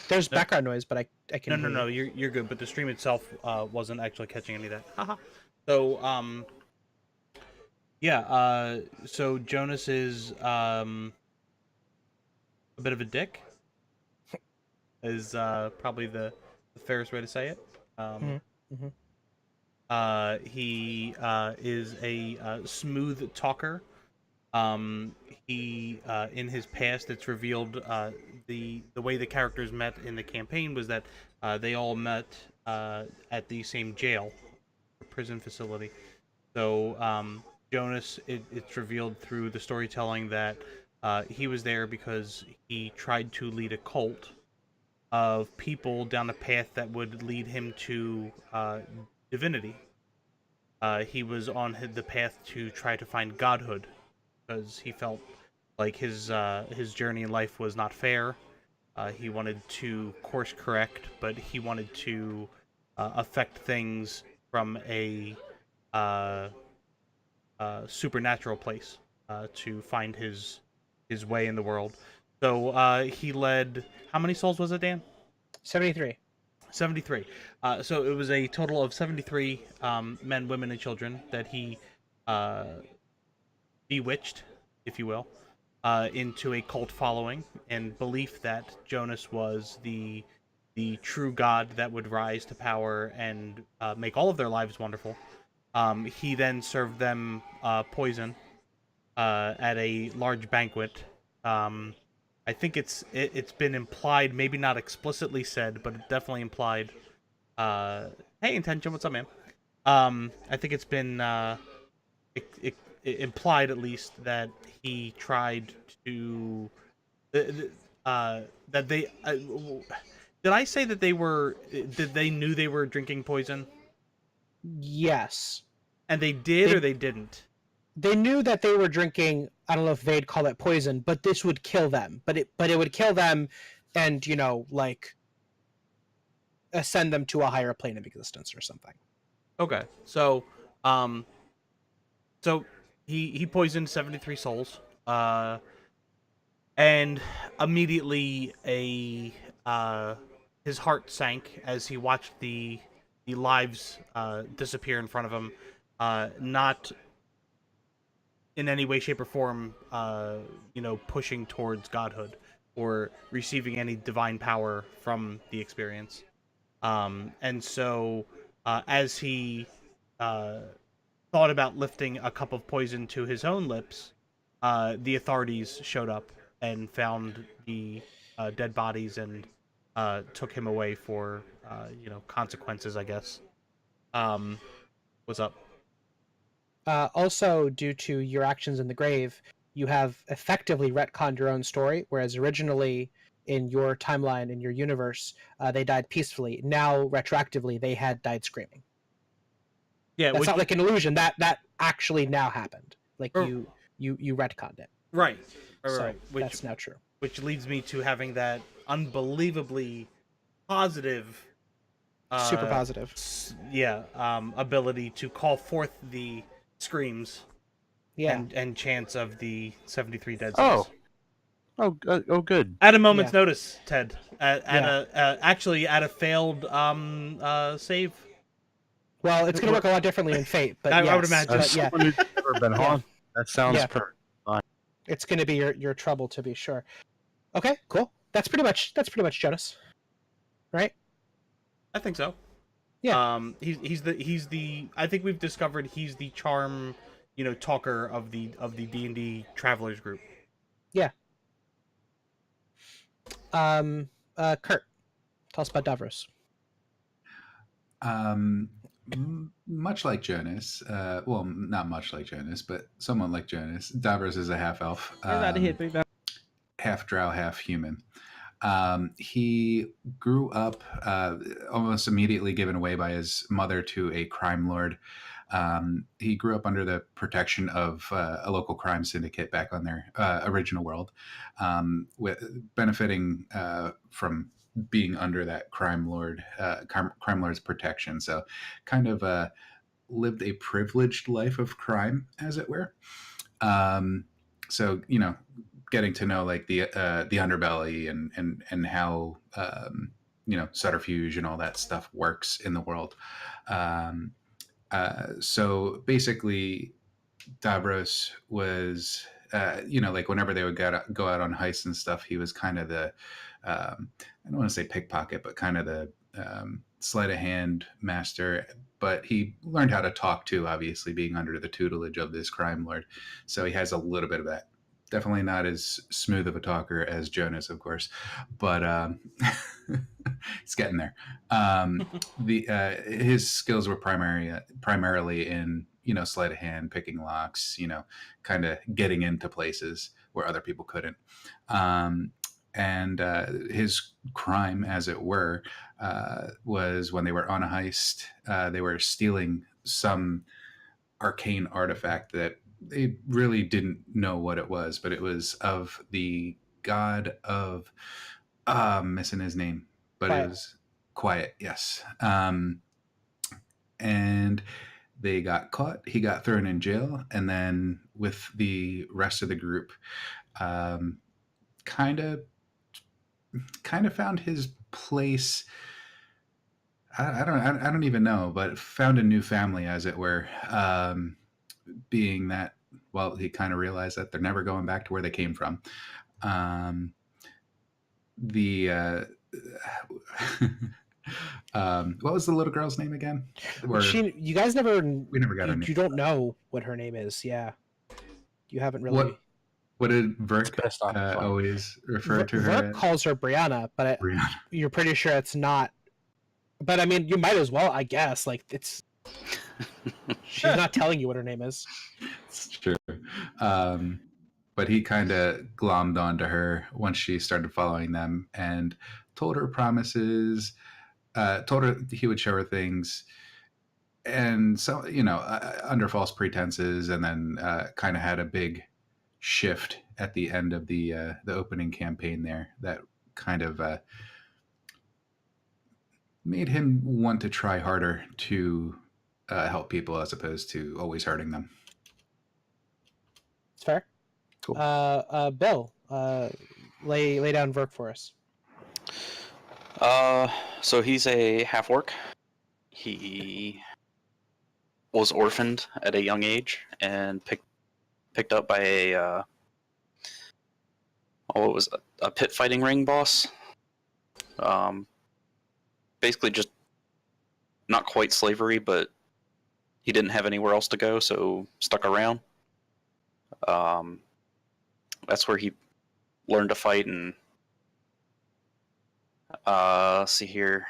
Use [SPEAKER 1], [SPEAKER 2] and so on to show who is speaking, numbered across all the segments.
[SPEAKER 1] There's
[SPEAKER 2] No,
[SPEAKER 1] background noise, but I can hear
[SPEAKER 2] no.
[SPEAKER 1] you.
[SPEAKER 2] You're good. But the stream itself wasn't actually catching any of that. Haha. So yeah. So Jonas is a bit of a dick. Is probably the fairest way to say it. Um,
[SPEAKER 1] Mm-hmm.
[SPEAKER 2] he is a smooth talker. Um, he in his past, it's revealed the way the characters met in the campaign was that they all met at the same jail, prison facility. So Jonas, it's revealed through the storytelling that he was there because he tried to lead a cult of people down a path that would lead him to divinity. He was on the path to try to find godhood because he felt like his journey in life was not fair. He wanted to course correct, but he wanted to affect things from a uh, supernatural place to find his way in the world. So he led. How many souls was it, Dan?
[SPEAKER 1] 73.
[SPEAKER 2] 73. So it was a total of 73 men, women, and children that he uh, bewitched, if you will, into a cult following and belief that Jonas was the true god that would rise to power and make all of their lives wonderful. He then served them poison at a large banquet. I think it's been implied, maybe not explicitly said, but definitely implied. Hey, Intention, what's up, man? I think it's been it implied at least that he tried to that they did I say that they knew they were drinking poison
[SPEAKER 1] Yes.
[SPEAKER 2] and they did
[SPEAKER 1] They
[SPEAKER 2] or they didn't?
[SPEAKER 1] they knew that they were drinking, I don't know if they'd call it poison, but this would kill them. But it would kill them and, like ascend them to a higher plane of existence or something.
[SPEAKER 2] Okay, so um so he poisoned 73 souls. And immediately a his heart sank as he watched the lives disappear in front of him. Not in any way, shape, or form, pushing towards godhood or receiving any divine power from the experience. And so, as he uh, thought about lifting a cup of poison to his own lips, the authorities showed up and found the dead bodies and took him away for consequences, I guess. What's up?
[SPEAKER 1] Also, due to your actions in the grave, you have effectively retconned your own story, whereas originally in your timeline, in your universe, they died peacefully. Now, retroactively, they had died screaming.
[SPEAKER 2] Yeah,
[SPEAKER 1] That's
[SPEAKER 2] which
[SPEAKER 1] not like an illusion. That actually now happened. Like
[SPEAKER 2] or,
[SPEAKER 1] you retconned it.
[SPEAKER 2] right,
[SPEAKER 1] So
[SPEAKER 2] which
[SPEAKER 1] that's now true.
[SPEAKER 2] leads me to having that unbelievably positive,
[SPEAKER 1] Super positive.
[SPEAKER 2] ability to call forth the screams
[SPEAKER 1] Yeah.
[SPEAKER 2] and chants of the 73 dead
[SPEAKER 3] Oh.
[SPEAKER 2] souls.
[SPEAKER 3] Oh, good.
[SPEAKER 2] At a moment's
[SPEAKER 1] Yeah.
[SPEAKER 2] notice, Ted. At
[SPEAKER 1] Yeah.
[SPEAKER 2] actually at a failed save.
[SPEAKER 1] Well, it's going to work a lot differently in Fate, but
[SPEAKER 2] I
[SPEAKER 1] yes,
[SPEAKER 2] would imagine.
[SPEAKER 1] but yeah,
[SPEAKER 3] Someone who's never been
[SPEAKER 1] Yeah.
[SPEAKER 3] haunted. That sounds
[SPEAKER 1] Yeah.
[SPEAKER 3] perfect.
[SPEAKER 1] it's going to be your trouble to be sure. Okay, cool. That's pretty much Jonas, right?
[SPEAKER 2] I think so.
[SPEAKER 1] Yeah.
[SPEAKER 2] He's the I think we've discovered he's the charm, talker of the D&D travelers group.
[SPEAKER 1] Yeah. Kurt, tell us about Davros.
[SPEAKER 4] Much like Jonas, well, not much like Jonas, but somewhat like Jonas, Davros is a half elf, half drow, half human. He grew up almost immediately given away by his mother to a crime lord. He grew up under the protection of a local crime syndicate back on their original world, benefiting from being under that crime lord's protection. So, kind of lived a privileged life of crime, as it were. So, getting to know like the underbelly and how subterfuge and all that stuff works in the world. So basically, Davros was, like whenever they would go out on heists and stuff, he was kind of the, I don't want to say pickpocket, but kind of the sleight of hand master. But he learned how to talk too, obviously being under the tutelage of this crime lord. So he has a little bit of that. Definitely not as smooth of a talker as Jonas, of course, but he's getting there. His skills were primarily in sleight of hand, picking locks, kind of getting into places where other people couldn't. And his crime, as it were, was when they were on a heist, they were stealing some arcane artifact that they really didn't know what it was, but it was of the god of, I'm missing his name, but
[SPEAKER 1] Quiet.
[SPEAKER 4] it was Quiet, yes. And they got caught. He got thrown in jail, and then with the rest of the group, kind of found his place. I don't even know, but found a new family, as it were. Being that, well, he kind of realized that they're never going back to where they came from. What was the little girl's name again?
[SPEAKER 1] You guys never.
[SPEAKER 4] We never got her name.
[SPEAKER 1] You don't know what her name is. Yeah, you haven't really.
[SPEAKER 4] What did Verk
[SPEAKER 3] best on the phone.
[SPEAKER 4] always refer to her?
[SPEAKER 1] Verk
[SPEAKER 4] as?
[SPEAKER 1] calls her Brianna, but
[SPEAKER 4] Brianna.
[SPEAKER 1] You're pretty sure it's not. But I mean, you might as well, I guess. Like it's. She's not telling you what her name is.
[SPEAKER 4] It's true. But he kind of glommed onto her once she started following them and told her promises, told her he would show her things. And so, under false pretenses, and then kind of had a big shift at the end of the opening campaign there that kind of made him want to try harder to help people as opposed to always hurting them.
[SPEAKER 1] It's fair.
[SPEAKER 3] Cool.
[SPEAKER 1] Bill, lay down Verk for us.
[SPEAKER 5] So he's a half-orc. He was orphaned at a young age and picked up by a pit fighting ring boss. Basically just not quite slavery, but he didn't have anywhere else to go, so stuck around. That's where he learned to fight, and let's see here.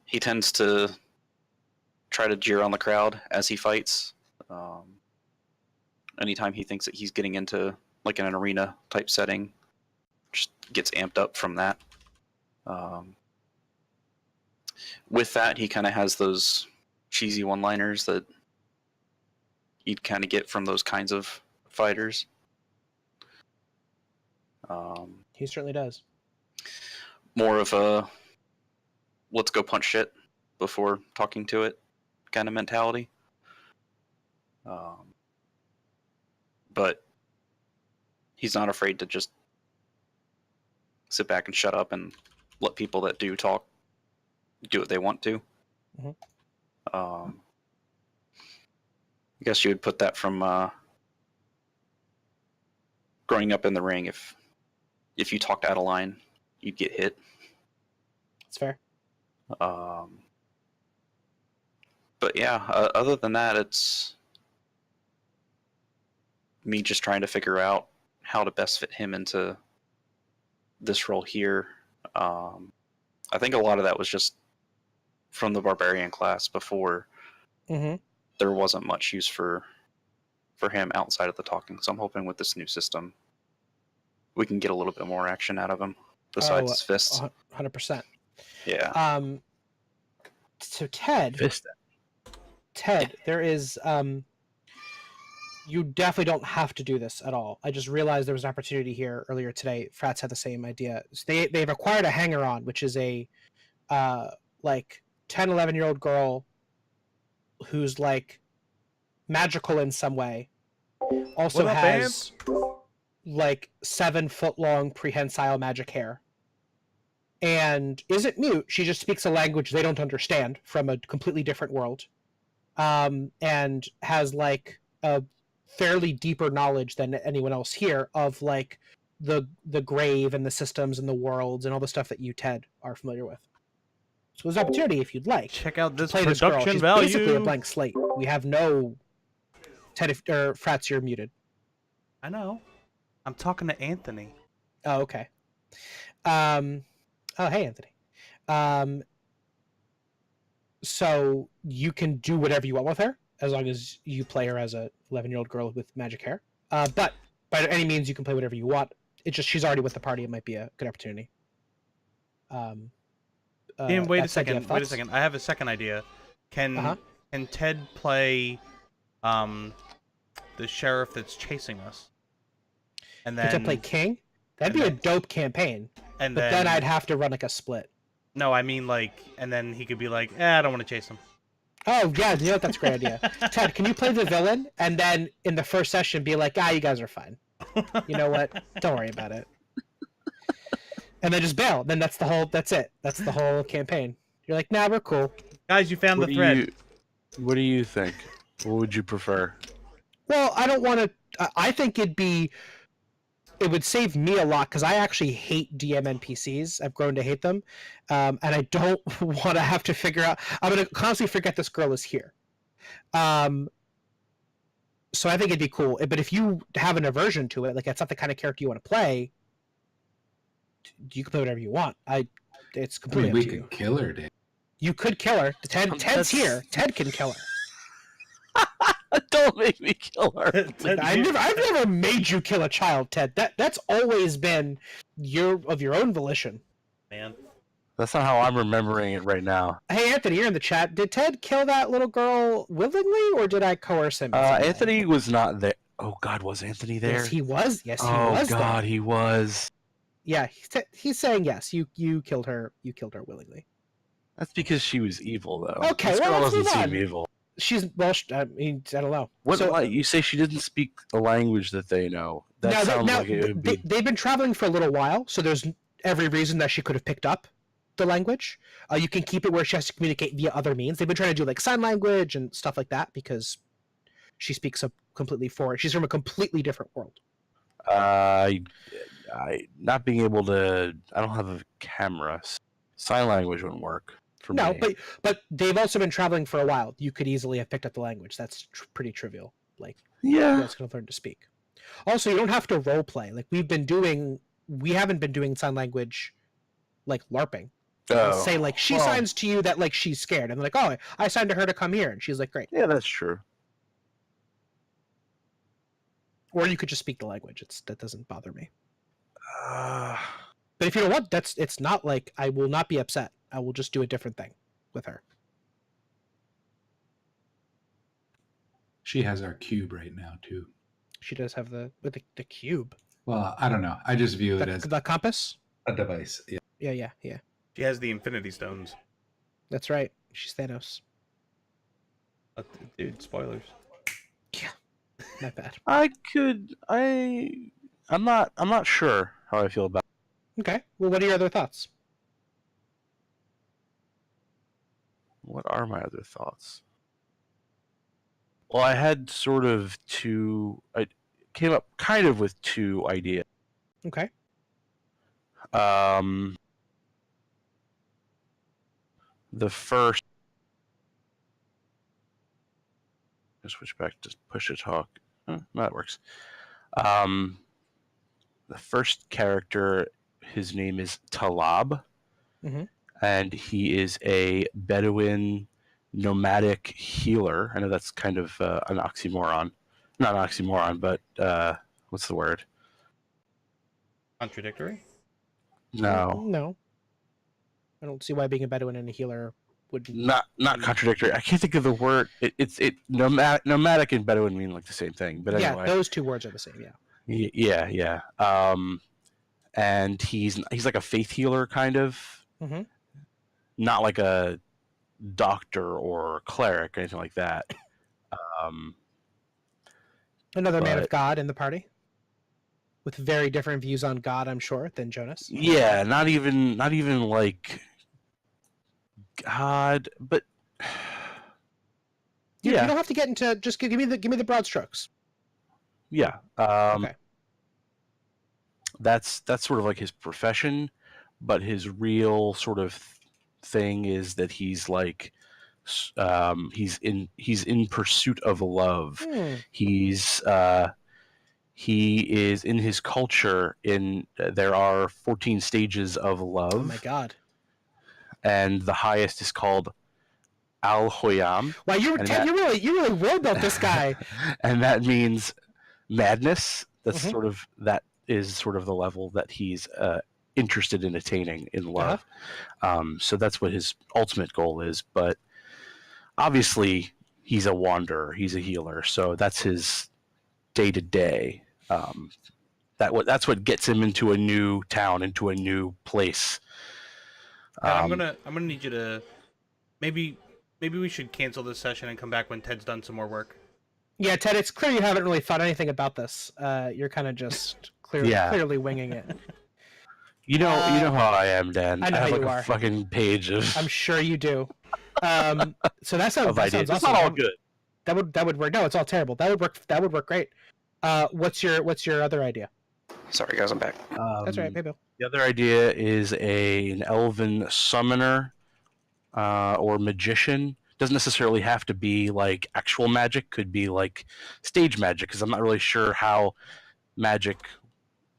[SPEAKER 5] He tends to try to jeer on the crowd as he fights. Anytime he thinks that he's getting into like an arena type setting, just gets amped up from that. With that, he kind of has those cheesy one-liners that you'd kind of get from those kinds of fighters.
[SPEAKER 1] He certainly does.
[SPEAKER 5] More of a let's go punch shit before talking to it kind of mentality. But he's not afraid to just sit back and shut up and let people that do talk do what they want to.
[SPEAKER 1] Mm-hmm.
[SPEAKER 5] I guess you would put that from growing up in the ring. If you talked out of line, you'd get hit.
[SPEAKER 1] It's fair.
[SPEAKER 5] But yeah, other than that, it's me just trying to figure out how to best fit him into this role here. I think a lot of that was just from the barbarian class before.
[SPEAKER 1] Mm-hmm.
[SPEAKER 5] There wasn't much use for him outside of the talking. So I'm hoping with this new system, we can get a little bit more action out of him besides his fists.
[SPEAKER 1] 100%.
[SPEAKER 5] Yeah.
[SPEAKER 1] So Ted, there is you definitely don't have to do this at all. I just realized there was an opportunity here earlier today. Frats had the same idea. So they've acquired a hanger-on, which is a like 10, 11-year-old girl who's like magical in some way. Also
[SPEAKER 2] What up,
[SPEAKER 1] has like 7-foot long prehensile magic hair, and isn't mute. She just speaks a language they don't understand from a completely different world, and has like a fairly deeper knowledge than anyone else here of like the grave and the systems and the worlds and all the stuff that you, Ted, are familiar with. So there's an opportunity if you'd like
[SPEAKER 2] Check out
[SPEAKER 1] to
[SPEAKER 2] this
[SPEAKER 1] play this girl.
[SPEAKER 2] production
[SPEAKER 1] She's
[SPEAKER 2] value.
[SPEAKER 1] basically a blank slate. We have no Ted or Frats. You're muted.
[SPEAKER 2] I know. I'm talking to Anthony.
[SPEAKER 1] Oh, okay. Oh, hey, Anthony. So you can do whatever you want with her as long as you play her as a 11-year-old girl with magic hair. But by any means, you can play whatever you want. It's just she's already with the party. It might be a good opportunity.
[SPEAKER 2] Ian, wait a
[SPEAKER 1] that said, do you
[SPEAKER 2] second.
[SPEAKER 1] have
[SPEAKER 2] Wait a
[SPEAKER 1] thoughts?
[SPEAKER 2] second. I have a second idea. Can Ted play the sheriff that's chasing us? And then
[SPEAKER 1] To play King? That'd be a dope campaign.
[SPEAKER 2] And
[SPEAKER 1] But then I'd have to run like a split.
[SPEAKER 2] No, I mean like, and then he could be like, I don't want to chase him.
[SPEAKER 1] Oh, yeah, you know what? That's a great idea. Ted, can you play the villain and then in the first session be like, you guys are fine. You know what? Don't worry about it. And then just bail. Then that's it. That's the whole campaign. You're like, nah, we're cool.
[SPEAKER 2] Guys, you found the thread.
[SPEAKER 3] What do you think? What would you prefer?
[SPEAKER 1] Well, I don't want to... I think it would save me a lot because I actually hate DM NPCs. I've grown to hate them. And I don't want to have to figure out... I'm going to constantly forget this girl is here. So I think it'd be cool. But if you have an aversion to it, like that's not the kind of character you want to play, you can play whatever you want. It's completely
[SPEAKER 4] we
[SPEAKER 1] up to you.
[SPEAKER 4] could kill her, Dave.
[SPEAKER 1] You could kill her. Ted's here. Ted can kill her.
[SPEAKER 3] Don't make me kill her.
[SPEAKER 1] Like, I've never made you kill a child, Ted. That's always been of your own volition.
[SPEAKER 2] Man.
[SPEAKER 3] That's not how I'm remembering it right now.
[SPEAKER 1] Hey, Anthony, you're in the chat. Did Ted kill that little girl willingly, or did I coerce him?
[SPEAKER 3] Anthony was not there. Oh God, was Anthony there?
[SPEAKER 1] Yes, he was. Yes, he
[SPEAKER 3] oh
[SPEAKER 1] was.
[SPEAKER 3] God,
[SPEAKER 1] there.
[SPEAKER 3] he was.
[SPEAKER 1] Yeah, he's saying yes. You killed her. You killed her willingly.
[SPEAKER 3] That's because she was evil, though.
[SPEAKER 1] Okay,
[SPEAKER 3] this
[SPEAKER 1] well,
[SPEAKER 3] girl
[SPEAKER 1] let's
[SPEAKER 3] doesn't
[SPEAKER 1] move
[SPEAKER 3] seem
[SPEAKER 1] on.
[SPEAKER 3] evil.
[SPEAKER 1] I mean, I don't know.
[SPEAKER 3] What?
[SPEAKER 1] So,
[SPEAKER 3] You say she didn't speak a language that they know? That sounds like it would be.
[SPEAKER 1] They've been traveling for a little while, so there's every reason that she could have picked up the language. You can keep it where she has to communicate via other means. They've been trying to do like sign language and stuff like that because she speaks a completely foreign. She's from a completely different world.
[SPEAKER 3] I not being able to. I don't have a camera. Sign language wouldn't work for me.
[SPEAKER 1] No, but they've also been traveling for a while. You could easily have picked up the language. That's pretty trivial. Like,
[SPEAKER 3] yeah,
[SPEAKER 1] who else could have learned to speak? Also, you don't have to role play. Like we haven't been doing sign language, like LARPing. Say like she signs to you that like she's scared, and they're like, I signed to her to come here, and she's like, great.
[SPEAKER 3] Yeah, that's true.
[SPEAKER 1] Or you could just speak the language. That doesn't bother me. But if you don't want, it's not like I will not be upset. I will just do a different thing with her.
[SPEAKER 4] She has our cube right now too.
[SPEAKER 1] She does have the cube.
[SPEAKER 4] Well, I don't know. I just view it as
[SPEAKER 1] The compass.
[SPEAKER 4] a device. Yeah.
[SPEAKER 1] Yeah.
[SPEAKER 2] She has the Infinity Stones.
[SPEAKER 1] That's right. She's Thanos.
[SPEAKER 2] Dude, spoilers.
[SPEAKER 1] Yeah. Not bad.
[SPEAKER 3] I'm not sure how I feel about it.
[SPEAKER 1] Okay. Well, what are your other thoughts?
[SPEAKER 3] What are my other thoughts? Well, I had sort of I came up kind of with two ideas.
[SPEAKER 1] Okay.
[SPEAKER 3] The first, I'll switch back to push to talk. That works. The first character, his name is Talab, and he is a Bedouin nomadic healer. I know that's kind of an oxymoron. Not an oxymoron, but what's the word?
[SPEAKER 2] Contradictory?
[SPEAKER 3] No.
[SPEAKER 1] I don't see why being a Bedouin and a healer would
[SPEAKER 3] Not contradictory. I can't think of the word. Nomadic and Bedouin mean like the same thing. But anyway.
[SPEAKER 1] Yeah, those two words are the same. Yeah.
[SPEAKER 3] Yeah. And he's like a faith healer kind of.
[SPEAKER 1] Mm-hmm.
[SPEAKER 3] Not like a doctor or cleric or anything like that.
[SPEAKER 1] Another man of God in the party with very different views on God, I'm sure, than Jonas.
[SPEAKER 3] Yeah, not even like God, but
[SPEAKER 1] You
[SPEAKER 3] yeah,
[SPEAKER 1] don't have to get into, just give me the broad strokes.
[SPEAKER 3] yeah.
[SPEAKER 1] Okay.
[SPEAKER 3] That's sort of like his profession, but his real sort of thing is that he's like he's in pursuit of love. He is in his culture. There are 14 stages of love.
[SPEAKER 1] Oh my God!
[SPEAKER 3] And the highest is called Al Hoyam.
[SPEAKER 1] Wow, you really well about this guy.
[SPEAKER 3] And that means madness. That's
[SPEAKER 1] Mm-hmm.
[SPEAKER 3] that is sort of the level that he's interested in attaining in love. So that's what his ultimate goal is. But obviously, he's a wanderer. He's a healer. So that's his day to day. That's what gets him into a new town, into a new place.
[SPEAKER 2] And I'm gonna need you to maybe we should cancel this session and come back when Ted's done some more work.
[SPEAKER 1] Yeah, Ted, it's clear you haven't really thought anything about this. You're kind of just clearly winging it.
[SPEAKER 3] You know how I am, Dan.
[SPEAKER 1] I know
[SPEAKER 3] have
[SPEAKER 1] how
[SPEAKER 3] like
[SPEAKER 1] you
[SPEAKER 3] a
[SPEAKER 1] are.
[SPEAKER 3] fucking page of.
[SPEAKER 1] I'm sure you do. So that sounds
[SPEAKER 3] ideas.
[SPEAKER 1] awesome.
[SPEAKER 3] It's not all good.
[SPEAKER 1] That would work. No, it's all terrible. That would work great. What's your other idea?
[SPEAKER 5] Sorry, guys, I'm back.
[SPEAKER 1] That's right, hey Bill.
[SPEAKER 3] The other idea is an elven summoner or magician. Doesn't necessarily have to be like actual magic. Could be like stage magic, because I'm not really sure how magic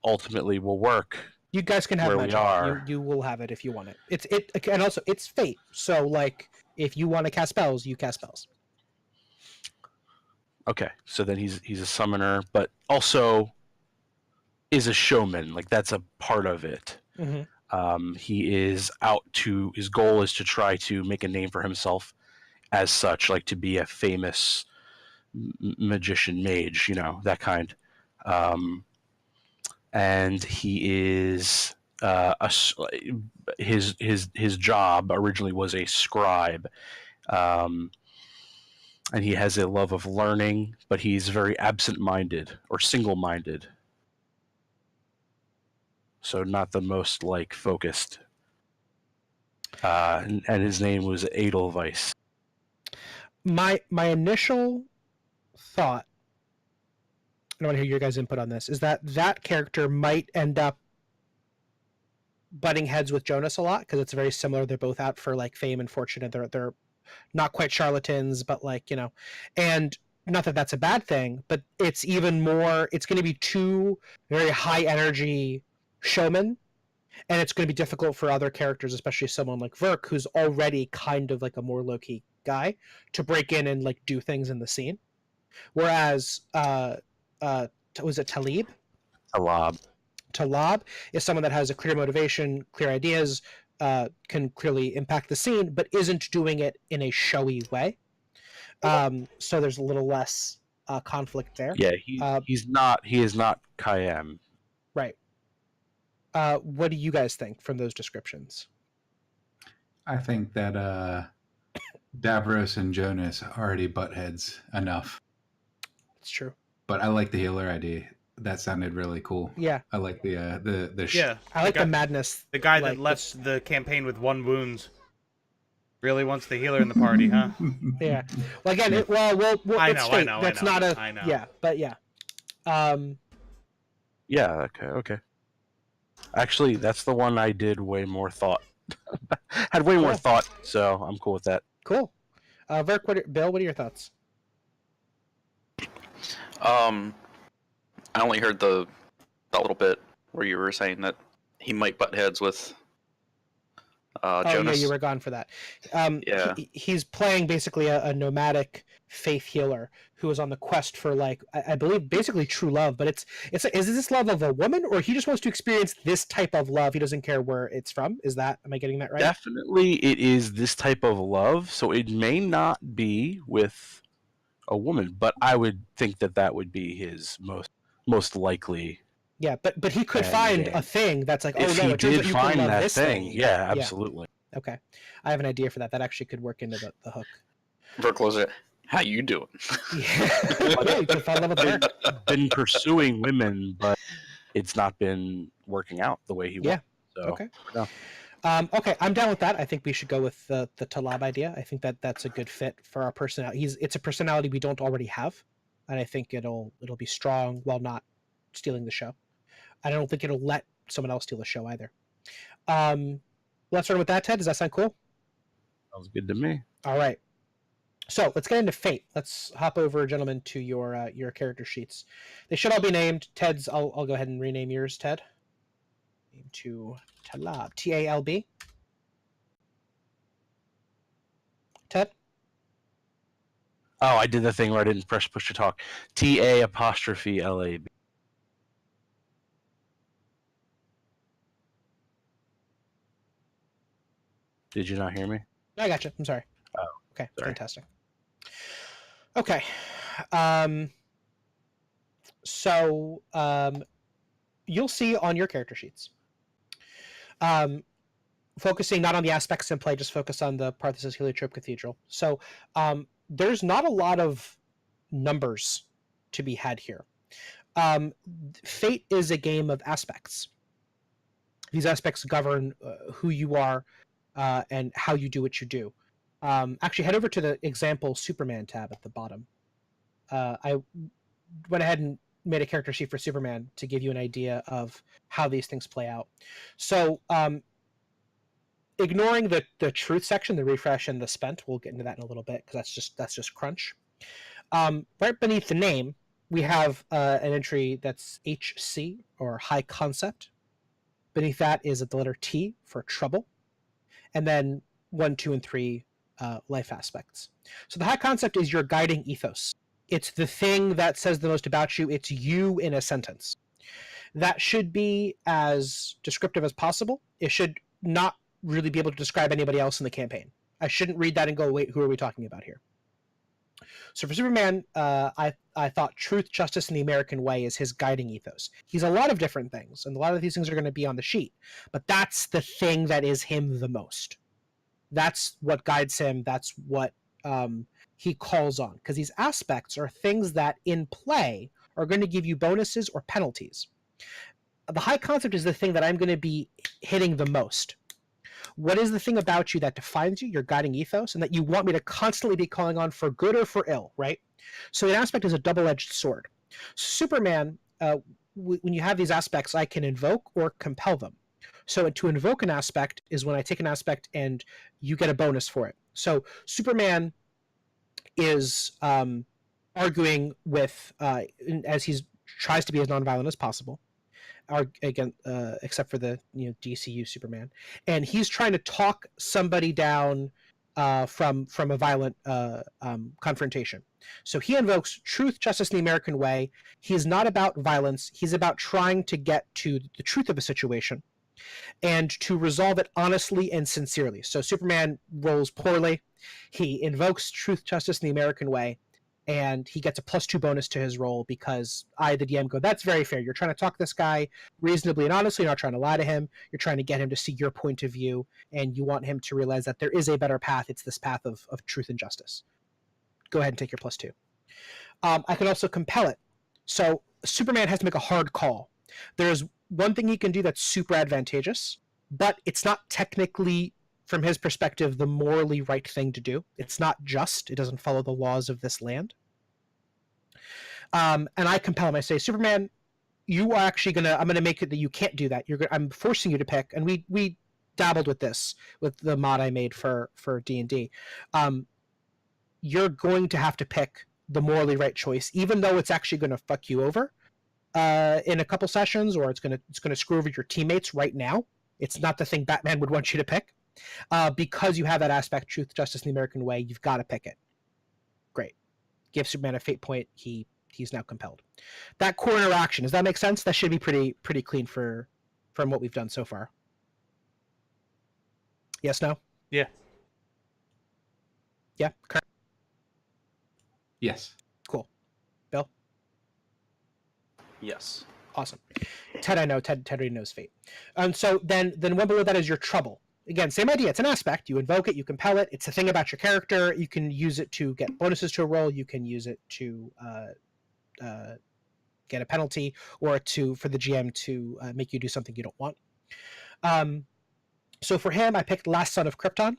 [SPEAKER 3] ultimately will work.
[SPEAKER 1] You guys can have
[SPEAKER 3] where
[SPEAKER 1] magic.
[SPEAKER 3] We are.
[SPEAKER 1] You will have it if you want it. And also it's fate. So like if you want to cast spells, you cast spells.
[SPEAKER 3] Okay, so then he's a summoner, but also is a showman. Like that's a part of it.
[SPEAKER 1] Mm-hmm.
[SPEAKER 3] He is his goal is to try to make a name for himself as such, like to be a famous magician, mage, that kind. And he is his job originally was a scribe, and he has a love of learning, but he's very absent-minded or single-minded. So not the most like focused. And his name was Edelweiss.
[SPEAKER 1] My initial thought, I want to hear your guys' input on this, is that character might end up butting heads with Jonas a lot because it's very similar. They're both out for like fame and fortune, and they're not quite charlatans, but like and not that that's a bad thing, but it's even more. It's going to be two very high energy showmen, and it's going to be difficult for other characters, especially someone like Verk, who's already kind of like a more low key guy, to break in and like do things in the scene. Whereas was it Talib? Talab is someone that has a clear motivation, clear ideas, can clearly impact the scene, but isn't doing it in a showy way. So there's a little less conflict there.
[SPEAKER 3] Yeah, he is not Kayam.
[SPEAKER 1] Right. What do you guys think from those descriptions?
[SPEAKER 4] I think that Davros and Jonas already butt heads enough.
[SPEAKER 1] It's true.
[SPEAKER 4] But I like the healer idea. That sounded really cool.
[SPEAKER 1] Yeah.
[SPEAKER 4] I like the
[SPEAKER 1] I like the madness.
[SPEAKER 2] The guy that left the campaign with 1 wound really wants the healer in the party, huh?
[SPEAKER 1] Yeah. Well, again, I know. That's not a.
[SPEAKER 2] I know.
[SPEAKER 1] Yeah, but yeah.
[SPEAKER 3] Yeah. Okay. Actually, that's the one I did way more thought. Had way more thought, so I'm cool with that.
[SPEAKER 1] Cool. Verk, Bill, what are your thoughts?
[SPEAKER 5] I only heard the little bit where you were saying that he might butt heads with Jonas.
[SPEAKER 1] Yeah, you were gone for that.
[SPEAKER 5] Yeah.
[SPEAKER 1] He's playing basically a nomadic faith healer who is on the quest for, like, I believe basically true love, but is this love of a woman, or he just wants to experience this type of love? He doesn't care where it's from. Am I getting that right?
[SPEAKER 3] Definitely it is this type of love, so it may not be with a woman, but I would think that would be his most likely.
[SPEAKER 1] Yeah, but he could find a thing that's like,
[SPEAKER 3] if he did find that thing. Yeah, absolutely.
[SPEAKER 1] Yeah. Okay, I have an idea for that. That actually could work into the hook.
[SPEAKER 5] Verk, how you doing?
[SPEAKER 1] Yeah, you can fall in love with her.
[SPEAKER 3] I've been pursuing women, but it's not been working out the way he
[SPEAKER 1] Yeah.
[SPEAKER 3] wants. So,
[SPEAKER 1] Okay.
[SPEAKER 3] no.
[SPEAKER 1] Okay, I'm down with that. I think we should go with the Talab idea. I think that's a good fit for our personality. It's a personality we don't already have, and I think it'll be strong while not stealing the show. I don't think it'll let someone else steal the show either. Let's start with that, Ted. Does that sound cool?
[SPEAKER 3] Sounds good to me.
[SPEAKER 1] All right. So let's get into fate. Let's hop over, gentlemen, to your character sheets. They should all be named. Ted's. I'll go ahead and rename yours, Ted. Name to Talab. Talb. Ted.
[SPEAKER 3] Oh, I did the thing where I didn't press push to talk. TA''LAB. Did you not hear me?
[SPEAKER 1] I got you. I'm sorry.
[SPEAKER 3] Oh,
[SPEAKER 1] okay.
[SPEAKER 3] sorry.
[SPEAKER 1] Fantastic. Okay. So you'll see on your character sheets. Focusing not on the aspects in play, just focus on the part that says Heliotrope Cathedral. So there's not a lot of numbers to be had here. Fate is a game of aspects. These aspects govern who you are and how you do what you do. Actually, head over to the example Superman tab at the bottom. I went ahead and made a character sheet for Superman to give you an idea of how these things play out. So ignoring the truth section, the refresh and the spent, we'll get into that in a little bit because that's just crunch. Right beneath the name, we have an entry that's HC, or high concept. Beneath that is the letter T for trouble, and then 1, 2, and 3 life aspects. So the high concept is your guiding ethos. It's the thing that says the most about you. It's you in a sentence. That should be as descriptive as possible. It should not really be able to describe anybody else in the campaign. I shouldn't read that and go, wait, who are we talking about here? So for Superman, I thought truth, justice, and the American way is his guiding ethos. He's a lot of different things, and a lot of these things are going to be on the sheet, but that's the thing that is him the most. That's what guides him. That's what he calls on, because these aspects are things that in play are going to give you bonuses or penalties. The high concept is the thing that I'm going to be hitting the most. What is the thing about you that defines you, your guiding ethos, and that you want me to constantly be calling on for good or for ill, right? So an aspect is a double-edged sword. Superman, when you have these aspects, I can invoke or compel them. So to invoke an aspect is when I take an aspect and you get a bonus for it. So Superman is arguing with, as he tries to be as nonviolent as possible, again, except for the DCU Superman, and he's trying to talk somebody down from a violent confrontation. So he invokes truth, justice, and the American way. He is not about violence. He's about trying to get to the truth of a situation and to resolve it honestly and sincerely. So Superman rolls poorly. He invokes truth, justice, and the American way, and he gets a +2 bonus to his roll because I, the DM, go, that's very fair. You're trying to talk this guy reasonably and honestly. You're not trying to lie to him. You're trying to get him to see your point of view, and you want him to realize that there is a better path. It's this path of truth and justice. Go ahead and take your +2. I can also compel it. So Superman has to make a hard call. There's one thing he can do that's super advantageous, but it's not technically, from his perspective, the morally right thing to do. It's not just. It doesn't follow the laws of this land. And I compel him. I say, Superman, you are actually I'm gonna make it that you can't do that. I'm forcing you to pick. And we dabbled with this with the mod I made for D&D. You're going to have to pick the morally right choice, even though it's actually going to fuck you over in a couple sessions, or it's going to screw over your teammates right now. It's not the thing Batman would want you to pick. Because you have that aspect, truth, justice, and the American way, you've got to pick it. Great. Give Superman a fate point. He's now compelled. That core interaction, does that make sense? That should be pretty clean from what we've done so far. Yes, no?
[SPEAKER 2] Yeah.
[SPEAKER 1] Yeah? Correct.
[SPEAKER 4] Yes.
[SPEAKER 1] Cool. Bill?
[SPEAKER 5] Yes.
[SPEAKER 1] Awesome. Ted, I know. Ted already knows fate. And so then one below that is your trouble. Again, same idea. It's an aspect. You invoke it. You compel it. It's a thing about your character. You can use it to get bonuses to a roll. You can use it to get a penalty or for the GM to make you do something you don't want. So for him, I picked Last Son of Krypton.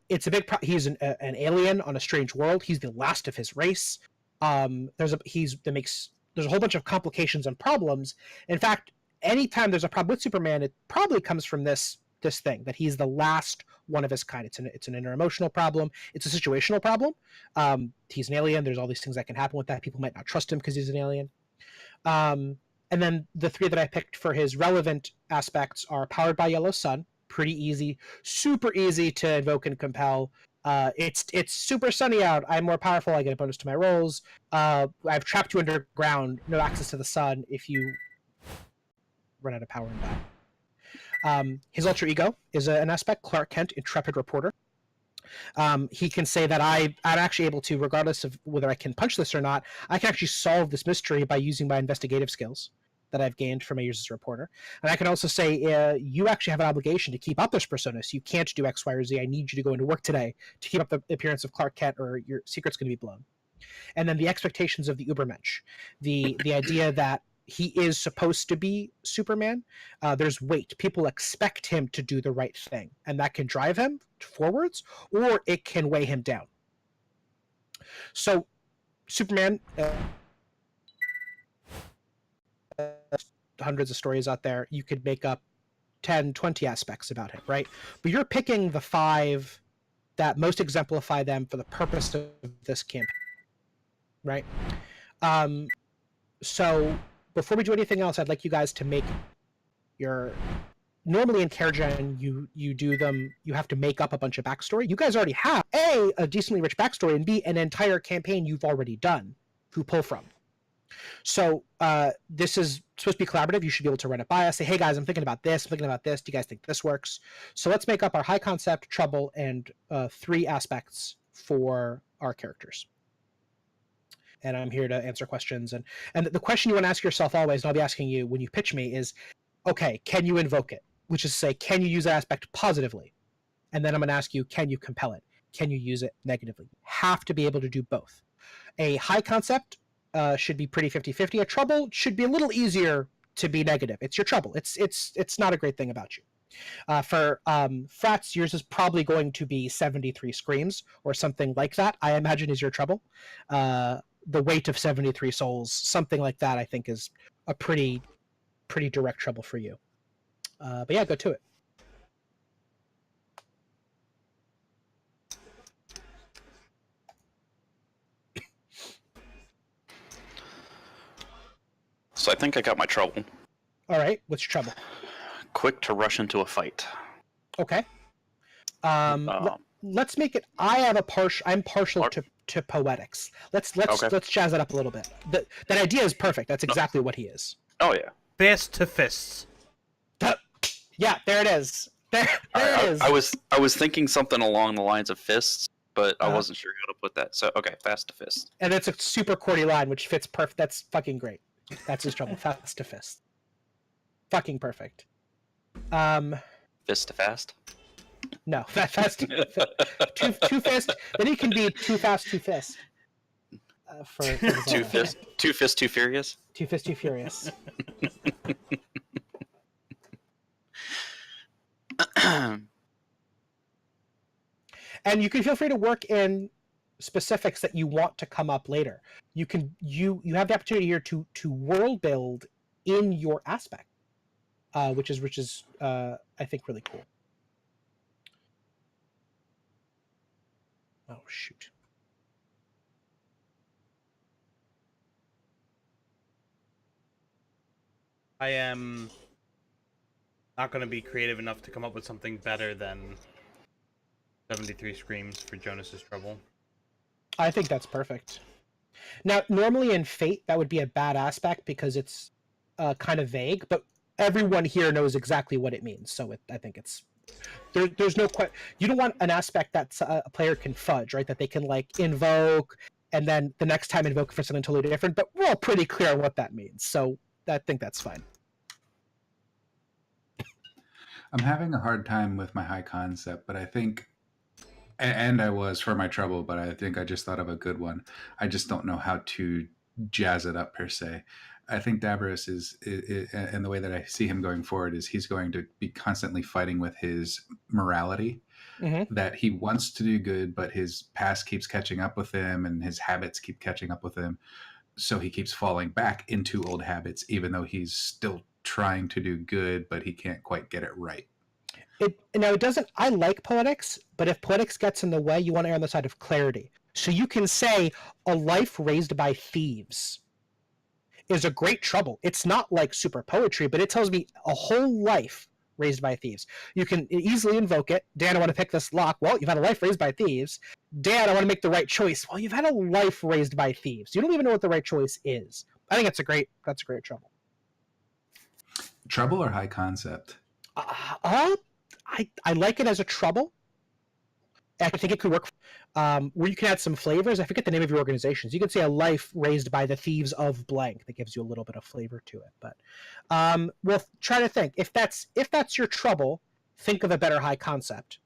[SPEAKER 1] It's a big. He's an alien on a strange world. He's the last of his race. There's a whole bunch of complications and problems. In fact, anytime there's a problem with Superman, it probably comes from this thing that he's the last one of his kind. It's an interemotional problem. It's a situational problem. He's an alien. There's all these things that can happen with that. People might not trust him because he's an alien. And then the three that I picked for his relevant aspects are Powered by Yellow Sun. Pretty easy, super easy to invoke and compel. It's super sunny out. I'm more powerful. I get a bonus to my rolls. I've trapped you underground. No access to the sun if you run out of power and die. His alter ego is an aspect. Clark Kent, intrepid reporter. He can say that I'm actually able to, regardless of whether I can punch this or not, I can actually solve this mystery by using my investigative skills that I've gained from my years as a reporter. And I can also say, you actually have an obligation to keep up this persona, so you can't do X, Y, or Z. I need you to go into work today to keep up the appearance of Clark Kent, or your secret's going to be blown. And then the expectations of the Ubermensch, the idea that he is supposed to be Superman. There's weight. People expect him to do the right thing, and that can drive him forwards, or it can weigh him down. So, Superman, hundreds of stories out there. You could make up 10, 20 aspects about him, right? But you're picking the 5 that most exemplify them for the purpose of this campaign, right? So before we do anything else, I'd like you guys to make your... Normally in CareGen, you do them, you have to make up a bunch of backstory. You guys already have a decently rich backstory, and B, an entire campaign you've already done to pull from. So this is supposed to be collaborative. You should be able to run it by us. Say, hey guys, I'm thinking about this. I'm thinking about this. Do you guys think this works? So let's make up our high concept, trouble, and 3 aspects for our characters. And I'm here to answer questions. And the question you want to ask yourself always, and I'll be asking you when you pitch me, is, okay, can you invoke it? Which is to say, can you use that aspect positively? And then I'm going to ask you, can you compel it? Can you use it negatively? You have to be able to do both. A high concept should be pretty 50-50. A trouble should be a little easier to be negative. It's your trouble. It's not a great thing about you. For Frats, yours is probably going to be 73 screams or something like that, I imagine, is your trouble. The weight of 73 souls, something like that, I think is a pretty direct trouble for you. But yeah, go to it.
[SPEAKER 5] So I think I got my trouble.
[SPEAKER 1] All right, what's your trouble?
[SPEAKER 5] Quick to rush into a fight.
[SPEAKER 1] Okay. Let's make it. I'm partial to poetics. Let's jazz it up a little bit. That idea is perfect. That's exactly what he is.
[SPEAKER 5] Oh yeah.
[SPEAKER 2] Fist to fists.
[SPEAKER 1] Yeah, there it is. There it is.
[SPEAKER 5] I was thinking something along the lines of fists, but I wasn't sure how to put that. So okay, fast to fist.
[SPEAKER 1] And it's a super corny line, which fits perfect. That's fucking great. That's his trouble. Fast to fist. Fucking perfect.
[SPEAKER 5] Fist to fast.
[SPEAKER 1] No, fast. Too fist. Then he can be too fast, too fist.
[SPEAKER 5] Two fist, too furious.
[SPEAKER 1] Too fist, too furious. And you can feel free to work in specifics that you want to come up later. You have the opportunity here to world build in your aspect, which is I think really cool. Oh shoot.
[SPEAKER 2] I am not going to be creative enough to come up with something better than 73 screams for Jonas's trouble.
[SPEAKER 1] I think that's perfect. Now, normally in Fate, that would be a bad aspect because it's kind of vague, but everyone here knows exactly what it means. So I think it's there's no you don't want an aspect that a player can fudge, right? That they can like invoke and then the next time invoke for something totally different. But we're all pretty clear on what that means, so I think that's fine.
[SPEAKER 4] I'm having a hard time with my high concept, but I think, and I was for my trouble, but I think I just thought of a good one. I just don't know how to jazz it up per se. I think Davros is, and the way that I see him going forward is he's going to be constantly fighting with his morality, that he wants to do good, but his past keeps catching up with him and his habits keep catching up with him. So he keeps falling back into old habits, even though he's still trying to do good, but he can't quite get it right.
[SPEAKER 1] It doesn't. I like poetics, but if poetics gets in the way, you want to err on the side of clarity. So you can say a life raised by thieves is a great trouble. It's not like super poetry, but it tells me a whole life raised by thieves. You can easily invoke it. Dan, I want to pick this lock. Well, you've had a life raised by thieves. Dan, I want to make the right choice. Well, you've had a life raised by thieves. You don't even know what the right choice is. I think that's a great trouble.
[SPEAKER 4] Trouble or high concept?
[SPEAKER 1] I like it as a trouble. I think it could work where you can add some flavors. I forget the name of your organizations. You could say a life raised by the thieves of blank. That gives you a little bit of flavor to it. But we'll try to think. If that's your trouble, think of a better high concept.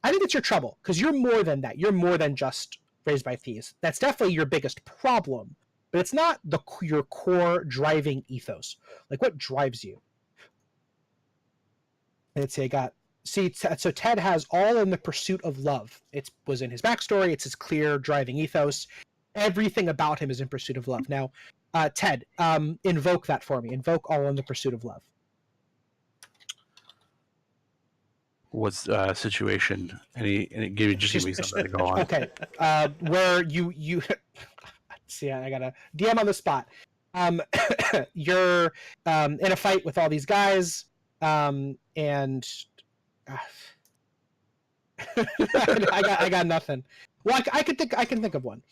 [SPEAKER 1] I think it's your trouble because you're more than that. You're more than just raised by thieves. That's definitely your biggest problem, but it's not your core driving ethos. Like what drives you? Let's see. So Ted has all in the pursuit of love. It was in his backstory. It's his clear driving ethos. Everything about him is in pursuit of love. Now, Ted, invoke that for me. Invoke all in the pursuit of love.
[SPEAKER 3] What's the situation? Just give me something to go on.
[SPEAKER 1] Okay. Where you see, I got a DM on the spot. You're in a fight with all these guys, and I got nothing. Well, I can think of one.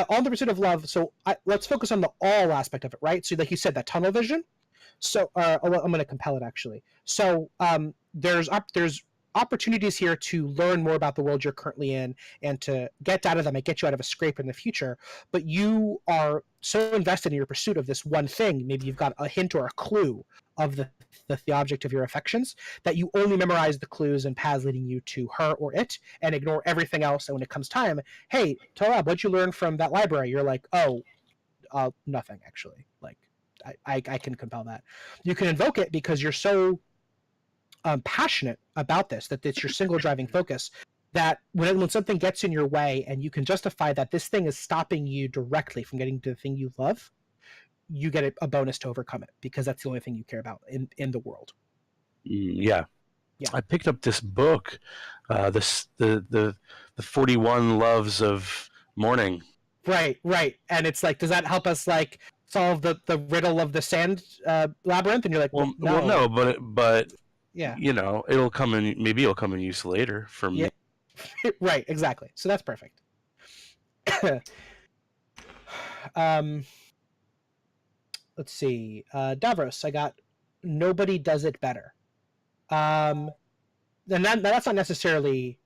[SPEAKER 1] On the pursuit of love. So let's focus on the all aspect of it, right? So, like you said, that tunnel vision. So I'm going to compel it actually. So there's opportunities here to learn more about the world you're currently in and to get data that might get you out of a scrape in the future. But you are so invested in your pursuit of this one thing. Maybe you've got a hint or a clue of the object of your affections that you only memorize the clues and paths leading you to her or it and ignore everything else. And when it comes time, hey, Talab, what'd you learn from that library? You're like, oh, nothing actually. Like I can compel that. You can invoke it because you're so passionate about this, that it's your single driving focus, that when something gets in your way and you can justify that this thing is stopping you directly from getting to the thing you love, you get a bonus to overcome it because that's the only thing you care about in the world.
[SPEAKER 3] Yeah. I picked up this book, the 41 Loves of Morning.
[SPEAKER 1] Right. And it's like, does that help us like solve the riddle of the sand labyrinth? And you're like,
[SPEAKER 3] well, no, but
[SPEAKER 1] yeah,
[SPEAKER 3] it'll come in use later for me.
[SPEAKER 1] Right, exactly. So that's perfect. Let's see. Davros, I got nobody does it better. And that's not necessarily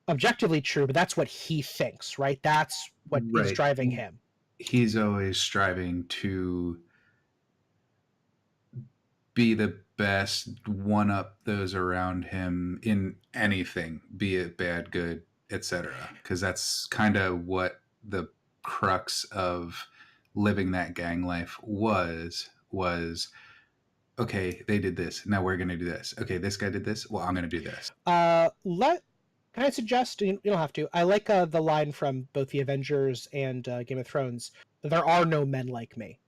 [SPEAKER 1] objectively true, but that's what he thinks, right? That's what is driving him.
[SPEAKER 4] He's always striving to be the best, one up those around him in anything, be it bad, good, etc. Because that's kind of what the crux of living that gang life was okay, they did this, now we're gonna do this. Okay, this guy did this, well, I'm gonna do this.
[SPEAKER 1] Can I suggest, you don't have to, I like the line from both the Avengers and Game of Thrones, there are no men like me.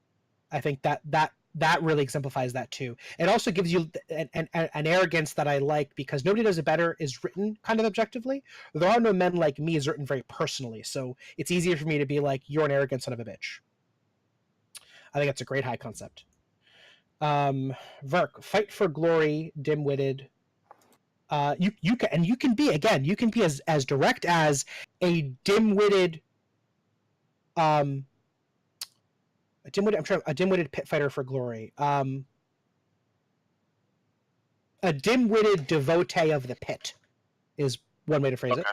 [SPEAKER 1] I think that really exemplifies that too. It also gives you an arrogance that I like, because nobody does it better is written kind of objectively. There are no men like me is written very personally, so it's easier for me to be like, you're an arrogant son of a bitch. I think that's a great high concept. Verk, fight for glory, dim-witted. You can be as direct as a dim-witted a dim-witted pit fighter for glory. A dim-witted devotee of the pit is one way to phrase it.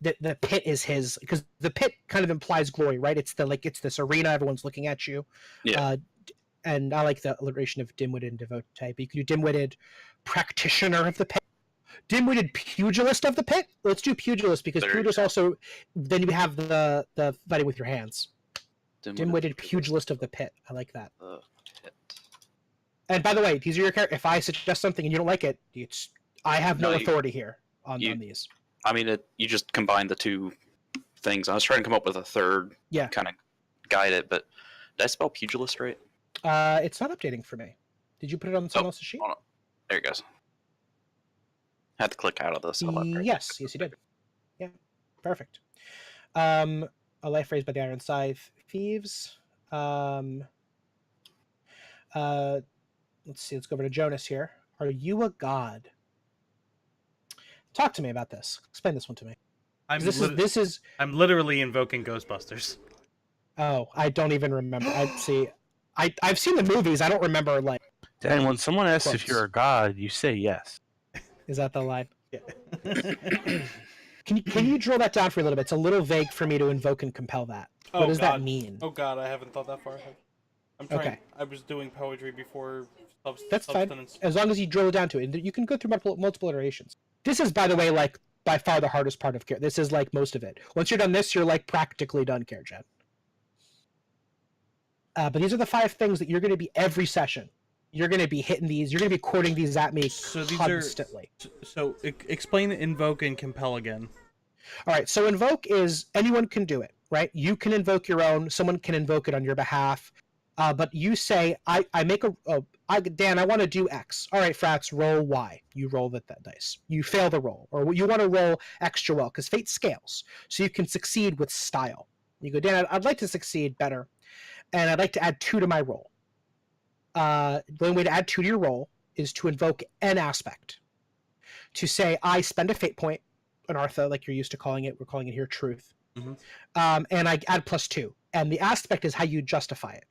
[SPEAKER 1] The pit is his, because the pit kind of implies glory, right? It's this arena, everyone's looking at you.
[SPEAKER 5] Yeah.
[SPEAKER 1] And I like the alliteration of dim-witted and devotee, but you can do dim-witted practitioner of the pit, dim-witted pugilist of the pit. Let's do pugilist, because pugilist also, then you have the fighting with your hands. Dim-witted pugilist of the pit. I like that.
[SPEAKER 5] The pit.
[SPEAKER 1] And by the way, these are your characters. If I suggest something and you don't like it, I have no authority here on these.
[SPEAKER 5] I mean, you just combine the two things. I was trying to come up with a third kind of guide it, but did I spell pugilist right?
[SPEAKER 1] It's not updating for me. Did you put it on someone else's sheet?
[SPEAKER 5] Hold on. There it goes. I had to click out of this.
[SPEAKER 1] Yes, you did. Yeah, perfect. A life raised by the Iron Scythe. Thieves. Let's see. Let's go over to Jonas here. Are you a god? Talk to me about this. Explain this one to me.
[SPEAKER 2] I'm literally invoking Ghostbusters.
[SPEAKER 1] Oh, I don't even remember. I've seen the movies. I don't remember like.
[SPEAKER 3] Dan, when someone asks if you're a god, you say yes.
[SPEAKER 1] Is that the line?
[SPEAKER 2] Yeah.
[SPEAKER 1] Can you drill that down for a little bit? It's a little vague for me to invoke and compel that. What does that mean?
[SPEAKER 2] Oh God, I haven't thought that far ahead. I'm trying. Okay. I was doing poetry before.
[SPEAKER 1] That's
[SPEAKER 2] substance.
[SPEAKER 1] Fine. As long as you drill it down to it, you can go through multiple iterations. This is, by the way, like by far the hardest part of care. This is like most of it. Once you're done this, you're like practically done, Care Jet. But these are the 5 things that you're going to be every session. You're going to be hitting these. You're going to be quoting these at me constantly.
[SPEAKER 2] So explain invoke and compel again.
[SPEAKER 1] All right. So invoke is anyone can do it, right? You can invoke your own. Someone can invoke it on your behalf. But you say, Dan, I want to do X. All right, Frats, roll Y. You roll that dice. You fail the roll. Or you want to roll extra well, because fate scales. So you can succeed with style. You go, Dan, I'd like to succeed better. And I'd like to add 2 to my roll. The only way to add 2 to your roll is to invoke an aspect. To say, I spend a fate point, an Artha, like you're used to calling it. We're calling it here truth. Mm-hmm. And I add +2. And the aspect is how you justify it.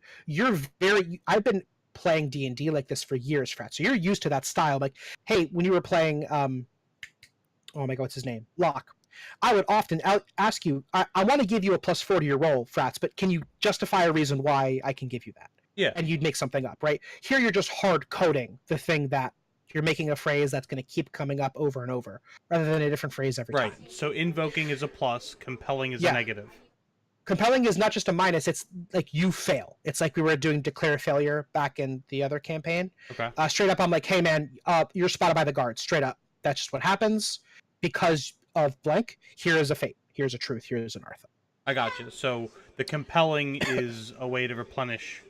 [SPEAKER 1] I've been playing D&D like this for years, Frat. So you're used to that style. Like, hey, when you were playing, oh my God, what's his name? Locke. I would often ask you, I want to give you a +4 to your roll, Frats, but can you justify a reason why I can give you that?
[SPEAKER 2] Yeah.
[SPEAKER 1] And you'd make something up, right? Here you're just hard coding the thing that you're making a phrase that's going to keep coming up over and over, rather than a different phrase every time.
[SPEAKER 2] Right. So invoking is a plus, compelling is a negative.
[SPEAKER 1] Compelling is not just a minus, it's like you fail. It's like we were doing declare failure back in the other campaign.
[SPEAKER 2] Okay.
[SPEAKER 1] Straight up, I'm like, hey man, you're spotted by the guards. Straight up. That's just what happens because of blank. Here is a fate. Here's a truth. Here's an Artha.
[SPEAKER 2] I got you. So the compelling is a way to replenish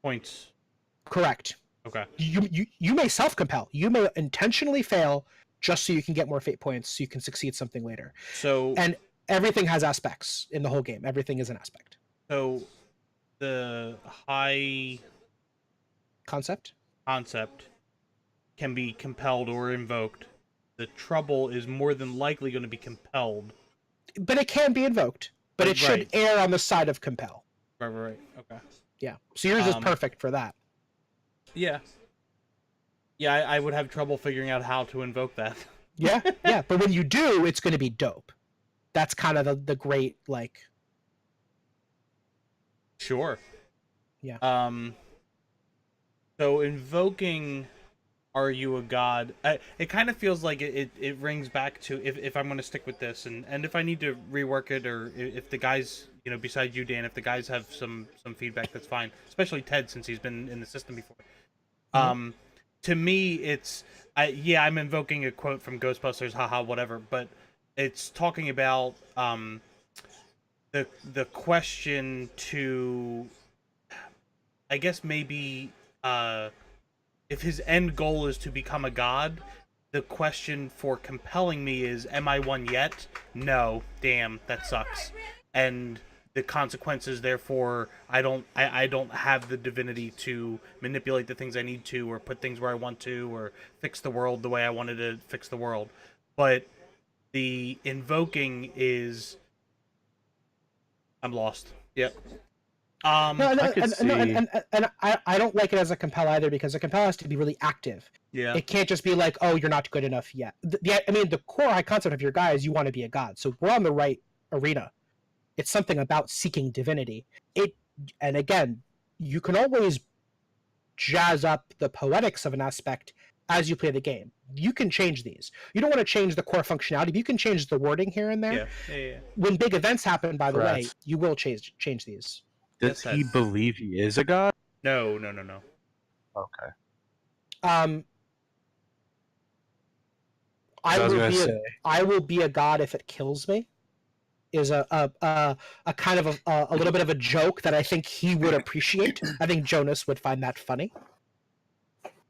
[SPEAKER 2] points.
[SPEAKER 1] Correct.
[SPEAKER 2] Okay.
[SPEAKER 1] You may self-compel. You may intentionally fail just so you can get more fate points so you can succeed something later.
[SPEAKER 2] So
[SPEAKER 1] and everything has aspects in the whole game. Everything is an aspect.
[SPEAKER 2] So the high
[SPEAKER 1] concept
[SPEAKER 2] can be compelled or invoked. The trouble is more than likely going to be compelled.
[SPEAKER 1] But it can be invoked. But it should err on the side of compel.
[SPEAKER 2] Right. Okay.
[SPEAKER 1] Yeah. So yours is perfect for that.
[SPEAKER 2] Yeah. Yeah, I would have trouble figuring out how to invoke that.
[SPEAKER 1] Yeah. But when you do, it's going to be dope. That's kind of the great, like...
[SPEAKER 2] Sure.
[SPEAKER 1] Yeah.
[SPEAKER 2] So invoking Are You a God? It kind of feels like it rings back to, if I'm going to stick with this, and if I need to rework it, or if the guys, besides you, Dan, if the guys have some feedback, that's fine. Especially Ted, since he's been in the system before. Mm-hmm. To me, it's... I'm invoking a quote from Ghostbusters, haha, whatever, but... It's talking about the question to, I guess maybe if his end goal is to become a god, the question for compelling me is, am I one yet? No. Damn, that sucks. And the consequences, therefore, I don't have the divinity to manipulate the things I need to, or put things where I want to, or fix the world the way I wanted to fix the world. But the invoking is... I'm lost. Yep.
[SPEAKER 1] I don't like it as a compel either, because a compel has to be really active.
[SPEAKER 2] Yeah.
[SPEAKER 1] It can't just be like, oh, you're not good enough yet. The core high concept of your guy is you want to be a god. So we're on the right arena. It's something about seeking divinity. And again, you can always jazz up the poetics of an aspect as you play the game. You can change these. You don't want to change the core functionality, but you can change the wording here and there.
[SPEAKER 2] Yeah.
[SPEAKER 1] When big events happen, by the way, you will change these.
[SPEAKER 3] Does he believe he is a god?
[SPEAKER 2] No.
[SPEAKER 3] Okay.
[SPEAKER 1] I will be a god if it kills me. Is a kind of a little bit of a joke that I think he would appreciate. I think Jonas would find that funny.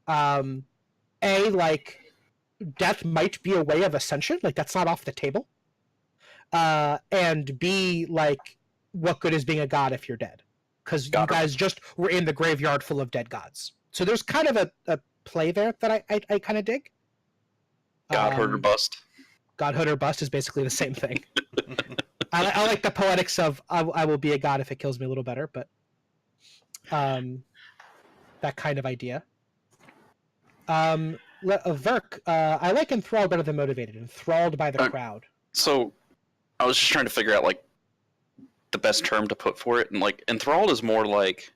[SPEAKER 1] Like death might be a way of ascension, like that's not off the table. And B, like, what good is being a god if you're dead? Because you guys just were in the graveyard full of dead gods. So there's kind of a play there that I kind of dig.
[SPEAKER 5] Godhood or bust.
[SPEAKER 1] Godhood or bust is basically the same thing. I like the poetics of I will be a god if it kills me a little better, but that kind of idea. Verk, I like enthralled better than motivated. Enthralled by the crowd.
[SPEAKER 5] So, I was just trying to figure out like the best term to put for it, and like enthralled is more like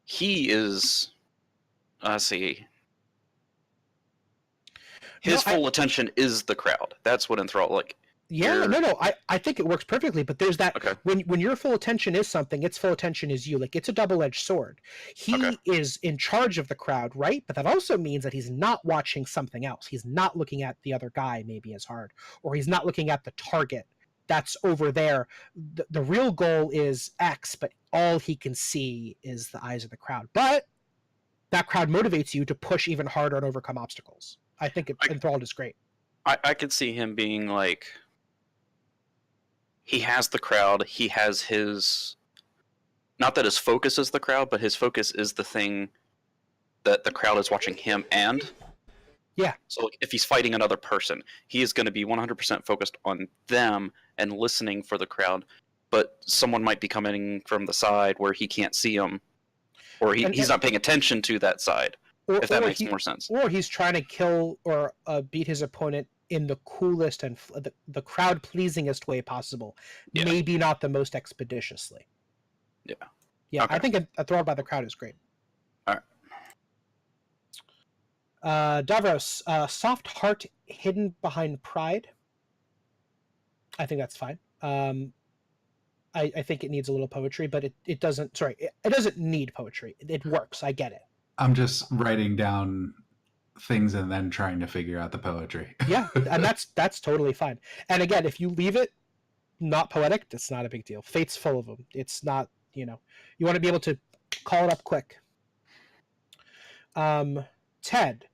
[SPEAKER 5] he is. Let's see. His full attention is the crowd. That's what enthralled like.
[SPEAKER 1] Yeah, no. I think it works perfectly, but there's that when your full attention is something, its full attention is you. Like it's a double-edged sword. He is in charge of the crowd, right? But that also means that he's not watching something else. He's not looking at the other guy maybe as hard, or he's not looking at the target that's over there. The real goal is X, but all he can see is the eyes of the crowd. But that crowd motivates you to push even harder and overcome obstacles. I think enthralled is great.
[SPEAKER 5] I could see him being like. He has the crowd. He has his. Not that his focus is the crowd, but his focus is the thing that the crowd is watching him and.
[SPEAKER 1] Yeah.
[SPEAKER 5] So if he's fighting another person, he is going to be 100% focused on them and listening for the crowd. But someone might be coming from the side where he can't see them, or he's not paying attention to that side. If that makes more sense.
[SPEAKER 1] Or he's trying to kill or beat his opponent in the coolest and the crowd pleasingest way possible. Yeah. Maybe not the most expeditiously.
[SPEAKER 5] Yeah.
[SPEAKER 1] Yeah, okay. I think enthralled by the crowd is great.
[SPEAKER 5] All
[SPEAKER 1] right. Davros, soft heart hidden behind pride. I think that's fine. I think it needs a little poetry, but it doesn't. Sorry, it doesn't need poetry. It works. I get it.
[SPEAKER 4] I'm just writing down things and then trying to figure out the poetry.
[SPEAKER 1] Yeah, and that's totally fine. And again, if you leave it not poetic, it's not a big deal. Fate's full of them. It's not, you want to be able to call it up quick. Ted,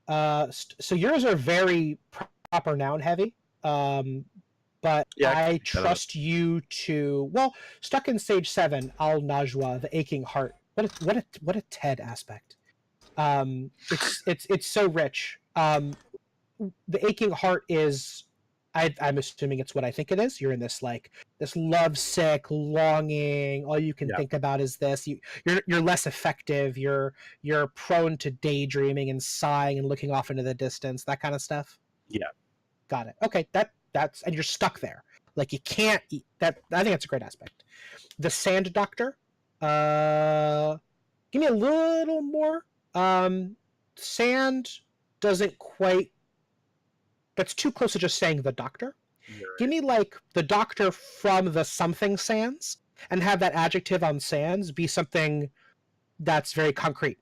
[SPEAKER 1] so yours are very proper noun heavy, but yeah, I trust you to, stuck in stage 7, Al Najwa, the aching heart. What a Ted aspect. It's so rich. The aching heart is, I'm assuming it's what I think it is. You're in this this lovesick longing. All you can think about is this. You're less effective. You're prone to daydreaming and sighing and looking off into the distance. That kind of stuff.
[SPEAKER 3] Yeah,
[SPEAKER 1] got it. Okay, that's and you're stuck there. Like you can't eat that. I think that's a great aspect. The Sand Doctor. Give me a little more. Sand doesn't quite. That's too close to just saying the doctor. Right. Give me the doctor from the something sands, and have that adjective on sands be something that's very concrete.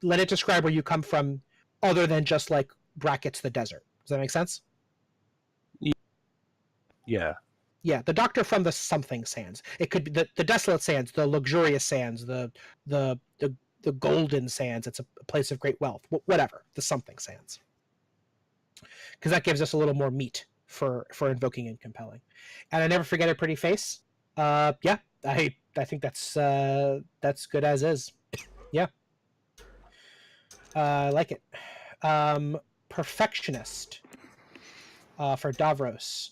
[SPEAKER 1] Let it describe where you come from, other than just brackets the desert. Does that make sense?
[SPEAKER 3] Yeah.
[SPEAKER 1] Yeah, the doctor from the something sands. It could be the desolate sands, the luxurious sands, the golden sands. It's a place of great wealth. Whatever, the something sands. Because that gives us a little more meat for invoking and compelling. And I never forget a pretty face. Yeah, I think that's good as is. Yeah. I like it. Perfectionist. For Davros.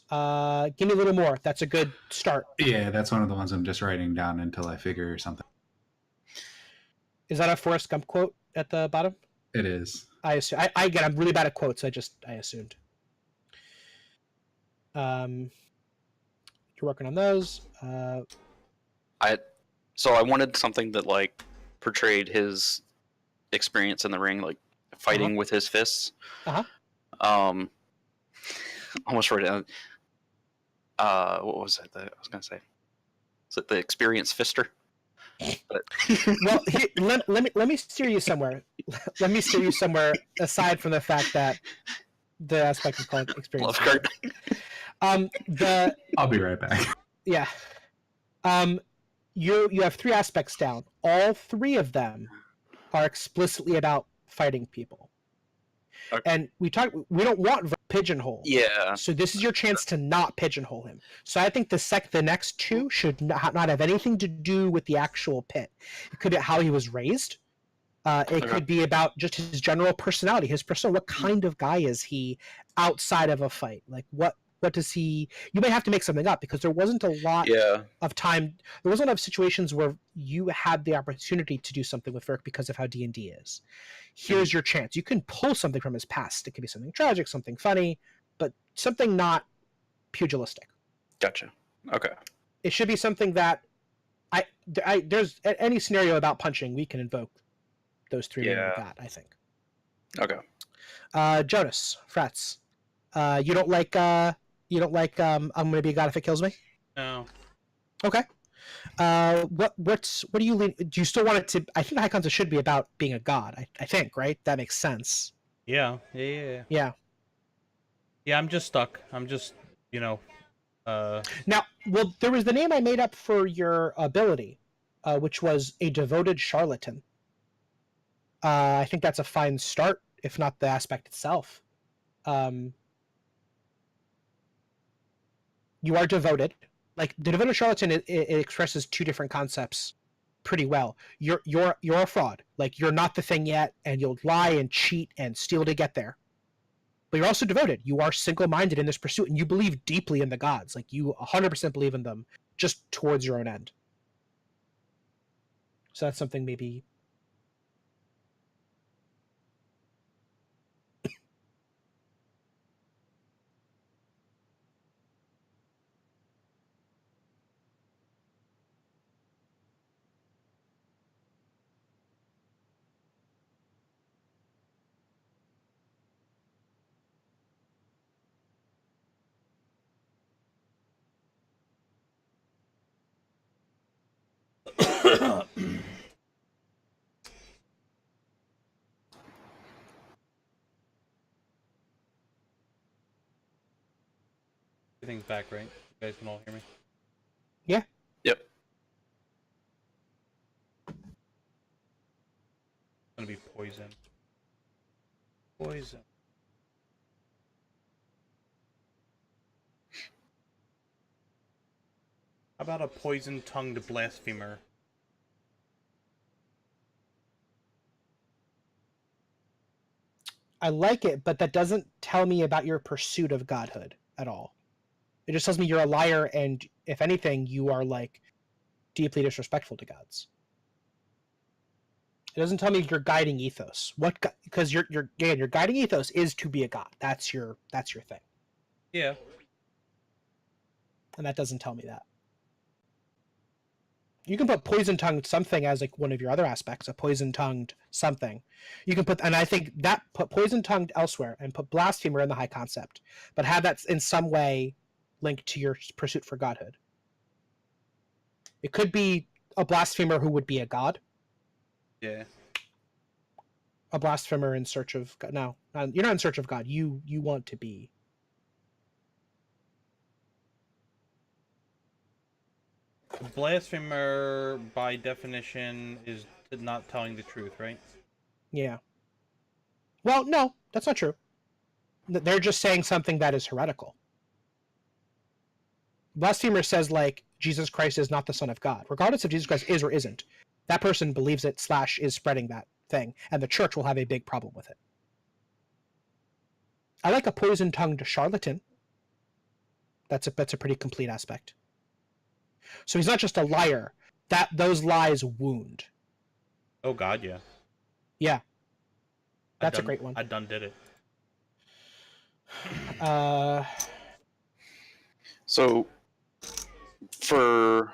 [SPEAKER 1] Give me a little more. That's a good start.
[SPEAKER 4] Yeah, that's one of the ones I'm just writing down until I figure something.
[SPEAKER 1] Is that a Forrest Gump quote at the bottom?
[SPEAKER 4] It is.
[SPEAKER 1] I assume. I'm really bad at quotes. I assumed. You're working on those.
[SPEAKER 5] I wanted something that portrayed his experience in the ring, fighting with his fists. Almost wrote it down. What was it that I was gonna say? Is it the experienced fister? But...
[SPEAKER 1] Well, let me steer you somewhere. Let me steer you somewhere aside from the fact that the aspect is called experience.
[SPEAKER 4] I'll be right back.
[SPEAKER 1] Yeah. You have 3 aspects down. All 3 of them are explicitly about fighting people.
[SPEAKER 5] Okay.
[SPEAKER 1] And we don't want pigeonhole.
[SPEAKER 5] Yeah.
[SPEAKER 1] So this is your chance to not pigeonhole him. So I think the next 2 should not have anything to do with the actual pit. It could be how he was raised. It could be about just his general personality, his persona. What kind of guy is he outside of a fight? Like what does he? You may have to make something up because there wasn't a lot of time. There wasn't enough situations where you had the opportunity to do something with Verk because of how D&D is. Here's your chance. You can pull something from his past. It could be something tragic, something funny, but something not pugilistic.
[SPEAKER 5] Gotcha. Okay.
[SPEAKER 1] It should be something that there's any scenario about punching, we can invoke those 3 men with that, I think.
[SPEAKER 5] Okay.
[SPEAKER 1] Jonas, Frats. You don't like I'm gonna be a god if it kills me?
[SPEAKER 2] No.
[SPEAKER 1] Okay. What do you lean? Do you still want it to? I think High Concept should be about being a god. I think, right? That makes sense.
[SPEAKER 2] Yeah.
[SPEAKER 1] Yeah.
[SPEAKER 2] I'm just stuck. I'm just, Now,
[SPEAKER 1] well, there was the name I made up for your ability, which was a devoted charlatan. I think that's a fine start, if not the aspect itself. You are devoted. Like the devoted charlatan, it expresses 2 different concepts pretty well. You're a fraud. Like you're not the thing yet, and you'll lie and cheat and steal to get there. But you're also devoted. You are single-minded in this pursuit, and you believe deeply in the gods. Like you 100% believe in them, just towards your own end. So that's something maybe.
[SPEAKER 2] everything's back, right? You guys can all hear me?
[SPEAKER 1] Yeah.
[SPEAKER 5] Yep.
[SPEAKER 2] It's gonna be poison. Poison. How about a poison-tongued blasphemer?
[SPEAKER 1] I like it, but that doesn't tell me about your pursuit of godhood at all. It just tells me you're a liar, and if anything, you are like deeply disrespectful to gods. It doesn't tell me your guiding ethos. Because your guiding ethos is to be a god. That's your thing.
[SPEAKER 2] Yeah.
[SPEAKER 1] And that doesn't tell me that. You can put poison-tongued something as like one of your other aspects, a poison-tongued something. You can put, and I think that put poison-tongued elsewhere and put blasphemer in the high concept, but have that in some way linked to your pursuit for godhood. It could be a blasphemer who would be a god.
[SPEAKER 2] Yeah.
[SPEAKER 1] A blasphemer in search of God. No, you're not in search of God. You want to be.
[SPEAKER 2] A blasphemer, by definition, is not telling the truth, right?
[SPEAKER 1] Yeah. Well, no, that's not true. They're just saying something that is heretical. Blasphemer says, like, Jesus Christ is not the Son of God. Regardless if Jesus Christ is or isn't, that person believes it / is spreading that thing, and the church will have a big problem with it. I like a poison-tongued charlatan. That's a pretty complete aspect. So he's not just a liar. Those lies wound.
[SPEAKER 2] Oh God, yeah.
[SPEAKER 1] Yeah. That's a great one.
[SPEAKER 2] I done did it.
[SPEAKER 5] So for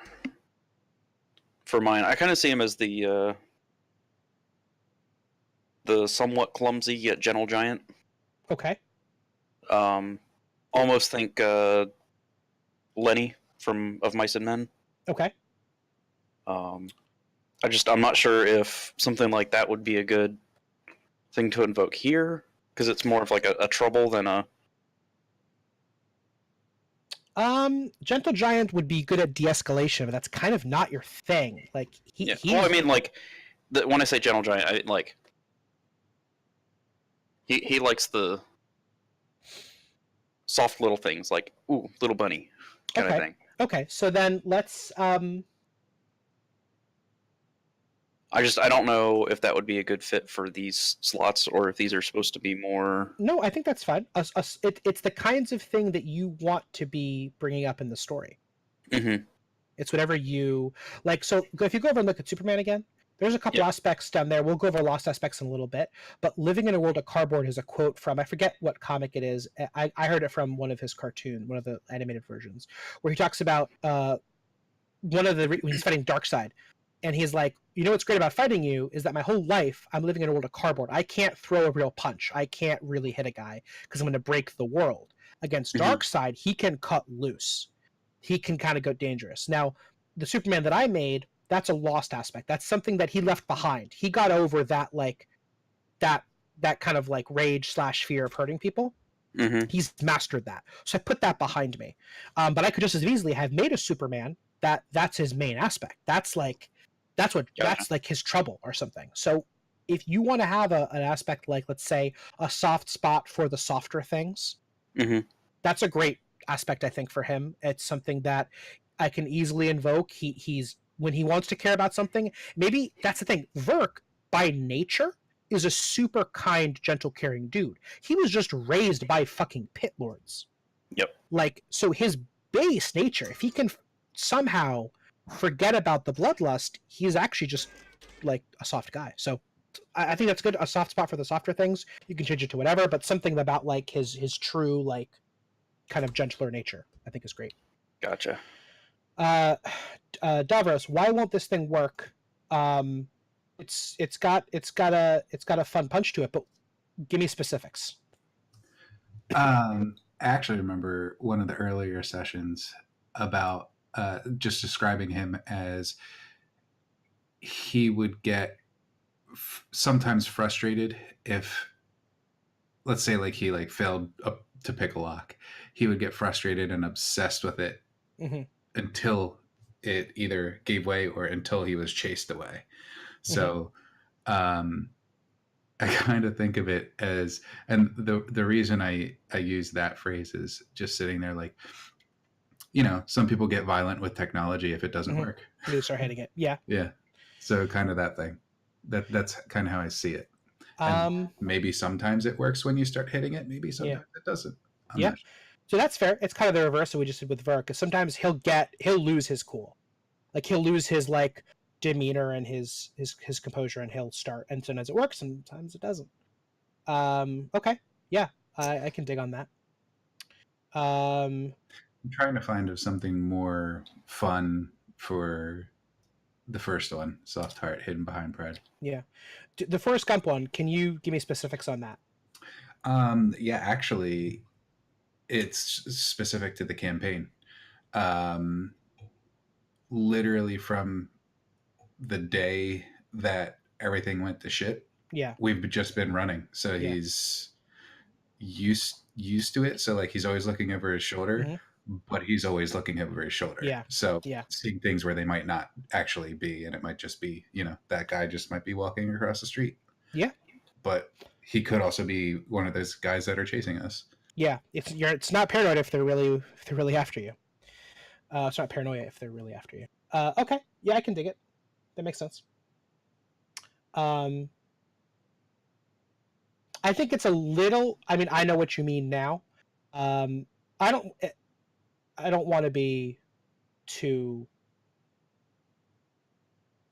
[SPEAKER 5] mine, I kind of see him as the somewhat clumsy yet gentle giant.
[SPEAKER 1] Okay.
[SPEAKER 5] Almost think Lenny from Of Mice and Men.
[SPEAKER 1] Okay.
[SPEAKER 5] I'm not sure if something like that would be a good thing to invoke here, because it's more of like a trouble than a.
[SPEAKER 1] Gentle Giant would be good at de-escalation, but that's kind of not your thing. Like
[SPEAKER 5] Yeah.
[SPEAKER 1] he's...
[SPEAKER 5] Well, I mean, like, when I say Gentle Giant, I like he likes the soft little things, like ooh, little bunny kind of thing.
[SPEAKER 1] Okay, so then let's
[SPEAKER 5] I don't know if that would be a good fit for these slots, or if these are supposed to be more.
[SPEAKER 1] No, I think that's fine. It's the kinds of thing that you want to be bringing up in the story.
[SPEAKER 5] Mm-hmm.
[SPEAKER 1] It's whatever you like. So if you go over and look at Superman again, there's a couple aspects down there. We'll go over lost aspects in a little bit. But living in a world of cardboard is a quote from, I forget what comic it is. I heard it from one of his cartoons, one of the animated versions, where he talks about when he's fighting Darkseid. And he's like, you know what's great about fighting you is that my whole life I'm living in a world of cardboard. I can't throw a real punch. I can't really hit a guy because I'm going to break the world. Against Darkseid, he can cut loose. He can kind of go dangerous. Now, the Superman that I made, that's a lost aspect. That's something that he left behind. He got over that that kind of like rage / fear of hurting people.
[SPEAKER 5] Mm-hmm.
[SPEAKER 1] He's mastered that. So I put that behind me. But I could just as easily have made a Superman that's his main aspect. That's like his trouble or something. So if you want to have an aspect like, let's say, a soft spot for the softer things, that's a great aspect, I think, for him. It's something that I can easily invoke. He's when he wants to care about something, maybe that's the thing. Verk, by nature, is a super kind, gentle, caring dude. He was just raised by fucking pit lords.
[SPEAKER 5] Yep.
[SPEAKER 1] Like, so his base nature, if he can somehow forget about the bloodlust, he's actually just like a soft guy. So I think that's good. A soft spot for the softer things. You can change it to whatever, but something about like his true, like, kind of gentler nature, I think is great.
[SPEAKER 5] Gotcha.
[SPEAKER 1] Davros, why won't this thing work? It's got a fun punch to it, but give me specifics.
[SPEAKER 4] I actually remember one of the earlier sessions about just describing him as he would get sometimes frustrated if, let's say, like he like failed up to pick a lock. He would get frustrated and obsessed with it until it either gave way or until he was chased away. So I kind of think of it as, and the reason I use that phrase is just sitting there like, you know, some people get violent with technology if it doesn't work.
[SPEAKER 1] You start hitting it. Yeah.
[SPEAKER 4] Yeah. So kind of that thing. That's kind of how I see it. And maybe sometimes it works when you start hitting it. Maybe sometimes it doesn't. I'm not sure.
[SPEAKER 1] So that's fair. It's kind of the reverse that we just did with Verk. Because sometimes he'll lose his cool. Like he'll lose his like demeanor and his composure, and he'll start. And sometimes it works, sometimes it doesn't. Okay. Yeah. I can dig on that.
[SPEAKER 4] I'm trying to find something more fun for the first one, Soft Heart Hidden Behind Pride.
[SPEAKER 1] Yeah. The Forrest Gump one, can you give me specifics on that?
[SPEAKER 4] Yeah, actually, it's specific to the campaign. Literally from the day that everything went to shit, we've just been running. So he's used to it. So like he's always looking over his shoulder, but he's always looking over his shoulder.
[SPEAKER 1] Yeah.
[SPEAKER 4] So seeing things where they might not actually be, and it might just be, you know, that guy just might be walking across the street. Yeah. But he could also be one of those guys that are chasing us.
[SPEAKER 1] Yeah. It's not paranoid if they're really after you. It's not paranoia if they're really after you. Okay. Yeah, I can dig it. That makes sense. I think it's a little, I mean, I know what you mean now. I don't want to be too,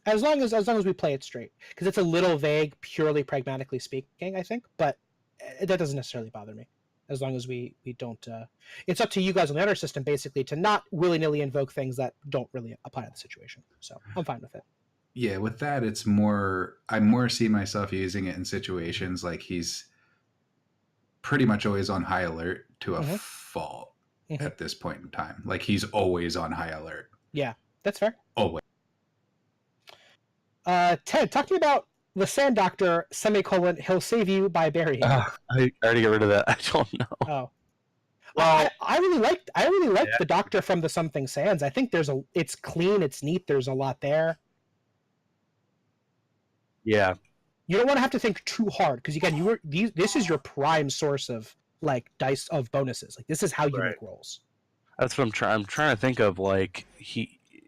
[SPEAKER 1] as long as we play it straight, because it's a little vague, purely pragmatically speaking, I think, but that doesn't necessarily bother me, as long as we don't, it's up to you guys on the other system, basically, to not willy-nilly invoke things that don't really apply to the situation. So I'm fine with it.
[SPEAKER 4] Yeah, with that, it's more, I more see myself using it in situations like he's pretty much always on high alert to a fault at this point in time. Like he's always on high alert.
[SPEAKER 1] Yeah, that's fair.
[SPEAKER 4] Always.
[SPEAKER 1] Ted, talk to me about the Sand Doctor, semicolon, he'll save you by burying you.
[SPEAKER 3] I already got rid of that. I don't know.
[SPEAKER 1] Oh.
[SPEAKER 3] Well,
[SPEAKER 1] I really liked
[SPEAKER 3] Yeah.
[SPEAKER 1] the Doctor from the Something Sands. I think it's clean, it's neat, there's a lot there.
[SPEAKER 3] Yeah.
[SPEAKER 1] You don't want to have to think too hard, because again, this is your prime source of like dice of bonuses. Like this is how you
[SPEAKER 3] Right.
[SPEAKER 1] make rolls.
[SPEAKER 3] That's what I'm trying to think of. Like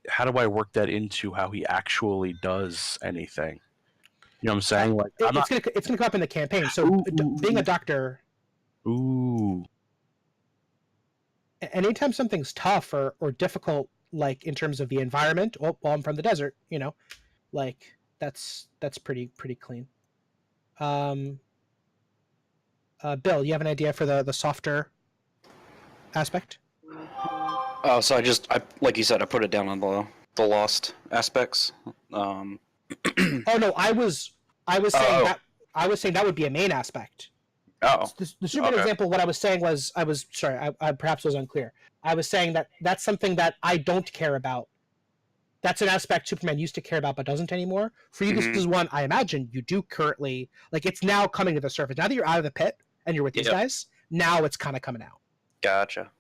[SPEAKER 3] how do I work that into how he actually does anything? You know what I'm saying? Like
[SPEAKER 1] It's gonna come up in the campaign. So being a doctor,
[SPEAKER 3] Ooh.
[SPEAKER 1] anytime something's tough or difficult, like in terms of the environment, well, I'm from the desert, like that's pretty clean. Bill, you have an idea for the softer aspect?
[SPEAKER 5] So I like you said, I put it down on the lost aspects.
[SPEAKER 1] Oh no, I was saying that would be a main aspect.
[SPEAKER 5] Oh,
[SPEAKER 1] The Superman example, what I was saying was, I perhaps was unclear. I was saying that that's something that I don't care about. That's an aspect Superman used to care about but doesn't anymore. For you, This is one I imagine you do currently, like it's now coming to the surface. Now that you're out of the pit and you're with these guys, now it's kind of coming out.
[SPEAKER 5] Gotcha.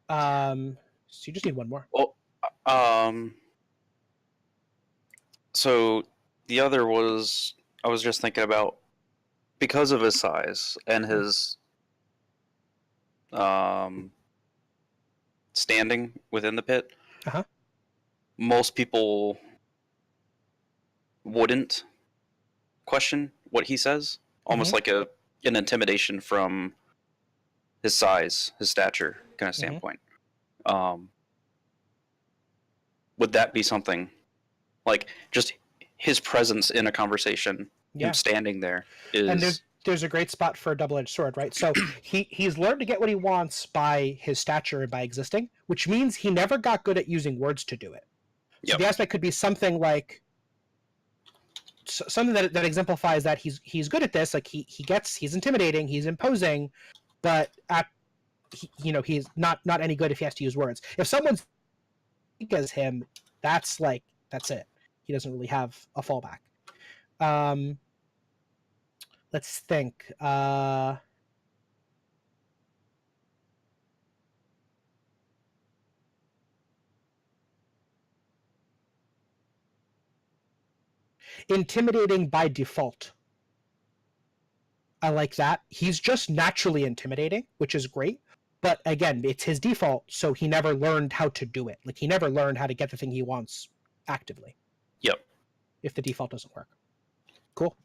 [SPEAKER 1] So you just need one more.
[SPEAKER 5] Well, so the other was, I was just thinking about, because of his size and his standing within the pit, most people wouldn't question what he says, almost like an intimidation from his size, his stature kind of standpoint. Would that be something like just his presence in a conversation, him standing there is...
[SPEAKER 1] And there's a great spot for a double-edged sword, right? So he's learned to get what he wants by his stature and by existing, which means he never got good at using words to do it. So the aspect could be something like something that exemplifies that he's good at this. Like he's intimidating, he's imposing, but he's not any good if he has to use words. If someone's as him, that's it. He doesn't really have a fallback. Let's think. Intimidating by default. I like that. He's just naturally intimidating, which is great. But again, it's his default, so he never learned how to do it. Like he never learned how to get the thing he wants actively.
[SPEAKER 5] Yep.
[SPEAKER 1] If the default doesn't work. Cool.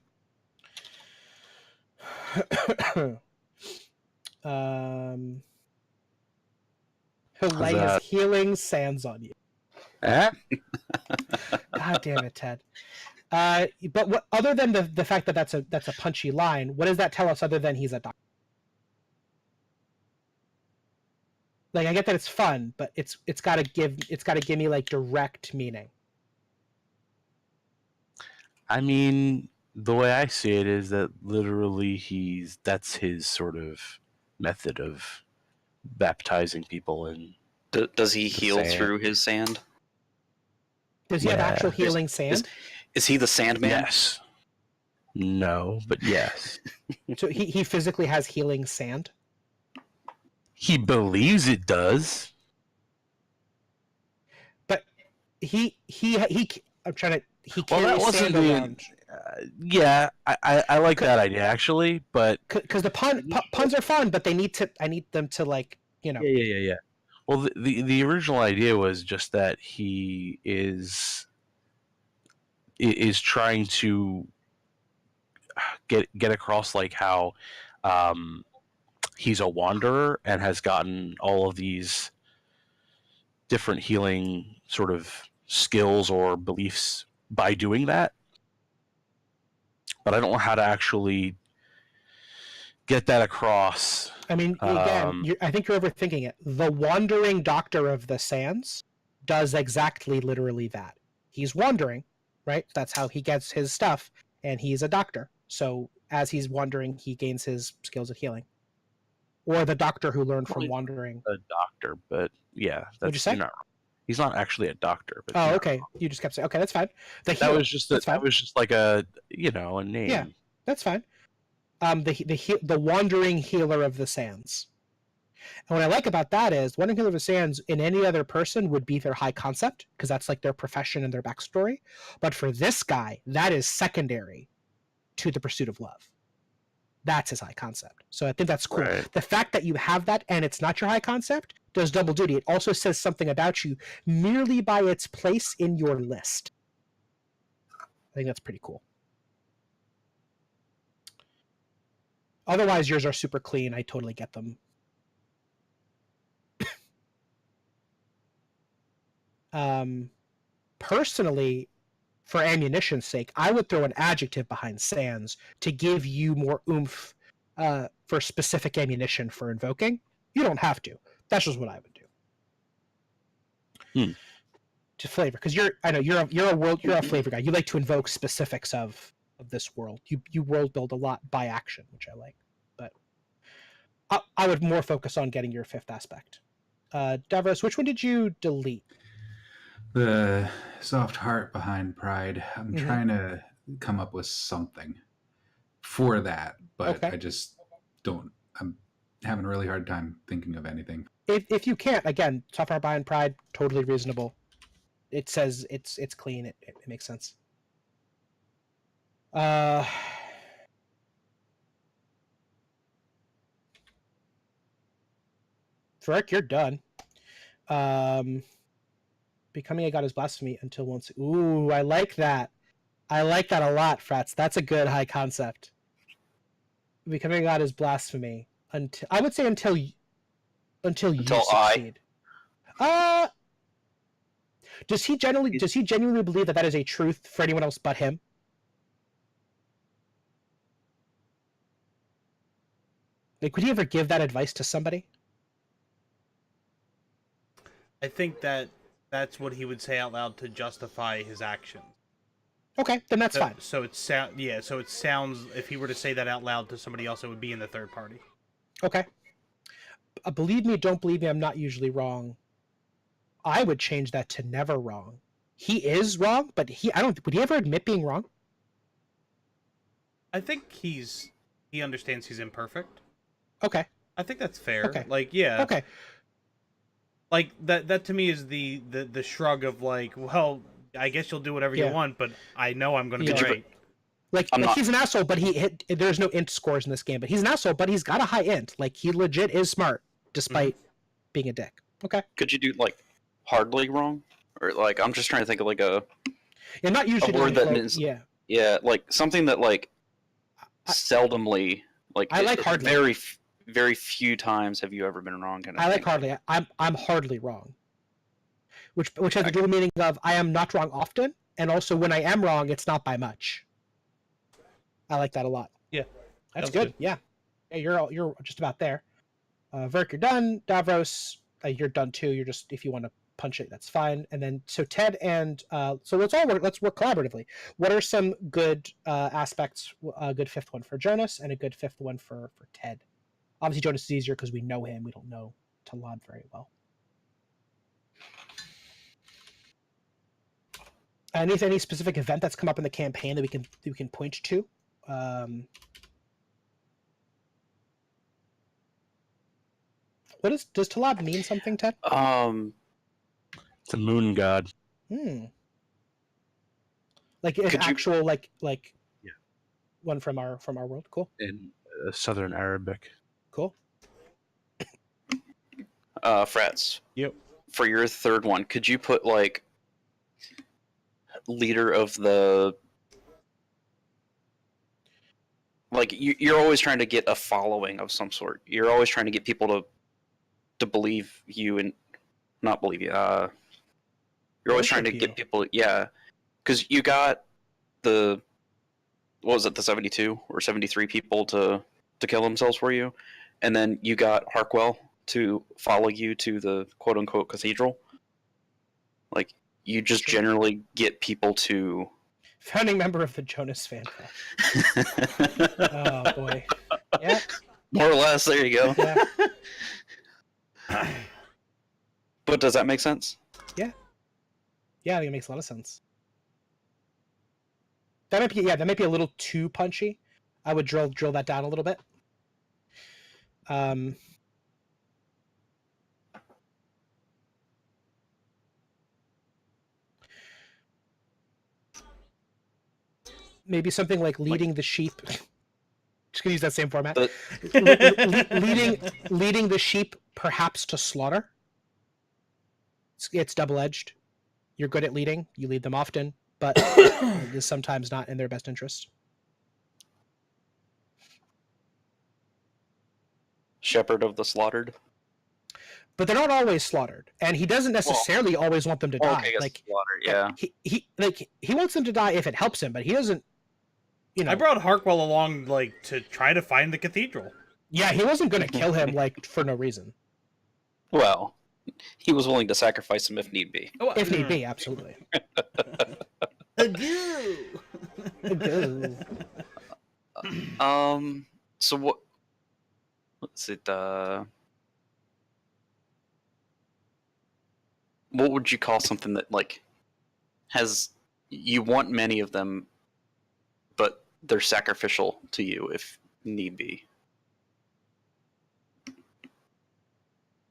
[SPEAKER 1] He'll lay his healing sands on you. God damn it, Ted. But what, other than the fact that that's a punchy line, what does that tell us other than he's a doctor? Like I get that it's fun, but it's gotta give me like direct meaning.
[SPEAKER 3] I mean, the way I see it is that literally that's his sort of method of baptizing people in.
[SPEAKER 5] Does he heal through his sand?
[SPEAKER 1] Does he have actual healing sand?
[SPEAKER 5] Is he the Sandman?
[SPEAKER 3] Yes. No, but yes.
[SPEAKER 1] So he physically has healing sand?
[SPEAKER 3] He believes it does.
[SPEAKER 1] But he I'm trying to... He
[SPEAKER 3] well, that wasn't the... yeah, I like that idea, actually, but...
[SPEAKER 1] Because the puns are fun, but I need them to, like,
[SPEAKER 3] Yeah. Well, the original idea was just that he is trying to get across, like, how he's a wanderer and has gotten all of these different healing sort of skills or beliefs by doing that. But I don't know how to actually get that across.
[SPEAKER 1] I mean, again, I think you're overthinking it. The wandering doctor of the sands does exactly literally that. He's wandering, right? That's how he gets his stuff, and he's a doctor. So as he's wandering, he gains his skills at healing. Or the doctor who learned from wandering.
[SPEAKER 3] A doctor, but yeah.
[SPEAKER 1] What'd you say?
[SPEAKER 3] Not wrong. He's not actually a doctor. But
[SPEAKER 1] Oh,
[SPEAKER 3] yeah.
[SPEAKER 1] okay. You just kept saying, okay, that's fine.
[SPEAKER 3] That was just
[SPEAKER 1] that's fine.
[SPEAKER 3] that was just like a a name.
[SPEAKER 1] Yeah. That's fine. The wandering healer of the sands. And what I like about that is wandering healer of the sands in any other person would be their high concept, because that's like their profession and their backstory. But for this guy, that is secondary to the pursuit of love. That's his high concept. So I think that's cool.
[SPEAKER 3] Right.
[SPEAKER 1] The fact that you have that and it's not your high concept does double duty. It also says something about you merely by its place in your list. I think that's pretty cool. Otherwise, yours are super clean. I totally get them. Personally, for ammunition's sake, I would throw an adjective behind Sans to give you more oomph for specific ammunition for invoking. You don't have to. That's just what I would do. To flavor, because you're a flavor guy. You like to invoke specifics of this world. You world build a lot by action, which I like. But I would more focus on getting your fifth aspect. Davros, which one did you delete?
[SPEAKER 4] The soft heart behind pride. I'm trying to come up with something for that, but
[SPEAKER 1] Okay.
[SPEAKER 4] I just don't. I'm having a really hard time thinking of anything.
[SPEAKER 1] If you can't, again, soft heart behind pride, totally reasonable. It says it's clean. It makes sense. Ferric, you're done. Becoming a god is blasphemy until once. Ooh, I like that. I like that a lot, Frats. That's a good high concept. Becoming a god is blasphemy until I would say until you succeed. Does he genuinely believe that is a truth for anyone else but him? Like, would he ever give that advice to somebody?
[SPEAKER 2] I think that's what he would say out loud to justify his actions.
[SPEAKER 1] Okay, then that's fine.
[SPEAKER 2] So it sounds, if he were to say that out loud to somebody else, it would be in the third party.
[SPEAKER 1] Okay. Believe me, don't believe me, I'm not usually wrong. I would change that to never wrong. He is wrong, but would he ever admit being wrong?
[SPEAKER 2] I think he understands he's imperfect.
[SPEAKER 1] Okay.
[SPEAKER 2] I think that's fair.
[SPEAKER 1] Okay.
[SPEAKER 2] Like, yeah.
[SPEAKER 1] Okay.
[SPEAKER 2] Like that to me is the shrug of like, well, I guess you'll do whatever you want, but I know I'm going to be right.
[SPEAKER 1] Like he's an asshole, but there's no int scores in this game, but he's an asshole, but he's got a high int. Like, he legit is smart, despite being a dick. Okay.
[SPEAKER 5] Could you do, like, hardly wrong? Or, like, I'm just trying to think of, like,
[SPEAKER 1] not usually
[SPEAKER 5] a word that means... Yeah, like, something that, like, seldomly... Like,
[SPEAKER 1] I like hardly.
[SPEAKER 5] Very, very few times have you ever been wrong. Kind of
[SPEAKER 1] I like hardly. I'm hardly wrong. Which has a dual meaning of I am not wrong often, and also when I am wrong, it's not by much. I like that a lot.
[SPEAKER 2] Yeah,
[SPEAKER 1] that's good. Yeah, you're just about there. Verk, you're done. Davros, you're done too. You're just, if you want to punch it, that's fine. And then so Ted and so let's work collaboratively. What are some good aspects? A good fifth one for Jonas and a good fifth one for Ted. Obviously, Jonas is easier because we know him. We don't know Talab very well. Any specific event that's come up in the campaign that we can point to? Does Talab mean something, Ted?
[SPEAKER 3] It's a moon god.
[SPEAKER 1] Like an actual like
[SPEAKER 3] yeah,
[SPEAKER 1] one from our world. Cool.
[SPEAKER 3] In Southern Arabic.
[SPEAKER 1] Cool.
[SPEAKER 5] Frats.
[SPEAKER 2] Yep.
[SPEAKER 5] For your third one, could you put, like, leader of the... Like, you're always trying to get a following of some sort. You're always trying to get people to believe you and... Not believe you. You're always trying to get people... Yeah. Because you got the... What was it? The 72 or 73 people to kill themselves for you. And then you got Harkwell to follow you to the quote-unquote cathedral. Like, you just generally get people to...
[SPEAKER 1] Founding member of the Jonas fan club. Oh, boy. Yeah.
[SPEAKER 5] More or less, there you go.
[SPEAKER 1] Yeah.
[SPEAKER 5] But does that make sense?
[SPEAKER 1] Yeah. Yeah, I think it makes a lot of sense. That might be a little too punchy. I would drill that down a little bit. Maybe something like leading the sheep. Just gonna use that same format. Leading the sheep, perhaps to slaughter. It's double-edged. You're good at leading. You lead them often, but it is sometimes not in their best interest.
[SPEAKER 5] Shepherd of the slaughtered.
[SPEAKER 1] But they're not always slaughtered, and he doesn't necessarily always want them to die.
[SPEAKER 5] Okay,
[SPEAKER 1] like
[SPEAKER 5] slaughtered, yeah.
[SPEAKER 1] He wants them to die if it helps him, but he doesn't. You know,
[SPEAKER 2] I brought Harkwell along to try to find the cathedral.
[SPEAKER 1] Yeah, he wasn't going to kill him for no reason.
[SPEAKER 5] Well, he was willing to sacrifice him if need be.
[SPEAKER 1] If need be, absolutely.
[SPEAKER 5] So what? What's it? What would you call something that has you want many of them, but they're sacrificial to you if need be?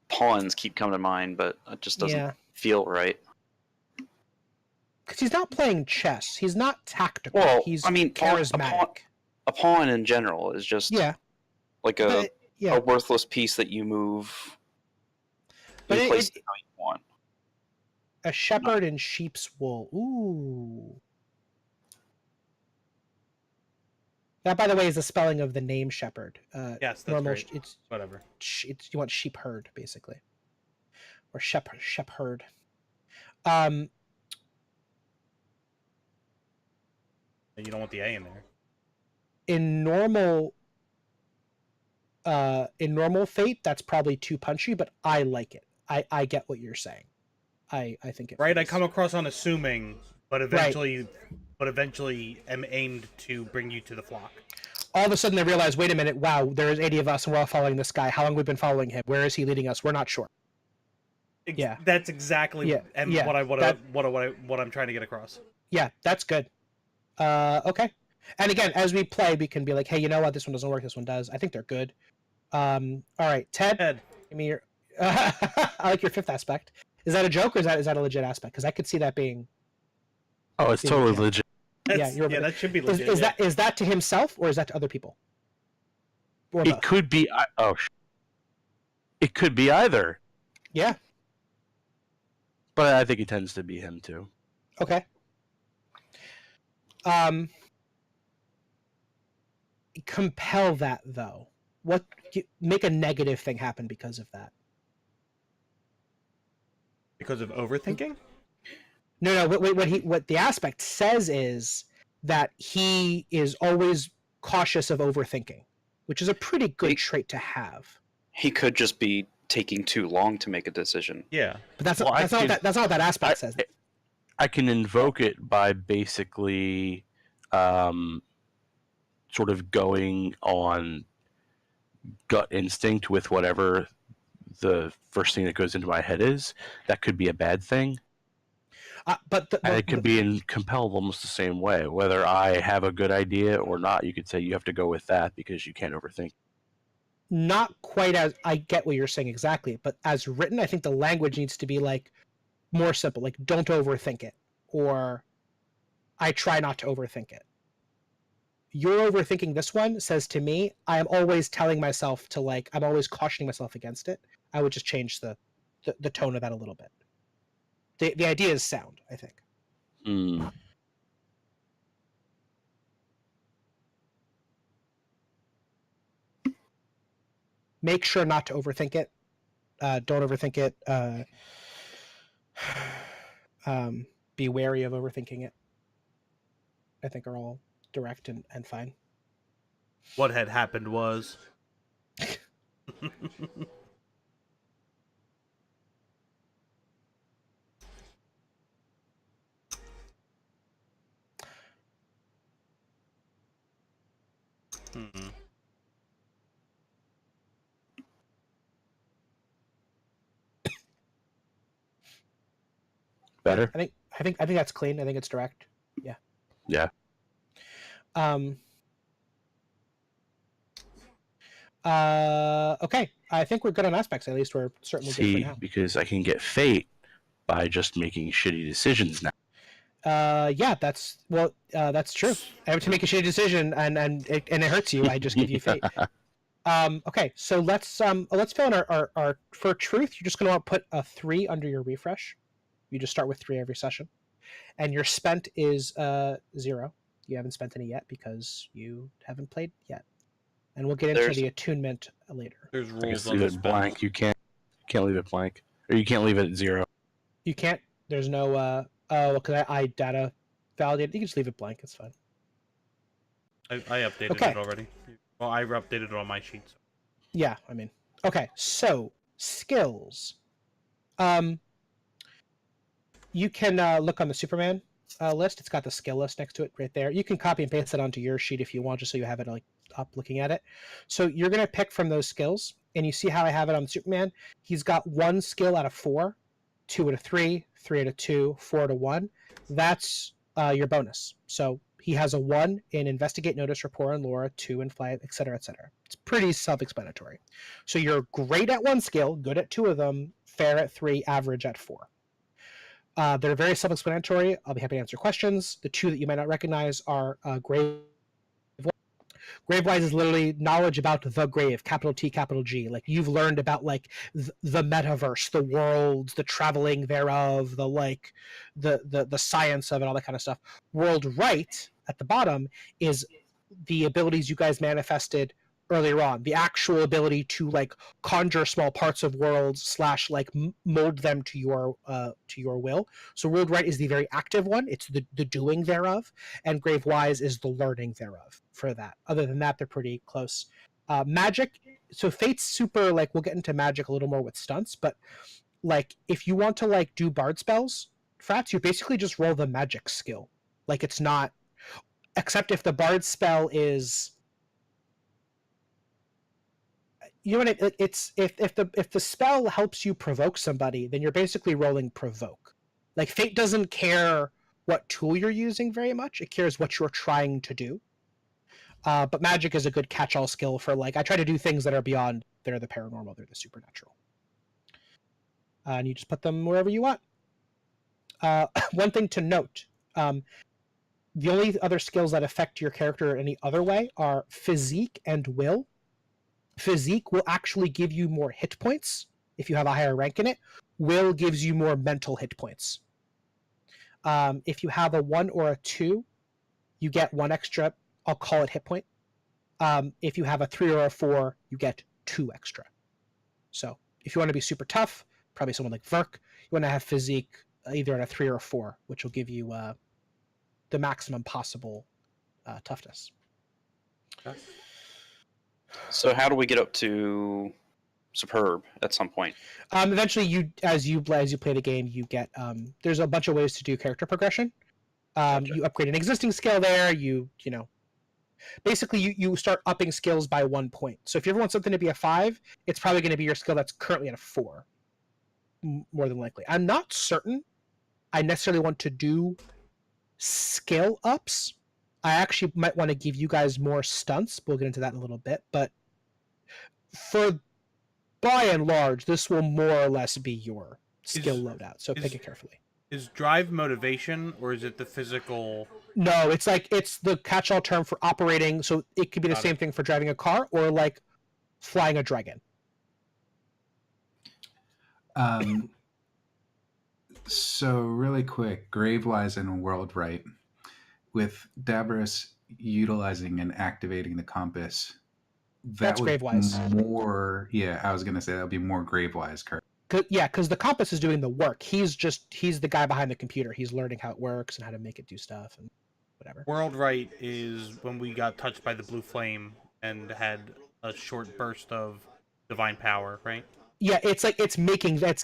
[SPEAKER 5] Pawns keep coming to mind, but it just doesn't feel right.
[SPEAKER 1] Because he's not playing chess. He's not tactical.
[SPEAKER 5] Well,
[SPEAKER 1] he's
[SPEAKER 5] charismatic. A pawn in general is just like a worthless piece that you move.
[SPEAKER 1] But
[SPEAKER 5] in place how you want.
[SPEAKER 1] A shepherd in sheep's wool. Ooh. That, by the way, is the spelling of the name shepherd.
[SPEAKER 2] Yes, that's great.
[SPEAKER 1] It's
[SPEAKER 2] whatever.
[SPEAKER 1] You want sheep herd, basically, or shepherd.
[SPEAKER 2] You don't want the A in there.
[SPEAKER 1] In normal Fate, that's probably too punchy, but I like it. I get what you're saying. I think it.
[SPEAKER 2] Right,
[SPEAKER 1] fits.
[SPEAKER 2] I come across unassuming, but eventually am aimed to bring you to the flock.
[SPEAKER 1] All of a sudden, they realize, wait a minute, wow, there's 80 of us, and we're all following this guy. How long have we been following him? Where is he leading us? We're not sure. Yeah,
[SPEAKER 2] that's exactly what I'm trying to get across.
[SPEAKER 1] Yeah, that's good. Okay. And again, as we play, we can be like, hey, you know what? This one doesn't work. This one does. I think they're good. All right, Ted. Give me your. I like your fifth aspect. Is that a joke or is that a legit aspect? Because I could see that being.
[SPEAKER 3] Oh, it's totally legit.
[SPEAKER 2] That should be legit.
[SPEAKER 1] Is that to himself or is that to other people? Or
[SPEAKER 3] it could be. It could be either.
[SPEAKER 1] Yeah.
[SPEAKER 3] But I think it tends to be him too.
[SPEAKER 1] Okay. Compel that though. Make a negative thing happen because of that.
[SPEAKER 2] Because of overthinking?
[SPEAKER 1] No. What the aspect says is that he is always cautious of overthinking, which is a pretty good trait to have.
[SPEAKER 5] He could just be taking too long to make a decision.
[SPEAKER 2] Yeah,
[SPEAKER 1] but that's not what that aspect says.
[SPEAKER 3] I can invoke it by basically, sort of going on gut instinct with whatever the first thing that goes into my head is. That could be a bad thing. And it could be compelled almost the same way. Whether I have a good idea or not, you could say you have to go with that because you can't overthink.
[SPEAKER 1] Not quite as I get what you're saying exactly, but as written, I think the language needs to be like more simple, like don't overthink it, or I try not to overthink it. You're overthinking this one says to me, I am always telling myself to I'm always cautioning myself against it. I would just change the tone of that a little bit. The idea is sound, I think. Make sure not to overthink it. Don't overthink it. Be wary of overthinking it. I think are all direct and fine.
[SPEAKER 2] What had happened was...
[SPEAKER 3] Better?
[SPEAKER 1] I think I think that's clean. I think it's direct. Yeah.
[SPEAKER 3] Yeah.
[SPEAKER 1] Okay. I think we're good on aspects. At least we're certainly good for now.
[SPEAKER 3] Because I can get fate by just making shitty decisions now.
[SPEAKER 1] Yeah, that's true. Every time you make a shitty decision and it hurts you, I just give you fate. Okay, so let's fill in our for truth. You're just gonna want to put a 3 under your refresh. You just start with 3 every session, and your spent is 0. You haven't spent any yet because you haven't played yet, and we'll get into the attunement later.
[SPEAKER 2] There's
[SPEAKER 3] I
[SPEAKER 2] rules
[SPEAKER 3] guess
[SPEAKER 2] on
[SPEAKER 3] leave
[SPEAKER 2] this
[SPEAKER 3] it blank. You can't leave it blank, or you can't leave it at 0.
[SPEAKER 1] You can't. There's no. Because I data validated. You can just leave it blank. It's fine.
[SPEAKER 2] I updated it already. Well, I updated it on my sheet. So.
[SPEAKER 1] Yeah, I mean, okay. So skills. You can look on the Superman list. It's got the skill list next to it right there. You can copy and paste it onto your sheet if you want, just so you have it like up looking at it. So you're gonna pick from those skills, and you see how I have it on Superman. He's got 1 skill out of 4, 2 out of 3, 3 out of 2, 4 out of 1. That's your bonus. So he has a 1 in investigate, notice, rapport, and lore, 2 in flight, etc., etc. It's pretty self-explanatory. So you're great at 1 skill, good at 2 of them, fair at 3, average at 4. They're very self-explanatory. I'll be happy to answer questions. The 2 that you might not recognize are grave. Gravewise is literally knowledge about the grave, capital T, capital G. Like you've learned about like the metaverse, the worlds, the traveling thereof, the science of it, all that kind of stuff. World right at the bottom is the abilities you guys manifested earlier on, the actual ability to like conjure small parts of worlds / like mold them to your will. So world right is the very active one. It's the doing thereof, and grave wise is the learning thereof for that. Other than that, they're pretty close. Magic. So fate's super like, we'll get into magic a little more with stunts, but like if you want to like do bard spells, Frats, you basically just roll the magic skill. Like it's not, except if the bard spell is, you know what it's if the spell helps you provoke somebody, then you're basically rolling provoke. Like fate doesn't care what tool you're using very much. It cares what you're trying to do. But magic is a good catch-all skill for like, I try to do things that are beyond, they're the paranormal, they're the supernatural. And you just put them wherever you want. One thing to note, the only other skills that affect your character any other way are physique and will. Physique will actually give you more hit points if you have a higher rank in it. Will gives you more mental hit points. If you have a 1 or a 2, you get 1 extra, I'll call it hit point. If you have a 3 or a 4, you get 2 extra. So if you want to be super tough, probably someone like Verk, you want to have physique either at a 3 or a 4, which will give you the maximum possible toughness.
[SPEAKER 2] Okay.
[SPEAKER 5] So how do we get up to superb at some point?
[SPEAKER 1] Eventually, you as you play the game, you get there's a bunch of ways to do character progression. Gotcha. You upgrade an existing skill there. You know, basically you start upping skills by 1 point. So if you ever want something to be a 5, it's probably going to be your skill that's currently at a 4, more than likely. I'm not certain I necessarily want to do skill ups. I actually might want to give you guys more stunts. We'll get into that in a little bit, but for by and large, this will more or less be your skill loadout. So pick it carefully.
[SPEAKER 2] Is drive motivation, or is it the physical?
[SPEAKER 1] No, it's the catch-all term for operating. So it could be the same thing for driving a car or like flying a dragon.
[SPEAKER 4] So really quick, Gravewise and World Right, with Dabris utilizing and activating the compass,
[SPEAKER 1] that's Gravewise.
[SPEAKER 4] More, yeah, I was gonna say that would be more Gravewise, correct?
[SPEAKER 1] Yeah, because the compass is doing the work. He's the guy behind the computer. He's learning how it works and how to make it do stuff and whatever.
[SPEAKER 2] World Right is when we got touched by the blue flame and had a short burst of divine power, right?
[SPEAKER 1] Yeah, it's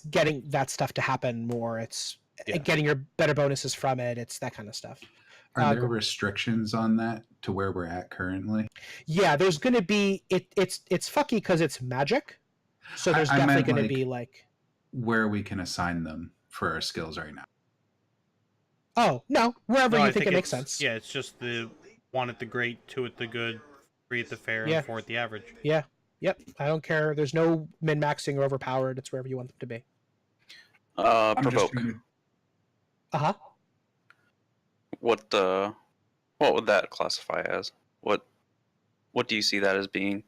[SPEAKER 1] getting that stuff to happen more. It's getting your better bonuses from it. It's that kind of stuff.
[SPEAKER 4] Are there restrictions on that to where we're at currently?
[SPEAKER 1] Yeah, there's going to be it's fucky because it's magic. So there's definitely going to be like
[SPEAKER 4] where we can assign them for our skills right now.
[SPEAKER 1] Oh no, wherever
[SPEAKER 2] No,
[SPEAKER 1] you
[SPEAKER 2] I
[SPEAKER 1] think it makes
[SPEAKER 2] it's-
[SPEAKER 1] sense.
[SPEAKER 2] Yeah, it's just the 1 at the great, 2 at the good, 3 at the fair,
[SPEAKER 1] Yeah.
[SPEAKER 2] and 4 at the average.
[SPEAKER 1] Yeah. Yep. I don't care. There's no min maxing or overpowered. It's wherever you want them to be.
[SPEAKER 4] I'm just
[SPEAKER 5] Provoke.
[SPEAKER 4] trying to...
[SPEAKER 1] Uh-huh.
[SPEAKER 5] What would that classify as? What do you see that as being?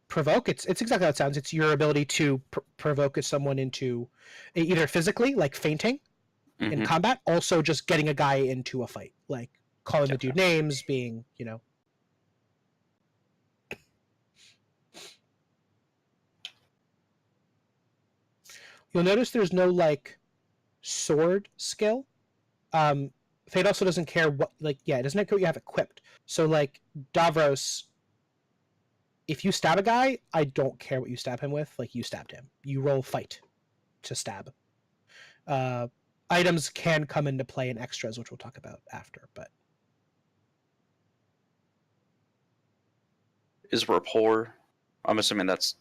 [SPEAKER 1] Provoke, it's exactly how it sounds. It's your ability to provoke someone into either physically, like fainting in
[SPEAKER 5] Mhm.
[SPEAKER 1] combat, also just getting a guy into a fight, like calling the dude names, being, you know. You'll notice there's no like sword skill. Fate also doesn't care what, like, yeah, it doesn't care what you have equipped. So like Davros, if you stab a guy, I don't care what you stab him with. Like, you stabbed him. You roll fight to stab. Items can come into play in extras, which we'll talk about after. But
[SPEAKER 5] Is rapport? I'm assuming that's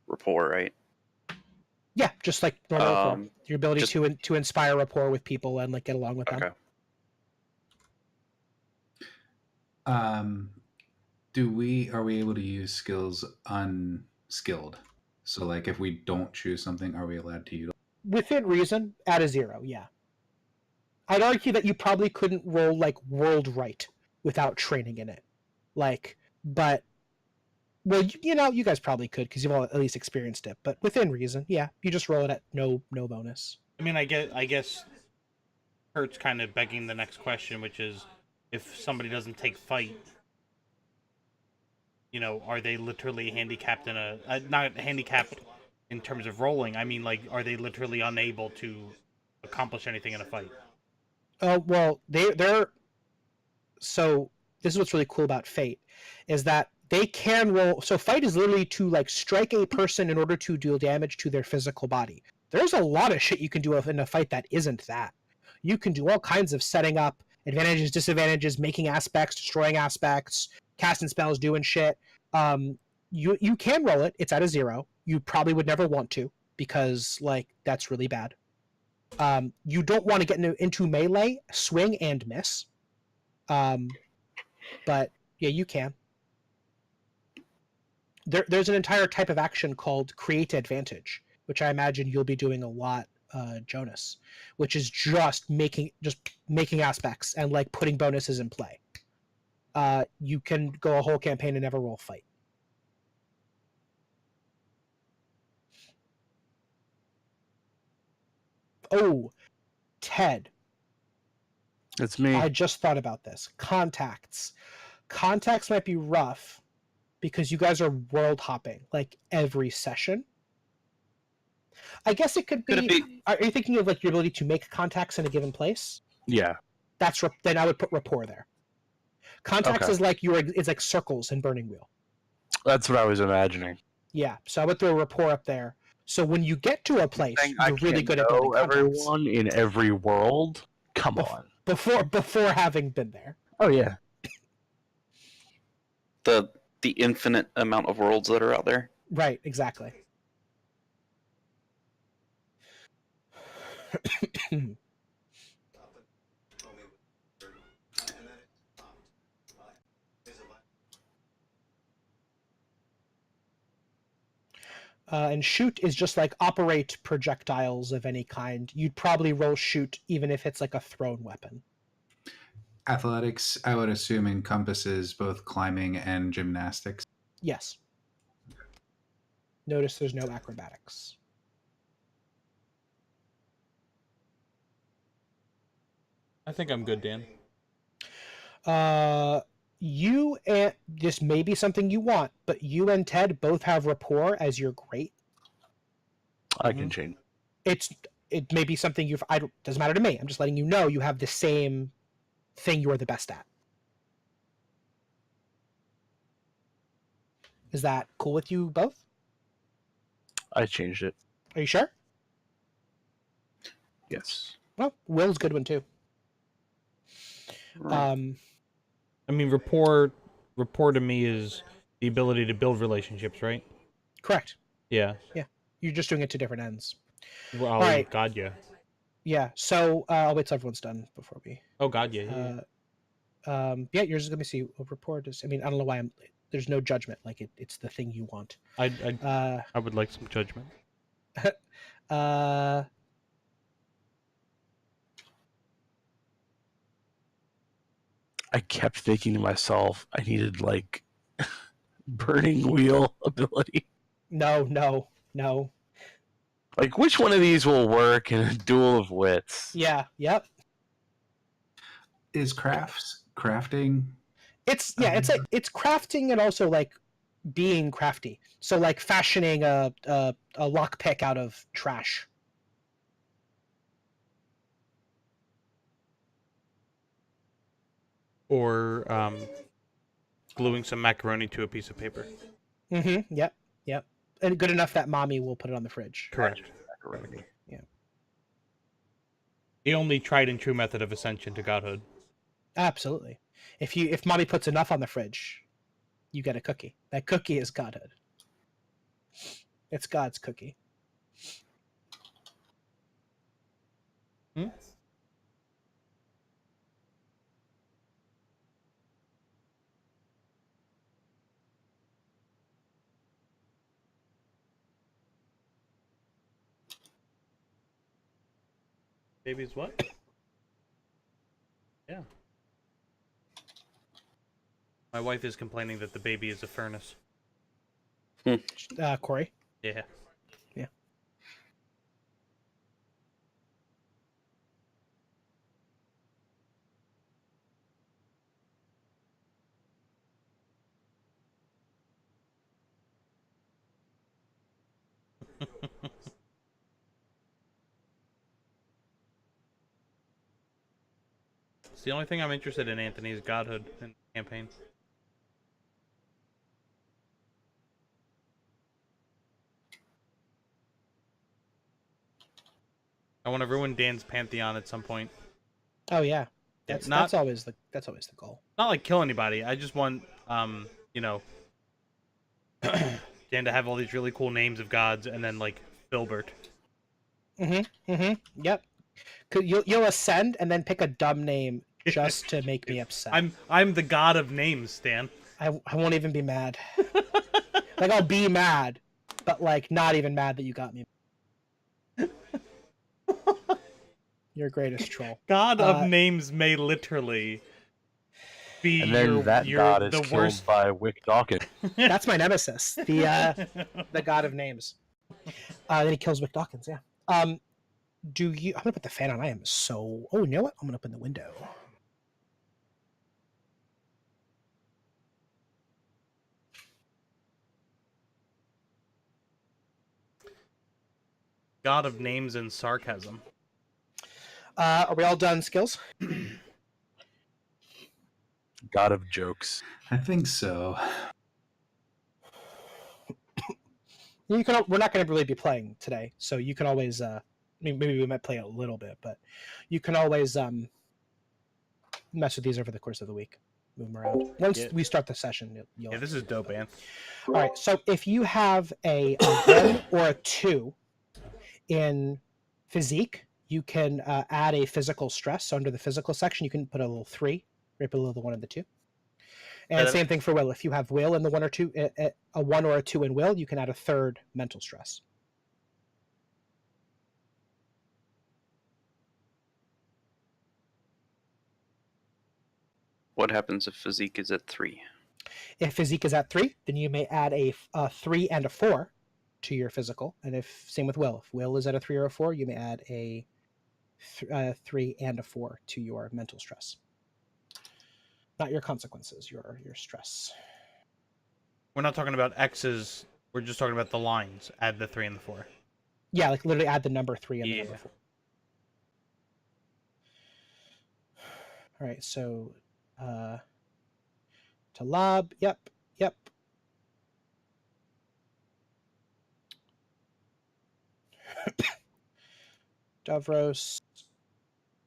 [SPEAKER 5] rapport, right?
[SPEAKER 1] yeah, just like normal rapport. Your ability
[SPEAKER 5] just-
[SPEAKER 1] to inspire rapport with people and like get along with them.
[SPEAKER 5] Okay.
[SPEAKER 4] Are we able to use skills unskilled? So like if we don't choose something, are we allowed to utilize?
[SPEAKER 1] Within reason, at a 0, yeah. I'd argue that you probably couldn't roll like world right without training in it. Like, but well, you know, you guys probably could because you've all at least experienced it. But within reason, yeah, you just roll it at no bonus.
[SPEAKER 2] I mean, I guess Kurt's kind of begging the next question, which is, if somebody doesn't take fight, you know, are they literally handicapped in not handicapped in terms of rolling? I mean, like, are they literally unable to accomplish anything in a fight?
[SPEAKER 1] Oh well, they're so this is what's really cool about Fate, is that they can roll. So fight is literally to like strike a person in order to deal damage to their physical body. There's a lot of shit you can do in a fight that isn't that. You can do all kinds of setting up, advantages, disadvantages, making aspects, destroying aspects, casting spells, doing shit. You can roll it. It's at a 0. You probably would never want to because like that's really bad. You don't want to get into melee, swing, and miss. But yeah, you can. There's an entire type of action called create advantage, which I imagine you'll be doing a lot, Jonas, which is just making aspects and like putting bonuses in play. You can go a whole campaign and never roll fight. Oh, Ted.
[SPEAKER 3] It's me.
[SPEAKER 1] I just thought about this. Contacts. Contacts might be rough because you guys are world hopping like every session. I guess it could be. Are you thinking of like your ability to make contacts in a given place?
[SPEAKER 3] Yeah.
[SPEAKER 1] Then I would put rapport there. Contacts
[SPEAKER 3] Okay.
[SPEAKER 1] is like it's like circles in Burning Wheel.
[SPEAKER 3] That's what I was imagining.
[SPEAKER 1] Yeah, so I would throw rapport up there. So when you get to a place, you're really good at building contacts.
[SPEAKER 3] Everyone in every world. Come on.
[SPEAKER 1] Before having been there.
[SPEAKER 3] Oh yeah.
[SPEAKER 5] The infinite amount of worlds that are out there.
[SPEAKER 1] Right, exactly. And shoot is just like operate projectiles of any kind. You'd probably roll shoot even if it's like a thrown weapon.
[SPEAKER 4] Athletics, I would assume, encompasses both climbing and gymnastics.
[SPEAKER 1] Yes. Notice there's no acrobatics.
[SPEAKER 2] I think I'm good, Dan.
[SPEAKER 1] You and this may be something you want, but you and Ted both have rapport as your great.
[SPEAKER 3] I can change.
[SPEAKER 1] It may be something doesn't matter to me. I'm just letting you know you have the same thing you are the best at. Is that cool with you both?
[SPEAKER 3] I changed it.
[SPEAKER 1] Are you sure?
[SPEAKER 3] Yes.
[SPEAKER 1] Well, Will's a good one too.
[SPEAKER 2] I mean, rapport to me is the ability to build relationships, right?
[SPEAKER 1] Correct.
[SPEAKER 2] Yeah.
[SPEAKER 1] You're just doing it to different ends.
[SPEAKER 2] Well,
[SPEAKER 1] All right.
[SPEAKER 2] God, yeah.
[SPEAKER 1] Yeah. So I'll wait till everyone's done before we.
[SPEAKER 2] Oh God, yeah.
[SPEAKER 1] Yeah. Yours is. Let me see. A report is. I mean, I don't know why I'm. There's no judgment. Like it's the thing you want.
[SPEAKER 2] I would like some judgment.
[SPEAKER 1] Uh.
[SPEAKER 3] I kept thinking to myself, I needed like burning wheel ability.
[SPEAKER 1] No.
[SPEAKER 3] Like, which one of these will work in a duel of wits?
[SPEAKER 1] Yeah. Yep.
[SPEAKER 4] Is crafting?
[SPEAKER 1] It's like it's crafting and also like being crafty. So like fashioning a lockpick out of trash.
[SPEAKER 2] Or gluing some macaroni to a piece of paper.
[SPEAKER 1] Mm-hmm. Yep. And good enough that mommy will put it on the fridge.
[SPEAKER 2] Correct.
[SPEAKER 3] Macaroni.
[SPEAKER 1] Yeah.
[SPEAKER 2] The only tried and true method of ascension to godhood.
[SPEAKER 1] Absolutely. If mommy puts enough on the fridge, you get a cookie. That cookie is godhood. It's God's cookie.
[SPEAKER 2] Hmm? Baby's what? Yeah. My wife is complaining that the baby is a furnace.
[SPEAKER 1] Corey.
[SPEAKER 2] Yeah.
[SPEAKER 1] Yeah.
[SPEAKER 2] It's the only thing I'm interested in, Anthony, is godhood in the campaign. I want to ruin Dan's pantheon at some point.
[SPEAKER 1] Oh yeah. That's always the goal.
[SPEAKER 2] Not like kill anybody. I just want you know, Dan to have all these really cool names of gods, and then like Filbert.
[SPEAKER 1] Yep. You'll ascend and then pick a dumb name just to make me upset.
[SPEAKER 2] I'm the god of names, Stan.
[SPEAKER 1] I won't even be mad. Like I'll be mad, but like not even mad that you got me. Your greatest troll.
[SPEAKER 2] God of names may literally be
[SPEAKER 3] and then that god is
[SPEAKER 2] the
[SPEAKER 3] killed
[SPEAKER 2] worst
[SPEAKER 3] by Wick Dawkins.
[SPEAKER 1] That's my nemesis, the god of names. Then he kills Wick Dawkins. Yeah. I'm gonna put the fan on. I am so. Oh, you know what? I'm gonna open the window.
[SPEAKER 2] God of names and sarcasm.
[SPEAKER 1] Are we all done? Skills.
[SPEAKER 3] God of jokes.
[SPEAKER 4] I think so.
[SPEAKER 1] You can. We're not going to really be playing today, so you can always. I mean, maybe we might play a little bit, but you can always mess with these over the course of the week. Move them around. Once we start the session, you'll.
[SPEAKER 2] Yeah, this is dope, man.
[SPEAKER 1] All right. So if you have a 1 or a 2 in physique, you can add a physical stress. So under the physical section, you can put a little 3 right below the 1 and the 2. And same thing for will. If you have will in the 1 or 2, a 1 or a 2 in will, you can add a 3rd mental stress.
[SPEAKER 5] What happens if physique is at 3?
[SPEAKER 1] If physique is at 3, then you may add a 3 and a 4 to your physical. And if same with will. If will is at a 3 or a 4, you may add a 3 and a 4 to your mental stress. Not your consequences, your stress.
[SPEAKER 2] We're not talking about X's. We're just talking about the lines. Add the 3 and the 4.
[SPEAKER 1] Yeah, like literally add the number 3 and the number 4. All right, so to lob, yep. Davros.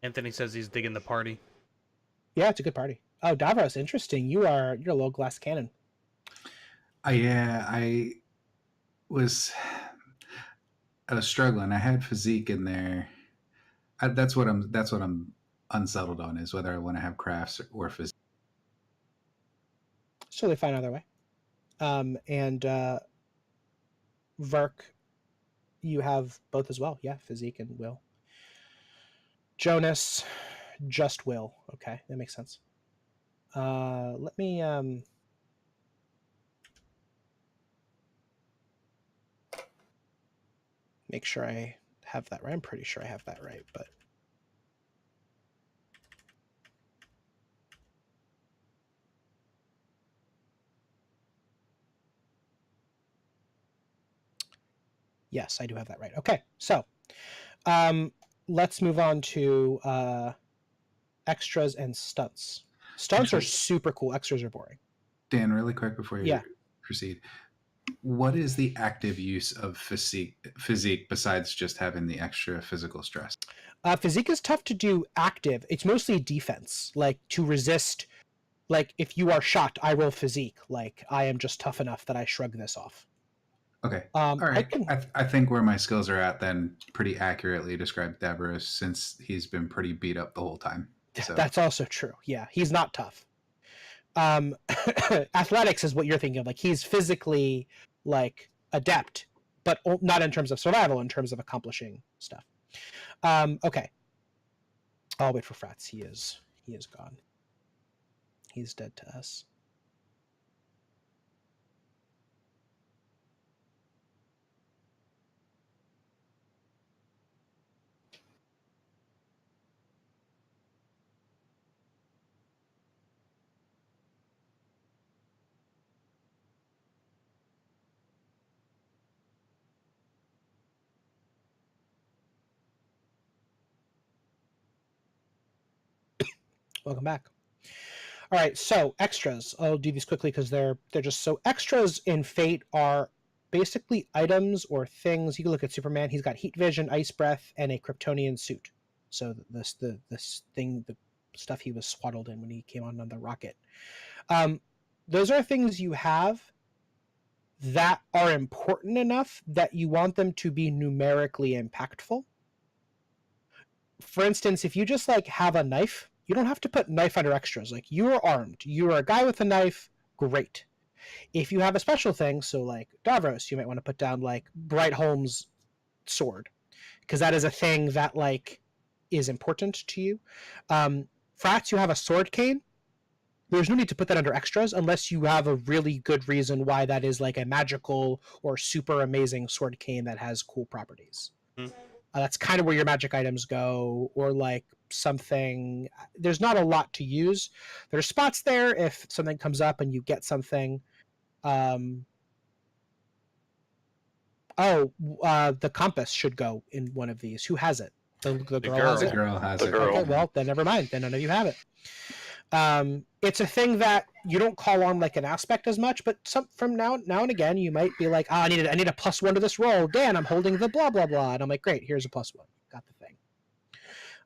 [SPEAKER 2] Anthony says he's digging the party.
[SPEAKER 1] Yeah, it's a good party. Oh, Davros, interesting. You're a little glass cannon.
[SPEAKER 4] I was struggling. I had physique in there, That's what I'm unsettled on, is whether I want to have crafts or physique.
[SPEAKER 1] It's totally fine either way. And Verk, you have both as well. Yeah, physique and will. Jonas, just will. Okay, that makes sense. Let me make sure I have that right. I'm pretty sure I have that right, but yes, I do have that right. Okay, so let's move on to extras and stunts. Stunts are super cool. Extras are boring.
[SPEAKER 4] Dan, really quick before you
[SPEAKER 1] Yeah.
[SPEAKER 4] proceed, what is the active use of physique besides just having the extra physical stress?
[SPEAKER 1] Physique is tough to do active. It's mostly defense, like to resist. Like if you are shot, I roll physique. Like I am just tough enough that I shrug this off.
[SPEAKER 4] Okay. All right. I think where my skills are at then pretty accurately describe Davros, since he's been pretty beat up the whole time. So.
[SPEAKER 1] That's also true. Yeah, he's not tough. Athletics is what you're thinking of. Like he's physically like adept, but not in terms of survival, in terms of accomplishing stuff. Okay. I'll wait for Frats. He is gone. He's dead to us. Welcome back. All right, so extras. I'll do these quickly because they're just so. Extras in Fate are basically items or things. You can look at Superman. He's got heat vision, ice breath, and a Kryptonian suit. So this thing, the stuff he was swaddled in when he came on the rocket. Those are things you have that are important enough that you want them to be numerically impactful. For instance, if you just like have a knife, you don't have to put knife under extras. Like you are armed, you are a guy with a knife, great. If you have a special thing, so like Davros, you might want to put down like Bright Holmes' sword, because that is a thing that like is important to you. Frats, you have a sword cane. There's no need to put that under extras unless you have a really good reason why that is like a magical or super amazing sword cane that has cool properties. That's kind of where your magic items go, or like something. There's not a lot to use. There's spots there if something comes up and you get something. The compass should go in one of these. Who has it? The girl has it?
[SPEAKER 4] The girl has
[SPEAKER 5] The
[SPEAKER 4] it.
[SPEAKER 5] girl.
[SPEAKER 1] Okay, well, then never mind. Then none of you have it. It's a thing that you don't call on like an aspect as much, but from now and again, you might be like, I need a +1 to this roll. Dan, I'm holding the blah, blah, blah. And I'm like, great, here's a +1. Got the thing.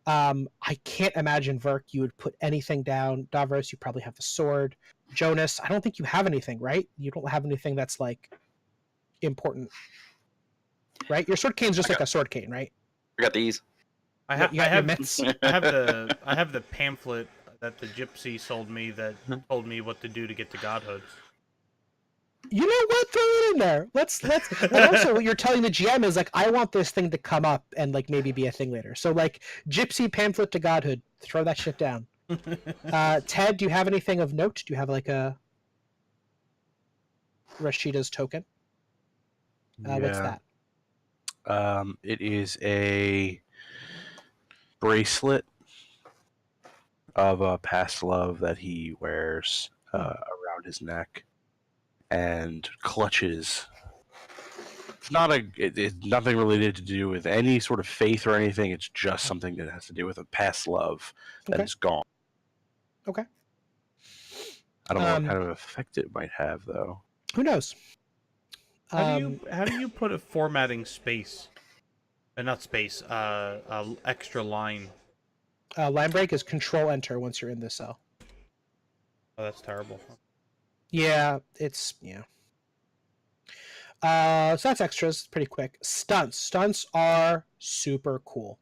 [SPEAKER 1] I can't imagine, Verk, you would put anything down. Davros, you probably have the sword. Jonas, I don't think you have anything, right? You don't have anything that's like important, right? Your sword cane's just like a sword cane, right?
[SPEAKER 5] I got these.
[SPEAKER 2] I have
[SPEAKER 1] mitts.
[SPEAKER 2] I have the pamphlet that the gypsy sold me that told me what to do to get to godhood.
[SPEAKER 1] You know what? Throw it in there. Let's and also what you're telling the GM is like, I want this thing to come up and like maybe be a thing later. So like gypsy pamphlet to godhood, throw that shit down. Ted, do you have anything of note? Do you have like a Rashida's token? What's that?
[SPEAKER 3] It is a bracelet of a past love that he wears around his neck and clutches. It's nothing related to do with any sort of faith or anything. It's just something that has to do with a past love that is gone.
[SPEAKER 1] Okay.
[SPEAKER 3] I don't know what kind of effect it might have, though.
[SPEAKER 1] Who knows?
[SPEAKER 2] How do you put a formatting space? Not space. Extra line.
[SPEAKER 1] Line break is Control Enter once you're in this cell.
[SPEAKER 2] Oh, that's terrible.
[SPEAKER 1] Yeah, it's so that's extras. Pretty quick. Stunts are super cool.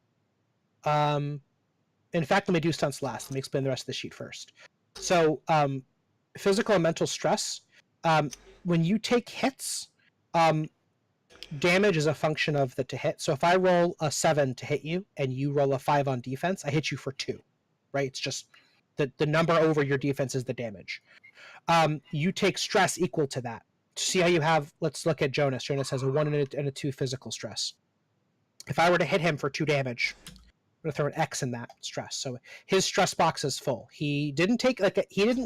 [SPEAKER 1] In fact, let me do stunts last. Let me explain the rest of the sheet first. So, physical and mental stress. When you take hits, damage is a function of the to hit. So if I roll a 7 to hit you and you roll a 5 on defense, I hit you for 2, right? It's just the number over your defense is the damage. You take stress equal to that. See how you have, let's look at Jonas. Jonas has a 1 and a 2 physical stress. If I were to hit him for 2 damage, I'm going to throw an X in that stress. So his stress box is full. He didn't take, he's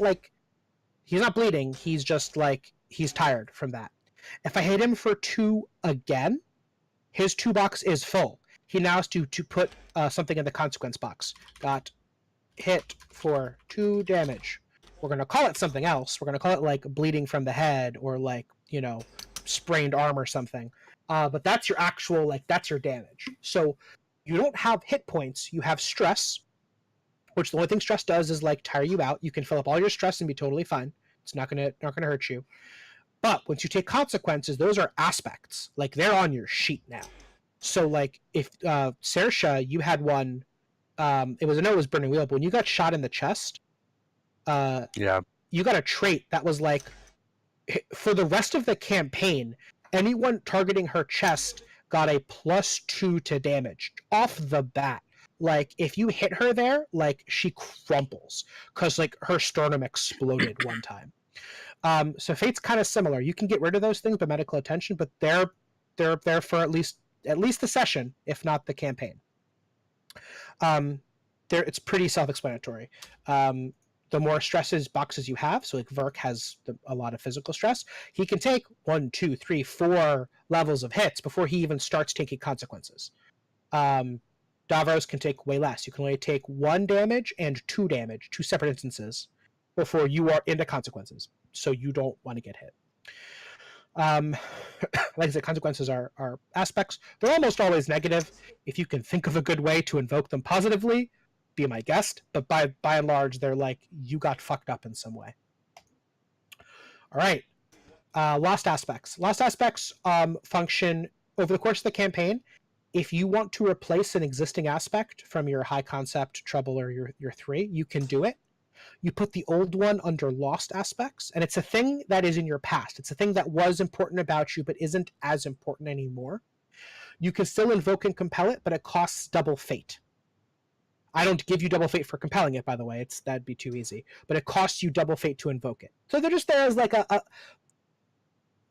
[SPEAKER 1] not bleeding. He's just he's tired from that. If I hit him for 2 again, his 2 box is full. He now has to put something in the consequence box. Got hit for 2 damage. We're going to call it something else. We're going to call it bleeding from the head or sprained arm or something. But that's your actual, that's your damage. So you don't have hit points. You have stress, which the only thing stress does is tire you out. You can fill up all your stress and be totally fine. It's not gonna hurt you. But once you take consequences, those are aspects. They're on your sheet now. So if Saoirse, you had one, it was Burning Wheel, but when you got shot in the chest, you got a trait that was for the rest of the campaign, anyone targeting her chest got a +2 to damage off the bat. If you hit her there, she crumples because her sternum exploded one time. So Fate's kind of similar. You can get rid of those things by medical attention, but they're there for at least the session, if not the campaign. It's pretty self-explanatory. The more stresses boxes you have, so Verk has a lot of physical stress, he can take 1, 2, 3, 4 levels of hits before he even starts taking consequences. Davros can take way less. You can only take 1 damage and 2 damage, 2 separate instances, before you are into consequences. So you don't want to get hit. Like I said, consequences are aspects. They're almost always negative. If you can think of a good way to invoke them positively, be my guest. But by and large, they're you got fucked up in some way. All right. Lost aspects. Lost aspects function over the course of the campaign. If you want to replace an existing aspect from your high concept, trouble, or your 3, you can do it. You put the old one under lost aspects, and it's a thing that is in your past. It's a thing that was important about you, but isn't as important anymore. You can still invoke and compel it, but it costs double fate. I don't give you double fate for compelling it, by the way. That'd be too easy. But it costs you double fate to invoke it. So they're just there as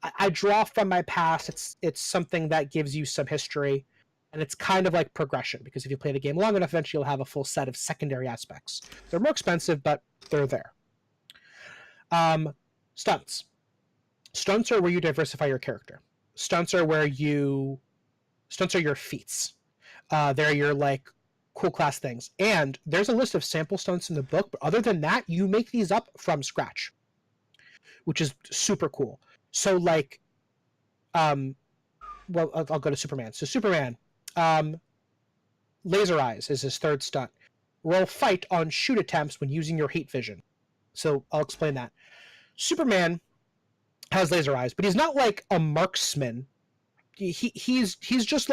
[SPEAKER 1] I draw from my past. It's something that gives you some history. And it's kind of like progression, because if you play the game long enough, eventually you'll have a full set of secondary aspects. They're more expensive, but they're there. Stunts. Stunts are where you diversify your character. Stunts are your feats. They're your cool class things. And there's a list of sample stunts in the book, but other than that, you make these up from scratch, which is super cool. So I'll go to Superman. So Superman, laser eyes is his 3rd stunt. Roll fight on shoot attempts when using your heat vision. So I'll explain that. Superman has laser eyes, but he's not a marksman. He's just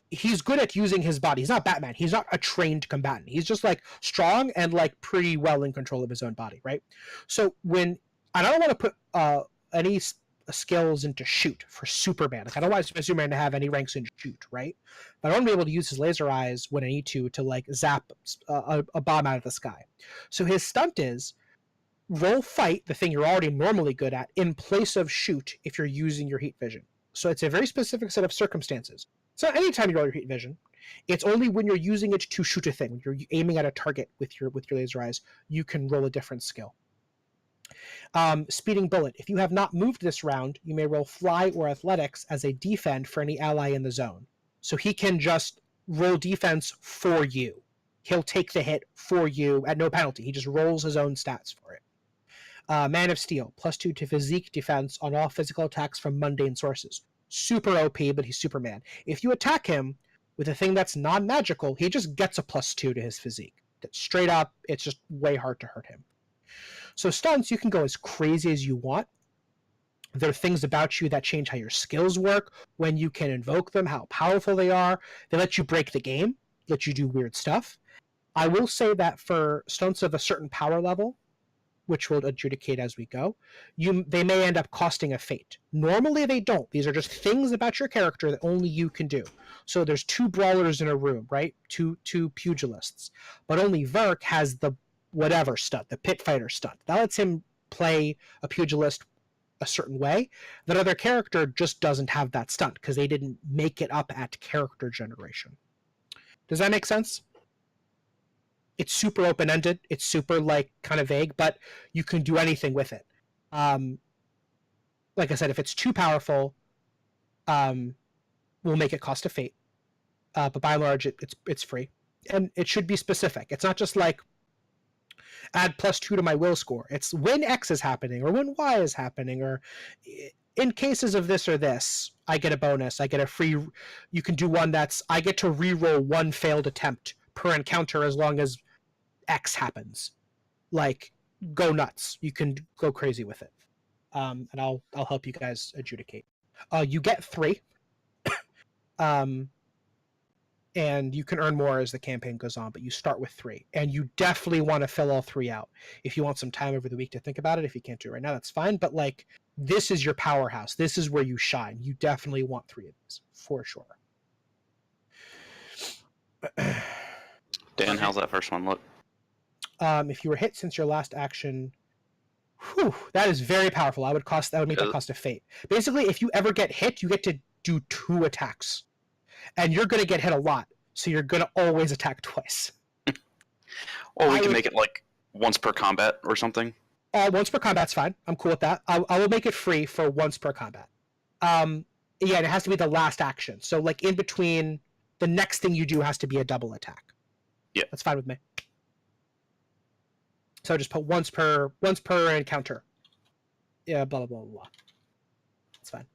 [SPEAKER 1] he's good at using his body. He's not Batman. He's not a trained combatant. He's just strong and pretty well in control of his own body, right? So and I don't want to put any skills into shoot for Superman. I don't want Superman to have any ranks in shoot, right? But I want to be able to use his laser eyes when I need to zap a bomb out of the sky. So his stunt is roll fight, the thing you're already normally good at, in place of shoot if you're using your heat vision. So it's a very specific set of circumstances. It's not any time you roll your heat vision. It's only when you're using it to shoot a thing. When you're aiming at a target with your laser eyes, you can roll a different skill. Speeding bullet. If you have not moved this round, you may roll fly or athletics as a defend for any ally in the zone. So he can just roll defense for you. He'll take the hit for you at no penalty. He just rolls his own stats for it. Man of Steel, +2 to physique defense on all physical attacks from mundane sources. Super OP, but he's Superman. If you attack him with a thing that's non-magical, he just gets a +2 to his physique. Straight up, it's just way hard to hurt him. So stunts, you can go as crazy as you want. There are things about you that change how your skills work, when you can invoke them, how powerful they are. They let you break the game. let you do weird stuff. I will say that for stunts of a certain power level, which we'll adjudicate as we go, they may end up costing a fate. Normally they don't. These are just things about your character that only you can do. So there's 2 brawlers in a room, right? Two pugilists. But only Verk has the whatever stunt, the pit fighter stunt. That lets him play a pugilist a certain way. That other character just doesn't have that stunt because they didn't make it up at character generation. Does that make sense? It's super open-ended. It's super like kind of vague, but you can do anything with it. Like I said, if it's too powerful, we'll make it cost a fate. But by and large, it's free, and it should be specific. It's not just like add +2 to my will score. It's when X is happening, or when Y is happening, or in cases of this or this, I get a bonus. I get a free. You can do one that's I get to reroll 1 failed attempt per encounter as long as X happens. Like, go nuts. You can go crazy with it. And I'll help you guys adjudicate. You get 3. And you can earn more as the campaign goes on, but you start with 3. And you definitely want to fill all 3 out. If you want some time over the week to think about it, if you can't do it right now, that's fine. But like, this is your powerhouse. This is where you shine. You definitely want 3 of these, for sure.
[SPEAKER 5] Dan, how's that first one look?
[SPEAKER 1] If you were hit since your last action, that is very powerful. That would make that cost a fate. Basically, if you ever get hit, you get to do 2 attacks, and you're going to get hit a lot, so you're going to always attack twice.
[SPEAKER 5] Or we can make it like once per combat or something.
[SPEAKER 1] Once per combat's fine. I'm cool with that. I will make it free for once per combat. Yeah, and it has to be the last action. So like in between, the next thing you do has to be a double attack.
[SPEAKER 5] Yeah,
[SPEAKER 1] that's fine with me. So just put once per encounter. Yeah, blah blah blah blah. That's fine.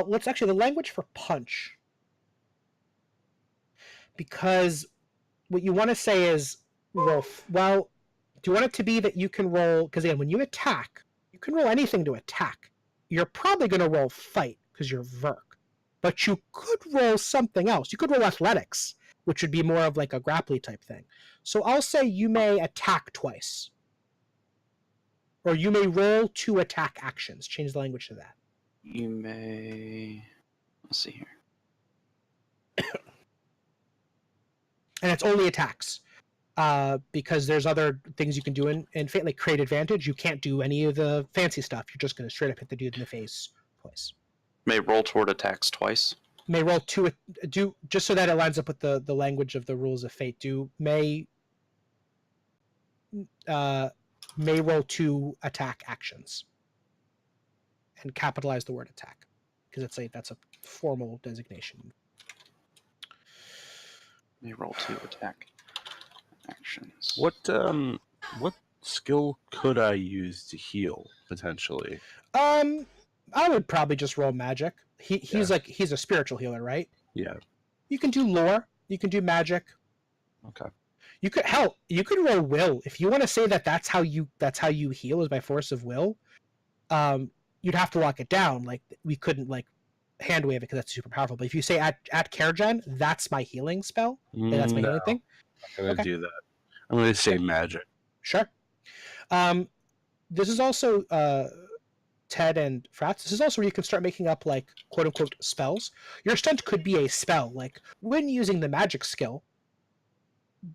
[SPEAKER 1] Let's actually the language for punch, because what you want to say is roll. Well, do you want it to be that you can roll? Because again, when you attack, you can roll anything to attack. You're probably going to roll fight because you're Verk. But you could roll something else. You could roll athletics, which would be more of like a grapply type thing. So I'll say you may attack twice. Or you may roll 2 attack actions. Change the language to that.
[SPEAKER 5] You may... Let's see here.
[SPEAKER 1] And it's only attacks. Because there's other things you can do in Fate, like create advantage. You can't do any of the fancy stuff. You're just going to straight up hit the dude in the face twice.
[SPEAKER 5] May roll toward attacks twice.
[SPEAKER 1] May roll 2. Do just so that it lines up with the language of the rules of Fate. May roll 2 attack actions, and capitalize the word attack because that's a formal designation.
[SPEAKER 5] May roll 2 attack actions.
[SPEAKER 3] What skill could I use to heal potentially?
[SPEAKER 1] I would probably just roll magic. He's a spiritual healer, right?
[SPEAKER 3] Yeah.
[SPEAKER 1] You can do lore. You can do magic.
[SPEAKER 3] Okay.
[SPEAKER 1] You could roll will if you want to say that's how you heal is by force of will. You'd have to lock it down. Like we couldn't like hand wave it because that's super powerful. But if you say at care gen, that's my healing spell. That's my healing thing.
[SPEAKER 3] I'm gonna do that. I'm gonna say magic.
[SPEAKER 1] Sure. This is also Ted and Frats. This is also where you can start making up like quote unquote spells. Your stunt could be a spell, like when using the magic skill,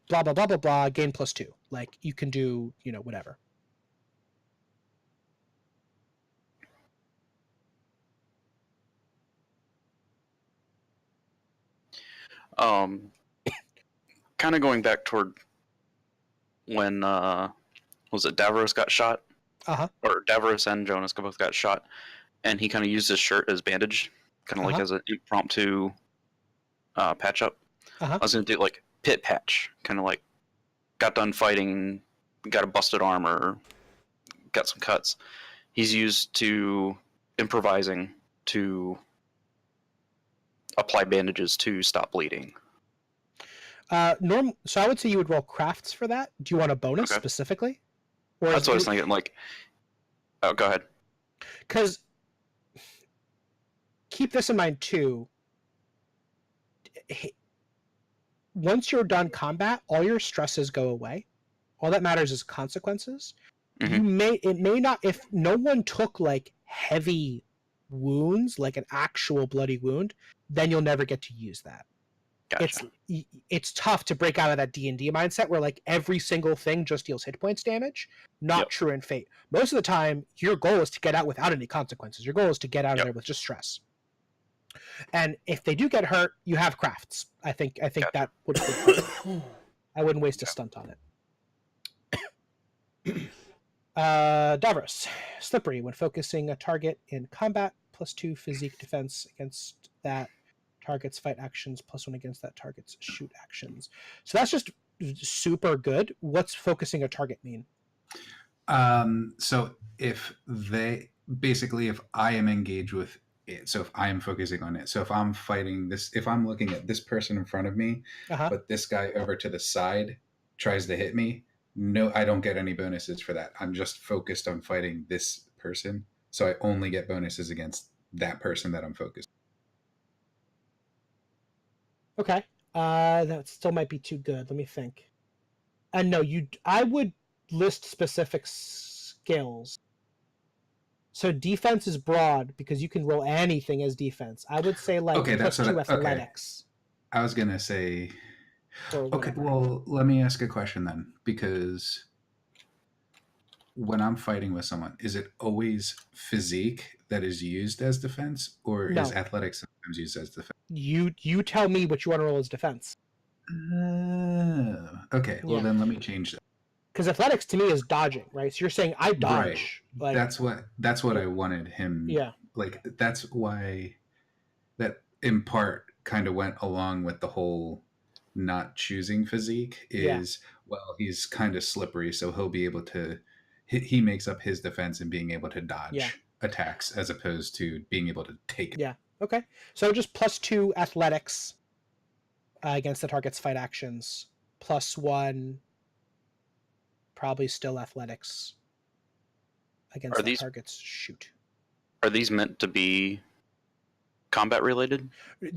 [SPEAKER 1] blah blah blah blah blah, gain +2. Like you can do, whatever.
[SPEAKER 5] Kind of going back toward when was it Davros got shot? Or Davros and Jonas both got shot, and he kind of used his shirt as bandage, kind of like as an impromptu patch up. I was gonna do like pit patch, kind of like got done fighting, got a busted arm or got some cuts. He's used to improvising to apply bandages to stop bleeding.
[SPEAKER 1] So I would say you would roll crafts for that. Do you want a bonus specifically? Or
[SPEAKER 5] that's what I was thinking. Like, oh, go ahead.
[SPEAKER 1] Because keep this in mind too. Once you're done combat, all your stresses go away. All that matters is consequences.
[SPEAKER 5] Mhm.
[SPEAKER 1] It may not, if no one took like heavy wounds, like an actual bloody wound, then you'll never get to use that.
[SPEAKER 5] Gotcha.
[SPEAKER 1] It's tough to break out of that D&D mindset where like every single thing just deals hit points damage. Not
[SPEAKER 5] Yep.
[SPEAKER 1] true in Fate. Most of the time, your goal is to get out without any consequences. Your goal is to get out of
[SPEAKER 5] Yep.
[SPEAKER 1] there with just stress. And if they do get hurt, you have crafts. I think
[SPEAKER 5] Gotcha.
[SPEAKER 1] that would work. I wouldn't waste a stunt on it. Davros. Slippery. When focusing a target in combat, +2 physique defense against that target's fight actions, +1 against that target's shoot actions. So that's just super good. What's focusing a target mean?
[SPEAKER 4] So if I am engaged with it, so if I am focusing on it, so if I'm fighting this, if I'm looking at this person in front of me, but this guy over to the side tries to hit me, no, I don't get any bonuses for that. I'm just focused on fighting this person, so I only get bonuses against that person that I'm focused.
[SPEAKER 1] Okay. That still might be too good. Let me think. And no, I would list specific skills. So defense is broad because you can roll anything as defense. I would say like +2 athletics.
[SPEAKER 4] I was gonna say.
[SPEAKER 1] Okay,
[SPEAKER 4] whatever. Well, let me ask a question then, because when I'm fighting with someone, is it always physique that is used as defense, or is athletics sometimes used as defense?
[SPEAKER 1] You tell me what you want to roll as defense.
[SPEAKER 4] Okay, well then let me change that.
[SPEAKER 1] Because athletics to me is dodging, right? So you're saying I dodge.
[SPEAKER 4] Right. Like, that's what I wanted him.
[SPEAKER 1] Yeah.
[SPEAKER 4] Like that's why that in part kind of went along with the whole not choosing physique is well, he's kind of slippery, so he'll be able to. He makes up his defense in being able to dodge attacks as opposed to being able to take it.
[SPEAKER 1] Yeah. Okay. So just +2 athletics against the target's fight actions, +1 probably still athletics against the target's shoot.
[SPEAKER 5] Are these meant to be combat related?
[SPEAKER 2] I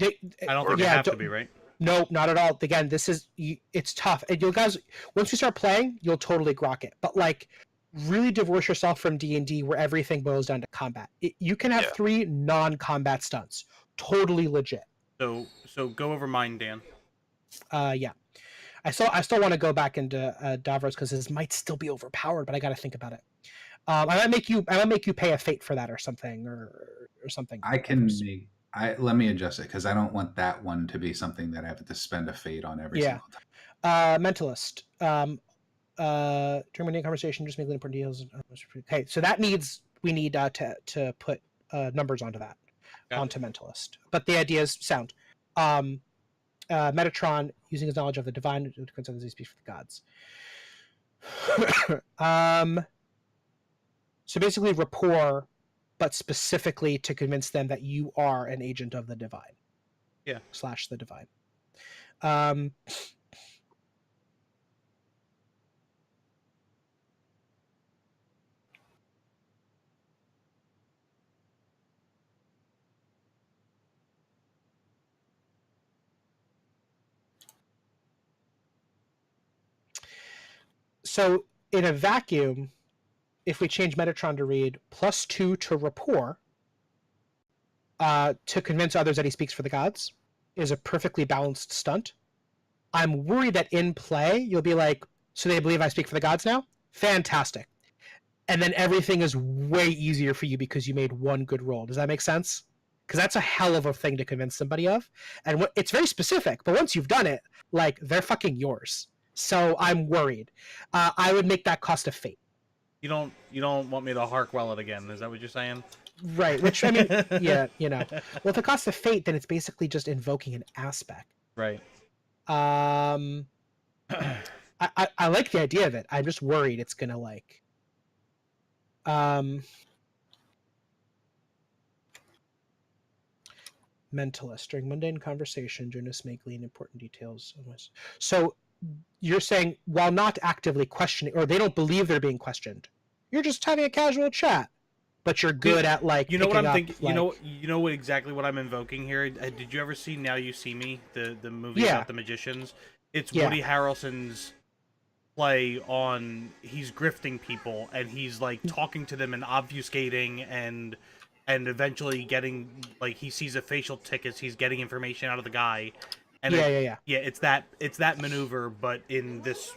[SPEAKER 2] don't think they have to be, right?
[SPEAKER 1] No, not at all. Again, it's tough. And you guys, once you start playing, you'll totally grok it. But like, really divorce yourself from D&D where everything boils down to combat. You can have 3 non-combat stunts. Totally legit.
[SPEAKER 2] So go over mine, Dan.
[SPEAKER 1] Yeah. I still want to go back into Davros because his might still be overpowered, but I got to think about it. I might make you pay a fate for that or something or something.
[SPEAKER 4] Let me adjust it because I don't want that one to be something that I have to spend a fate on every single time.
[SPEAKER 1] Mentalist. During my conversation, just make important deals. Okay, so we need to put numbers onto that, onto Mentalist. But the idea is sound. Metatron, using his knowledge of the divine to consider as he speaks for the gods. So basically rapport, but specifically to convince them that you are an agent of the divine.
[SPEAKER 2] Yeah.
[SPEAKER 1] / the divine. So in a vacuum, if we change Metatron to read +2 to rapport, to convince others that he speaks for the gods, is a perfectly balanced stunt. I'm worried that in play, you'll be like, so they believe I speak for the gods now? Fantastic. And then everything is way easier for you because you made one good roll. Does that make sense? Because that's a hell of a thing to convince somebody of. And it's very specific, but once you've done it, like, they're fucking yours. So I'm worried. I would make that cost a fate.
[SPEAKER 2] You don't want me to Harkwell it again? Is that what you're saying?
[SPEAKER 1] Right. Which I mean, yeah, you know. Well, if it costs a fate, then it's basically just invoking an aspect.
[SPEAKER 2] Right.
[SPEAKER 1] I like the idea of it. I'm just worried it's gonna like. Mentalist. During mundane conversation, journalists may glean important details. So you're saying while not actively questioning, or they don't believe they're being questioned, you're just having a casual chat, but you're good at like.
[SPEAKER 2] You know what I'm
[SPEAKER 1] up,
[SPEAKER 2] thinking?
[SPEAKER 1] like...
[SPEAKER 2] You know what exactly what I'm invoking here. Did you ever see Now You See Me, the movie
[SPEAKER 1] Yeah.
[SPEAKER 2] about the magicians? It's
[SPEAKER 1] Yeah.
[SPEAKER 2] Woody Harrelson's play on he's grifting people and he's like talking to them and obfuscating and eventually getting like he sees a facial tick as he's getting information out of the guy. And
[SPEAKER 1] yeah.
[SPEAKER 2] It's that maneuver, but in this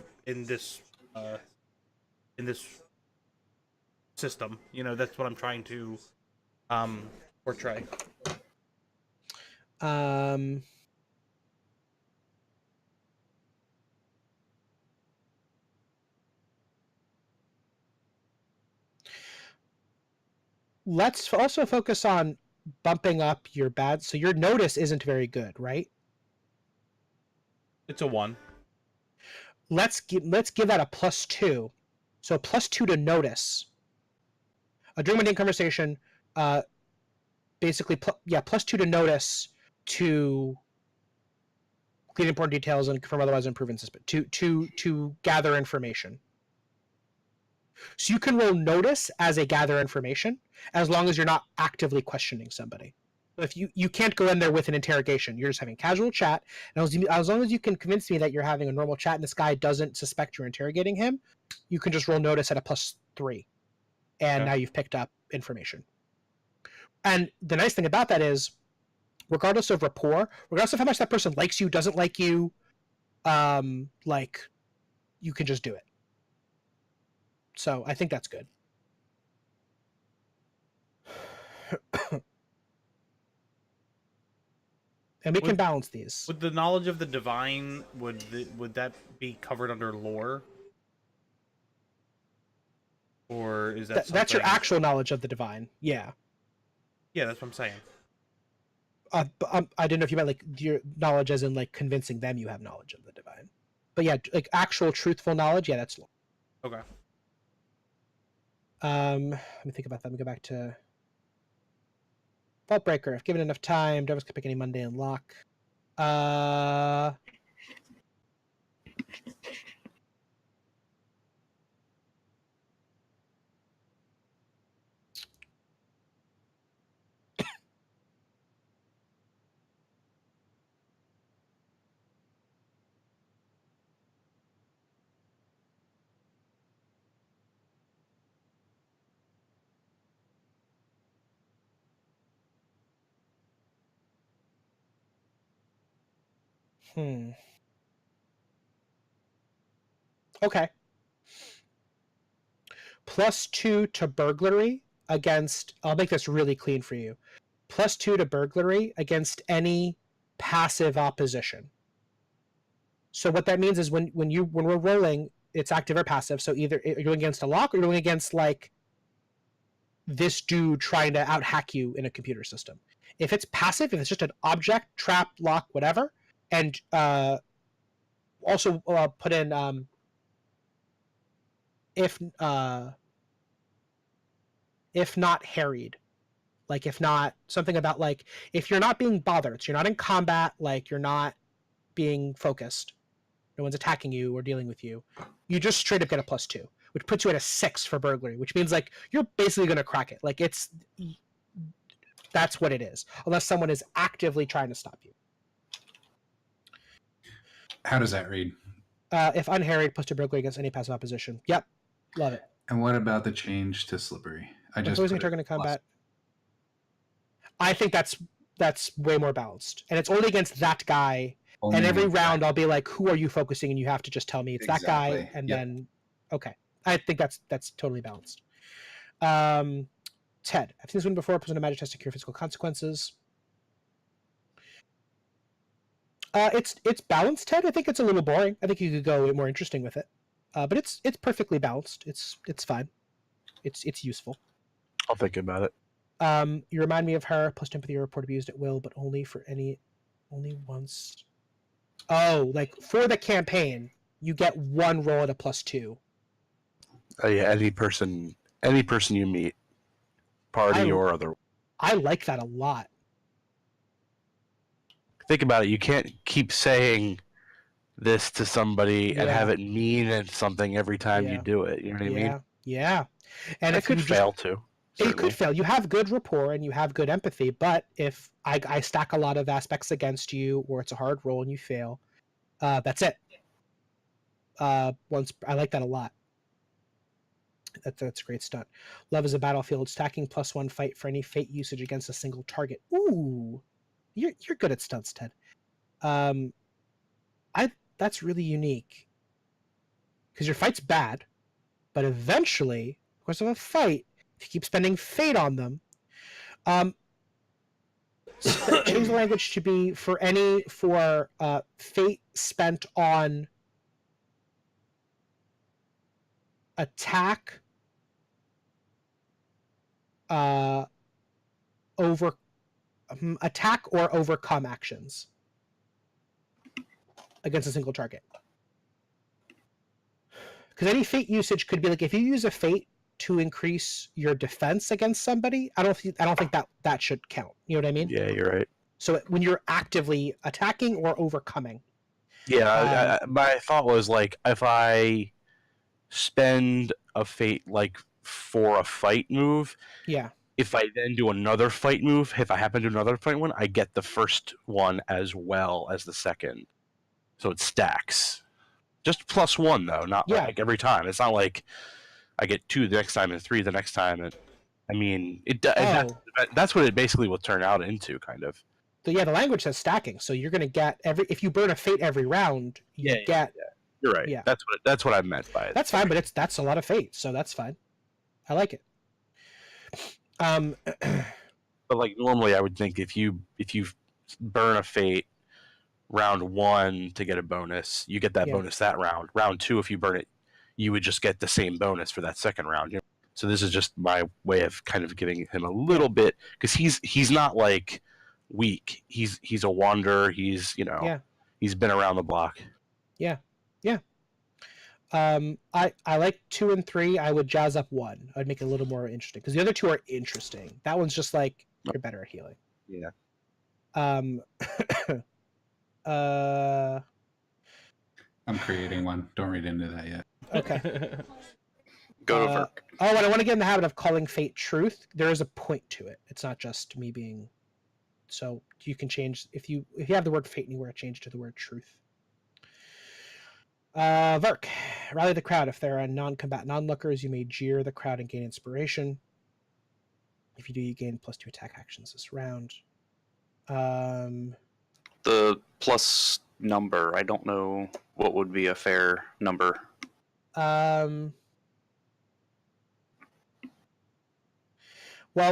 [SPEAKER 2] system. You know, that's what I'm trying to portray.
[SPEAKER 1] Let's also focus on bumping up your bad. So your notice isn't very good, right?
[SPEAKER 2] It's a 1.
[SPEAKER 1] Let's give that a +2. So +2 to notice. A during mundane conversation, basically, +2 to notice to glean important details and confirm otherwise unproven suspect. To gather information. So you can roll notice as a gather information as long as you're not actively questioning somebody. If you can't go in there with an interrogation, you're just having casual chat, and as long as you can convince me that you're having a normal chat and this guy doesn't suspect you're interrogating him, you can just roll notice at a +3, and now you've picked up information. And the nice thing about that is, regardless of rapport, regardless of how much that person likes you, doesn't like you, like, you can just do it. So I think that's good. And we can balance these.
[SPEAKER 2] With the knowledge of the divine, would that be covered under lore? Or is that
[SPEAKER 1] that's your actual knowledge of the divine? Yeah.
[SPEAKER 2] Yeah, that's what I'm saying.
[SPEAKER 1] I didn't know if you meant like your knowledge as in like convincing them you have knowledge of the divine. But yeah, like actual truthful knowledge, yeah, that's lore.
[SPEAKER 2] Okay.
[SPEAKER 1] Let me think about that. Let me go back to Vault Breaker. If given enough time, Devils can pick any mundane lock. Okay. +2 to burglary against... I'll make this really clean for you. +2 to burglary against any passive opposition. So what that means is when we're rolling, it's active or passive. So either you're going against a lock or you're going against like this dude trying to out-hack you in a computer system. If it's passive, if it's just an object, trap, lock, whatever, and also put in if not harried, like if not something about like if you're not being bothered, so you're not in combat, like you're not being focused, no one's attacking you or dealing with you, you just straight up get a +2, which puts you at a 6 for burglary, which means like you're basically going to crack it. Like that's what it is, unless someone is actively trying to stop you.
[SPEAKER 4] How does that read?
[SPEAKER 1] If unharried, +2 burglary against any passive opposition. Yep, love it.
[SPEAKER 4] And what about the change to slippery? I just
[SPEAKER 1] always target in combat. I think that's way more balanced, and it's only against that guy. Only and every round, I'll be like, "Who are you focusing?" And you have to just tell me it's that guy, and then okay. I think that's totally balanced. Ted, I've seen this one before. Present a magic test to cure physical consequences. It's balanced, Ted. I think it's a little boring. I think you could go more interesting with it, but it's perfectly balanced. It's fine. It's useful.
[SPEAKER 3] I'll think about it.
[SPEAKER 1] You remind me of her. Plus empathy or report abused at will, but only once. Oh, like for the campaign, you get one roll at a +2.
[SPEAKER 3] Yeah, any person you meet, party or other.
[SPEAKER 1] I like that a lot.
[SPEAKER 3] Think about it. You can't keep saying this to somebody and have it mean something every time you do it. You know what I mean?
[SPEAKER 1] Yeah. And
[SPEAKER 3] it could fail too.
[SPEAKER 1] It could fail. You have good rapport and you have good empathy, but if I stack a lot of aspects against you, or it's a hard roll and you fail, that's it. Once I like that a lot. That's a great stunt. Love is a battlefield. Stacking +1 fight for any fate usage against a single target. Ooh, you're good at stunts, Ted. That's really unique because your fight's bad, but eventually, of course, of a fight, if you keep spending fate on them, change the language to be for fate spent on attack, attack or overcome actions against a single target. Because any fate usage could be like if you use a fate to increase your defense against somebody, I don't think that should count. You know what I mean?
[SPEAKER 3] Yeah, you're right.
[SPEAKER 1] So when you're actively attacking or overcoming.
[SPEAKER 3] Yeah, my thought was like if I spend a fate like for a fight move,
[SPEAKER 1] yeah.
[SPEAKER 3] If I then do another fight move, if I happen to do another fight one, I get the first one as well as the second, so it stacks. Just +1 though, not like every time. It's not like I get 2 the next time and 3 the next time. And I mean, that's what it basically will turn out into, kind of.
[SPEAKER 1] So yeah, the language says stacking, so you're going to get if you burn a fate every round, you get.
[SPEAKER 3] Yeah. You're right. Yeah, that's what I meant by it.
[SPEAKER 1] That's fine, but that's a lot of fate, so that's fine. I like it.
[SPEAKER 3] But like normally, I would think if you burn a fate round 1 to get a bonus, you get that bonus that round. Round 2, if you burn it, you would just get the same bonus for that second round. So this is just my way of kind of giving him a little bit, because he's not like weak. He's a wanderer. He's he's been around the block.
[SPEAKER 1] Yeah. I like 2 and 3. I would jazz up 1. I'd make it a little more interesting because the other 2 are interesting. That one's just like you're better at healing.
[SPEAKER 3] Yeah.
[SPEAKER 4] I'm creating one. Don't read into that yet.
[SPEAKER 1] Okay.
[SPEAKER 5] Go to Verk.
[SPEAKER 1] And I want to get in the habit of calling fate truth. There is a point to it. It's not just me being. So you can change if you have the word fate anywhere, change to the word truth. Verk, rally the crowd. If there are non-combatant onlookers, you may jeer the crowd and gain inspiration. If you do, you gain +2 attack actions this round.
[SPEAKER 5] The plus number, I don't know what would be a fair number.
[SPEAKER 1] Well,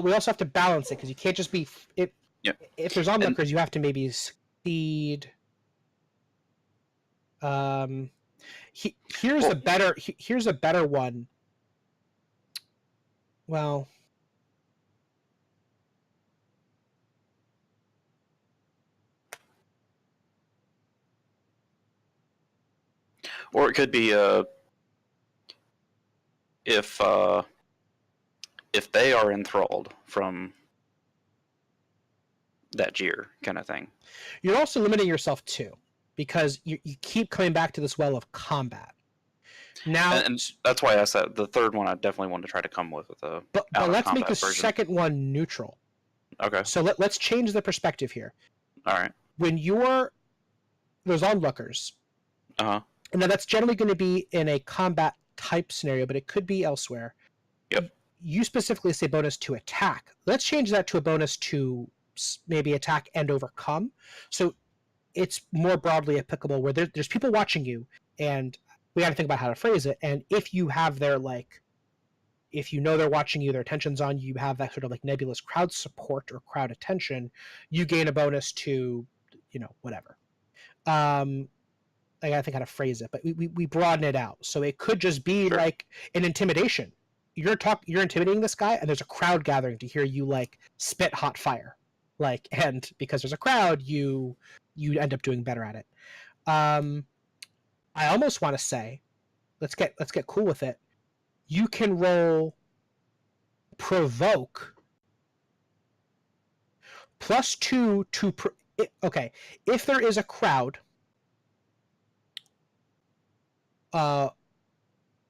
[SPEAKER 1] we also have to balance it because you can't just be if there's onlookers, you have to maybe speed. Here's a better one. Well,
[SPEAKER 5] or it could be if they are enthralled from that jeer kind of thing.
[SPEAKER 1] You're also limiting yourself too, because you keep coming back to this well of combat. Now,
[SPEAKER 5] and that's why I said the third one I definitely want to try to come with a.
[SPEAKER 1] But let's make the second one neutral.
[SPEAKER 5] Okay.
[SPEAKER 1] So let's change the perspective here.
[SPEAKER 5] All right.
[SPEAKER 1] When there's onlookers.
[SPEAKER 5] Uh-huh.
[SPEAKER 1] And now that's generally going to be in a combat type scenario, but it could be elsewhere.
[SPEAKER 5] Yep.
[SPEAKER 1] You specifically say bonus to attack. Let's change that to a bonus to maybe attack and overcome. So it's more broadly applicable where there's people watching you, and we got to think about how to phrase it. And if you have if you know they're watching you, their attention's on you, you have that sort of like nebulous crowd support or crowd attention, you gain a bonus to, whatever. I gotta think how to phrase it, but we broaden it out. So it could just be like an intimidation. You're intimidating this guy, and there's a crowd gathering to hear you like spit hot fire, and because there's a crowd, you end up doing better at it. I almost want to say, let's get cool with it. You can roll provoke +2 to okay. If there is a crowd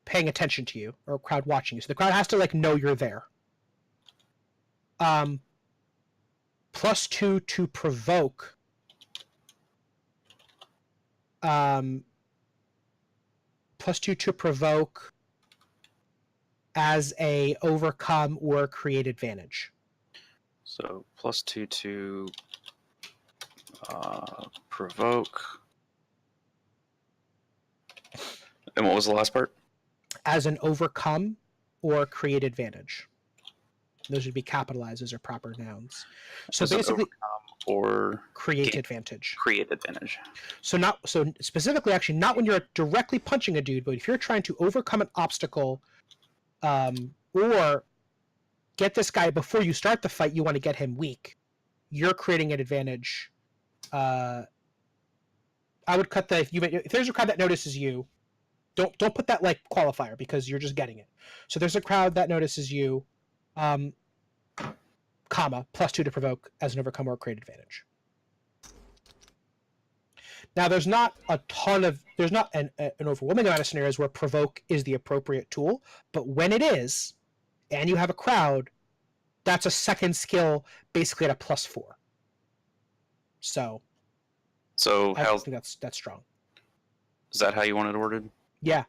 [SPEAKER 1] paying attention to you, or a crowd watching you, so the crowd has to know you're there. +2 to provoke. +2 to provoke as a overcome or create advantage.
[SPEAKER 5] So +2 to provoke. And what was the last part?
[SPEAKER 1] As an overcome or create advantage. Those would be capitalized as are proper nouns. So
[SPEAKER 5] As an
[SPEAKER 1] basically,
[SPEAKER 5] overcome or
[SPEAKER 1] create
[SPEAKER 5] gain-
[SPEAKER 1] advantage.
[SPEAKER 5] create advantage.
[SPEAKER 1] So specifically, actually, not when you're directly punching a dude, but if you're trying to overcome an obstacle, or get this guy before you start the fight, you want to get him weak. You're creating an advantage. I would cut the if there's a crowd that notices you, don't put that like qualifier because you're just getting it. So there's a crowd that notices you, comma +2 to provoke as an overcome or create advantage. Now there's not an overwhelming amount of scenarios where provoke is the appropriate tool, but when it is, and you have a crowd, that's a second skill basically at a +4. So I think that's strong.
[SPEAKER 5] Is that how you want it ordered?
[SPEAKER 1] Yeah.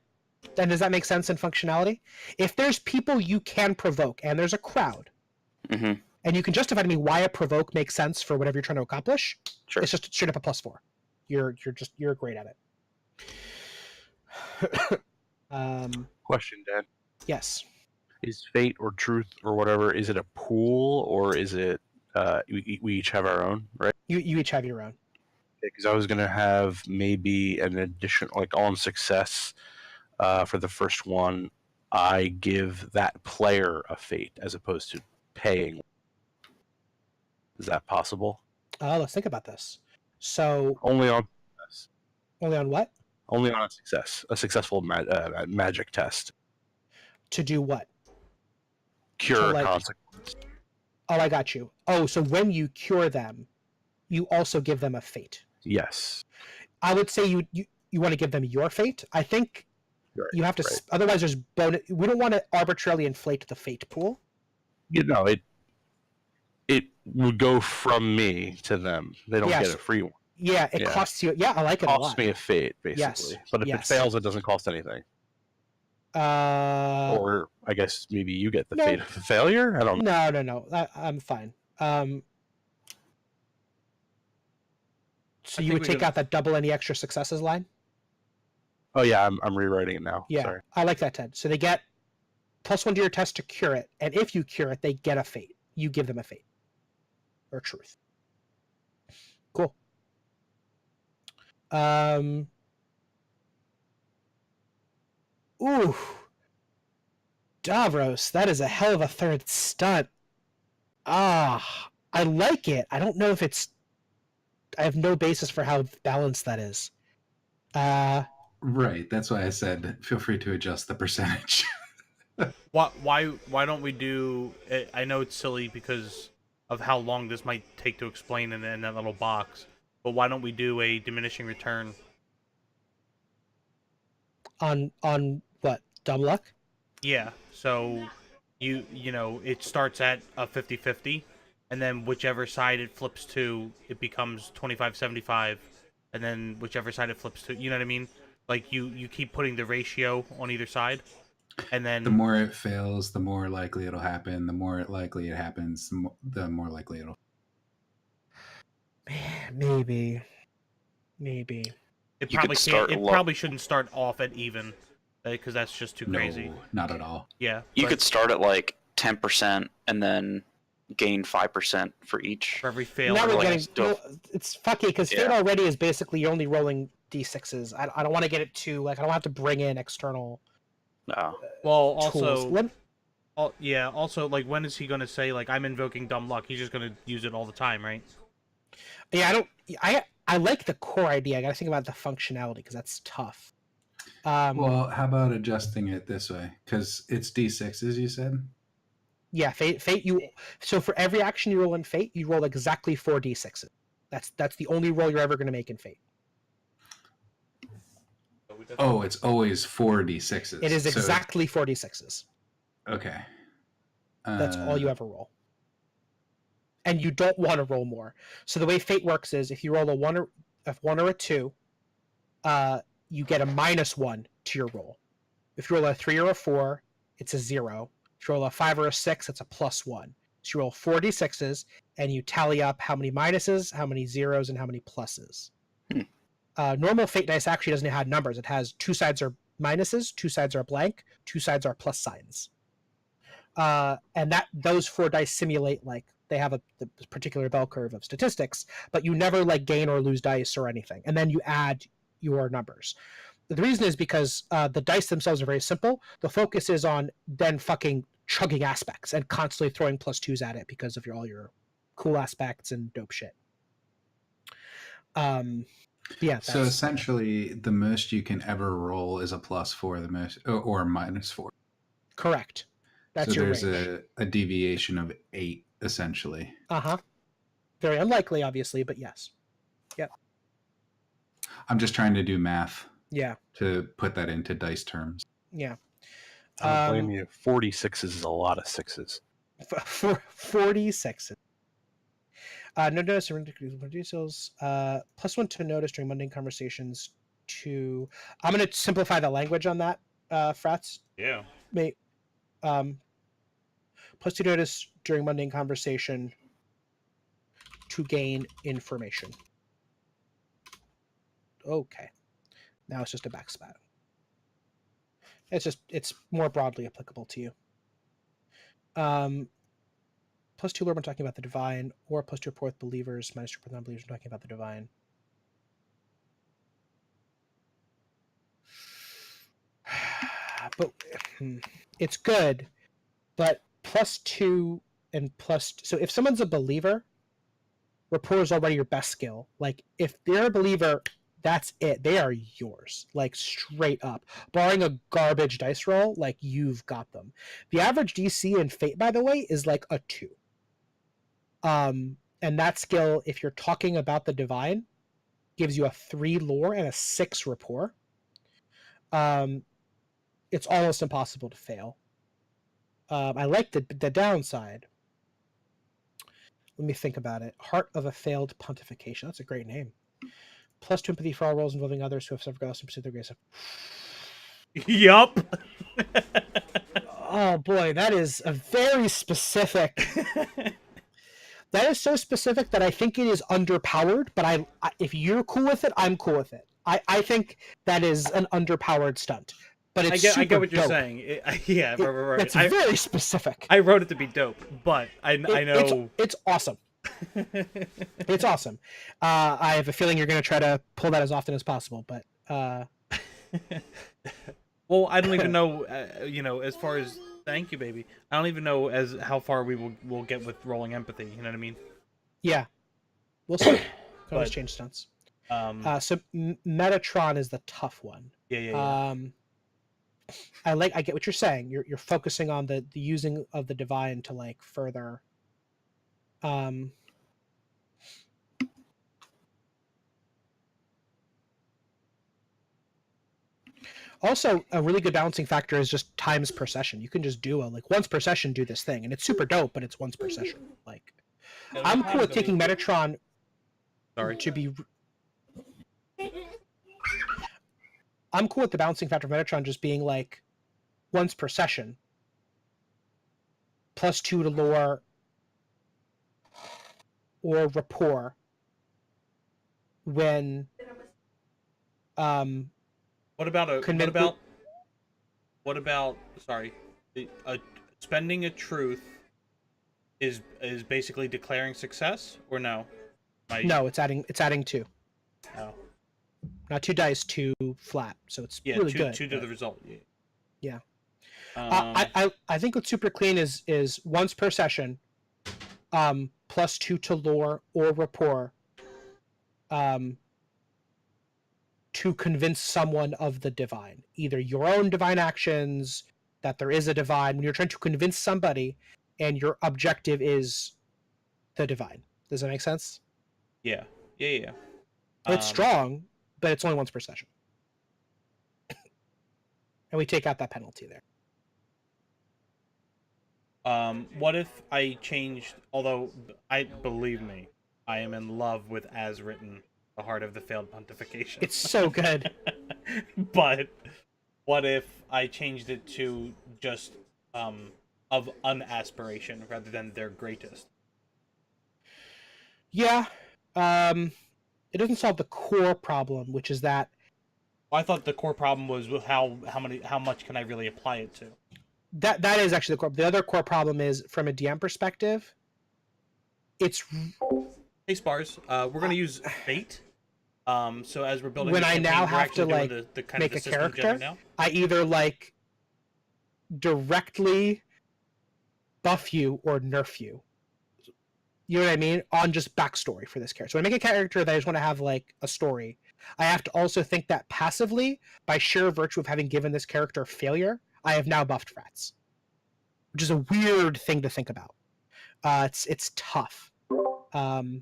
[SPEAKER 1] Then does that make sense in functionality? If there's people you can provoke and there's a crowd,
[SPEAKER 5] Mm-hmm.
[SPEAKER 1] and you can justify to me why a provoke makes sense for whatever you're trying to accomplish,
[SPEAKER 5] Sure.
[SPEAKER 1] it's just straight up a +4. You're great at it.
[SPEAKER 3] Question, Dan.
[SPEAKER 1] Yes.
[SPEAKER 3] Is fate or truth or whatever, is it a pool or is it we each have our own, right?
[SPEAKER 1] You each have your own.
[SPEAKER 3] Because I was going to have maybe an additional, like on success for the first one, I give that player a fate as opposed to paying. Is that possible?
[SPEAKER 1] Let's think about this. So
[SPEAKER 3] Only on success.
[SPEAKER 1] only on what?
[SPEAKER 3] Only on a successful magic test.
[SPEAKER 1] To do what?
[SPEAKER 3] Cure
[SPEAKER 1] like-
[SPEAKER 3] consequence.
[SPEAKER 1] Oh, I got you. Oh, so when you cure them, you also give them a fate.
[SPEAKER 3] Yes.
[SPEAKER 1] I would say you want to give them your fate. I think
[SPEAKER 3] Right,
[SPEAKER 1] you have to.
[SPEAKER 3] right.
[SPEAKER 1] Otherwise, there's bonus. We don't want to arbitrarily inflate the fate pool.
[SPEAKER 3] You know, it would go from me to them. They don't
[SPEAKER 1] Yes.
[SPEAKER 3] get a free one.
[SPEAKER 1] Yeah, it
[SPEAKER 3] Yeah.
[SPEAKER 1] costs you. Yeah, I like
[SPEAKER 3] It
[SPEAKER 1] it a
[SPEAKER 3] costs
[SPEAKER 1] lot.
[SPEAKER 3] me a fate, basically. But if it
[SPEAKER 1] yes.
[SPEAKER 3] fails, it doesn't cost anything. Or I guess maybe you get the
[SPEAKER 1] no.
[SPEAKER 3] fate of failure? I don't know.
[SPEAKER 1] No. I'm fine. So you would take out that double any extra successes line?
[SPEAKER 3] Oh, yeah, I'm rewriting it now.
[SPEAKER 1] Yeah,
[SPEAKER 3] Sorry.
[SPEAKER 1] I like that, Ted. So they get +1 to your test to cure it, and if you cure it, they get a fate. You give them a fate. Or truth. Cool. Ooh. Davros, that is a hell of a third stunt. I like it. I don't know if I have no basis for how balanced that is.
[SPEAKER 4] Right. That's why I said feel free to adjust the percentage.
[SPEAKER 2] Why don't we do? I know it's silly because of how long this might take to explain in that little box, but why don't we do a diminishing return?
[SPEAKER 1] On what? Dumb luck?
[SPEAKER 2] Yeah. So you know it starts at a 50-50, and then whichever side it flips to, it becomes 25-75, and then whichever side it flips to, you know what I mean? Like you keep putting the ratio on either side, and then
[SPEAKER 4] The more it fails, the more likely it'll happen. The more likely it happens, the more likely it'll.
[SPEAKER 1] Maybe.
[SPEAKER 2] it
[SPEAKER 5] You
[SPEAKER 2] probably
[SPEAKER 5] could
[SPEAKER 2] can't.
[SPEAKER 5] start
[SPEAKER 2] It
[SPEAKER 5] low.
[SPEAKER 2] probably shouldn't start off at even, because that's just too crazy.
[SPEAKER 4] No, not at all.
[SPEAKER 2] Yeah.
[SPEAKER 5] You
[SPEAKER 2] but
[SPEAKER 5] could start at like 10% and then gain 5% for each.
[SPEAKER 2] for every fail.
[SPEAKER 1] Now
[SPEAKER 5] or
[SPEAKER 1] we're
[SPEAKER 5] like
[SPEAKER 1] getting.
[SPEAKER 5] still-
[SPEAKER 1] It's fucky because
[SPEAKER 5] Yeah.
[SPEAKER 1] Fate already is basically you're only rolling d6s. I don't want to get it too like I don't have to bring in external
[SPEAKER 5] No.
[SPEAKER 2] Well,
[SPEAKER 1] tools.
[SPEAKER 2] also, also, like, when is he gonna say like I'm invoking dumb luck? He's just gonna use it all the time, right?
[SPEAKER 1] Yeah, I like the core idea. I got to think about the functionality because that's tough.
[SPEAKER 4] Well, how about adjusting it this way? Because it's D6s, you said?
[SPEAKER 1] Yeah, Fate. So for every action you roll in Fate, you roll exactly 4d6s. That's the only roll you're ever going to make in Fate.
[SPEAKER 4] Oh, it's always 4d6s.
[SPEAKER 1] It is
[SPEAKER 4] So-
[SPEAKER 1] exactly 4d6s.
[SPEAKER 4] Okay.
[SPEAKER 1] That's all you ever roll. and you don't want to roll more. So the way fate works is if you roll a 1 or a 2, you get a -1 to your roll. If you roll a 3 or a 4, it's a 0. If you roll a 5 or a 6, it's a +1. So you roll 4d6s, and you tally up how many minuses, how many zeros, and how many pluses. Normal fate dice actually doesn't have numbers. It has 2 sides are minuses, 2 sides are blank, 2 sides are plus signs. And that those 4 dice simulate, like, they have the particular bell curve of statistics, but you never like gain or lose dice or anything. And then you add your numbers. The reason is because the dice themselves are very simple. The focus is on then fucking chugging aspects and constantly throwing +2s at it because of all your cool aspects and dope shit. Yeah.
[SPEAKER 4] So essentially, the most you can ever roll is a +4, the most or -4.
[SPEAKER 1] Correct. That's
[SPEAKER 4] so
[SPEAKER 1] your
[SPEAKER 4] there's
[SPEAKER 1] range.
[SPEAKER 4] a deviation of 8 essentially.
[SPEAKER 1] Very unlikely, obviously, but yes. Yep.
[SPEAKER 4] I'm just trying to do math.
[SPEAKER 1] Yeah.
[SPEAKER 4] To put that into dice terms.
[SPEAKER 1] Yeah.
[SPEAKER 3] I don't blame you. 46s is a lot of 6s.
[SPEAKER 1] 46. No notice or details. +1 to notice during mundane conversations. I'm going to simplify the language on that, Frats.
[SPEAKER 2] Yeah.
[SPEAKER 1] +2 notice during mundane conversation to gain information. Okay. Now it's just a backspat. It's more broadly applicable to you. +2 lore when talking about the divine, or +2 rapport with believers, -2 with non-believers when talking about the divine. But it's good, but +2 and so if someone's a believer, rapport is already your best skill. Like, if they're a believer, that's it. They are yours, like, straight up. Barring a garbage dice roll, like, you've got them. The average DC in Fate, by the way, is like a 2. And that skill, if you're talking about the divine, gives you a 3 lore and a 6 rapport. It's almost impossible to fail. I like the downside. Let me think about it. Heart of a Failed Pontification. That's a great name. +2 empathy for all roles involving others who have suffered loss and pursued their grace.
[SPEAKER 2] Yup.
[SPEAKER 1] Oh boy, that is a very specific. That is so specific that I think it is underpowered. But I if you're cool with it, I'm cool with it. I think that is an underpowered stunt. But it's
[SPEAKER 2] I get what you're
[SPEAKER 1] dope.
[SPEAKER 2] saying. Right.
[SPEAKER 1] It's very specific.
[SPEAKER 2] I wrote it to be dope, but I know
[SPEAKER 1] it's awesome. It's awesome. I have a feeling you're going to try to pull that as often as possible, but
[SPEAKER 2] well, I don't even know. As far as thank you, baby. I don't even know as how far we will get with rolling empathy. You know what I mean?
[SPEAKER 1] Yeah, we'll see. Can always change stunts. So Metatron is the tough one.
[SPEAKER 2] Yeah.
[SPEAKER 1] I get what you're saying. You're focusing on the using of the divine to, like, further. Also, a really good balancing factor is just times per session. You can just do once per session do this thing, and it's super dope, but it's once per session. Like, I'm cool with taking Metatron. To be. I'm cool with the balancing factor of Metatron just being like once per session. +2 to lore or rapport when
[SPEAKER 2] What about sorry, spending a truth is basically declaring success, or no?
[SPEAKER 1] No, it's adding 2.
[SPEAKER 2] Oh.
[SPEAKER 1] Not 2 dice, 2 flat, so it's really good.
[SPEAKER 2] 2 to the result.
[SPEAKER 1] Yeah. I think what's super clean is once per session, +2 to lore or rapport, to convince someone of the divine, either your own divine actions, that there is a divine. When you're trying to convince somebody, and your objective is the divine. Does that make sense?
[SPEAKER 2] Yeah.
[SPEAKER 1] It's strong, but it's only once per session. And we take out that penalty there.
[SPEAKER 2] What if I changed? Although believe me, I am in love with as written, the heart of the failed pontification.
[SPEAKER 1] It's so good.
[SPEAKER 2] But what if I changed it to just of unaspiration rather than their greatest?
[SPEAKER 1] Yeah. It doesn't solve the core problem, which is that
[SPEAKER 2] I thought the core problem was how much can I really apply it to?
[SPEAKER 1] that is actually the core. The other core problem is from a DM perspective. It's
[SPEAKER 2] Hey Spars, we're gonna use fate. So as we're building,
[SPEAKER 1] when
[SPEAKER 2] the
[SPEAKER 1] I
[SPEAKER 2] campaign,
[SPEAKER 1] now
[SPEAKER 2] we're
[SPEAKER 1] have
[SPEAKER 2] actually
[SPEAKER 1] to
[SPEAKER 2] doing
[SPEAKER 1] like
[SPEAKER 2] the kind
[SPEAKER 1] make
[SPEAKER 2] of
[SPEAKER 1] a
[SPEAKER 2] the system
[SPEAKER 1] character.
[SPEAKER 2] now.
[SPEAKER 1] I either like directly buff you or nerf you. You know what I mean? On just backstory for this character. So when I make a character that I just want to have like a story, I have to also think that passively, by sheer virtue of having given this character failure, I have now buffed Frats. Which is a weird thing to think about. It's tough. I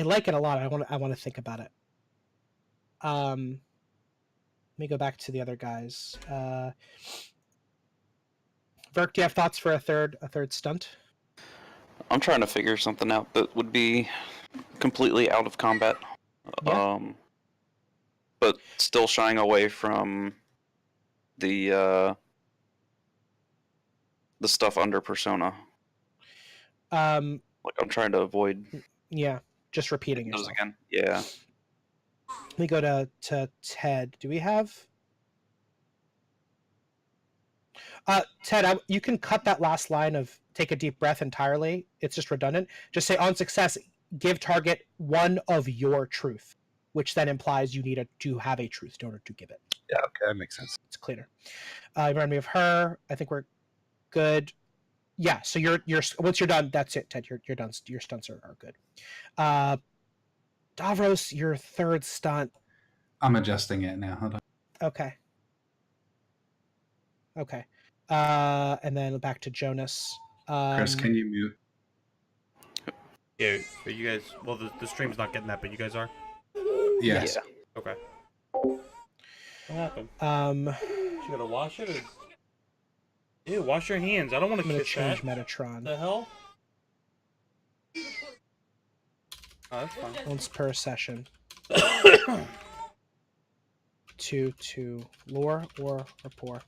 [SPEAKER 1] like it a lot. I want to think about it. Let me go back to the other guys. Verk, do you have thoughts for a third stunt?
[SPEAKER 5] I'm trying to figure something out that would be completely out of combat.
[SPEAKER 1] Yeah.
[SPEAKER 5] But still shying away from the stuff under Persona.
[SPEAKER 1] Like
[SPEAKER 5] I'm trying to avoid.
[SPEAKER 1] Yeah, just repeating
[SPEAKER 5] those
[SPEAKER 1] yourself.
[SPEAKER 5] again. Yeah.
[SPEAKER 1] Let me go to Ted. Do we have? Ted, you can cut that last line of "take a deep breath" entirely. It's just redundant. Just say on success, give target one of your truth, which then implies you need to have a truth in order to give it.
[SPEAKER 3] Yeah, okay, that makes sense.
[SPEAKER 1] It's cleaner. Remind me of her. I think we're good. Yeah. So you're once you're done, that's it, Ted. You're done. Your stunts are good. Davros, your third stunt.
[SPEAKER 4] I'm adjusting it now. Hold on.
[SPEAKER 1] Okay. And then back to Jonas.
[SPEAKER 4] Chris, can you mute?
[SPEAKER 2] Yeah, are you guys? Well, the stream's not getting that, but you guys are.
[SPEAKER 4] Yes.
[SPEAKER 5] Yeah.
[SPEAKER 2] Okay. What happened? You gotta wash it. Ew, wash your hands. I don't want to
[SPEAKER 1] I'm gonna
[SPEAKER 2] kiss
[SPEAKER 1] change
[SPEAKER 2] that.
[SPEAKER 1] Metatron.
[SPEAKER 2] The hell? Oh, that's fine.
[SPEAKER 1] Once per session. to lore or rapport.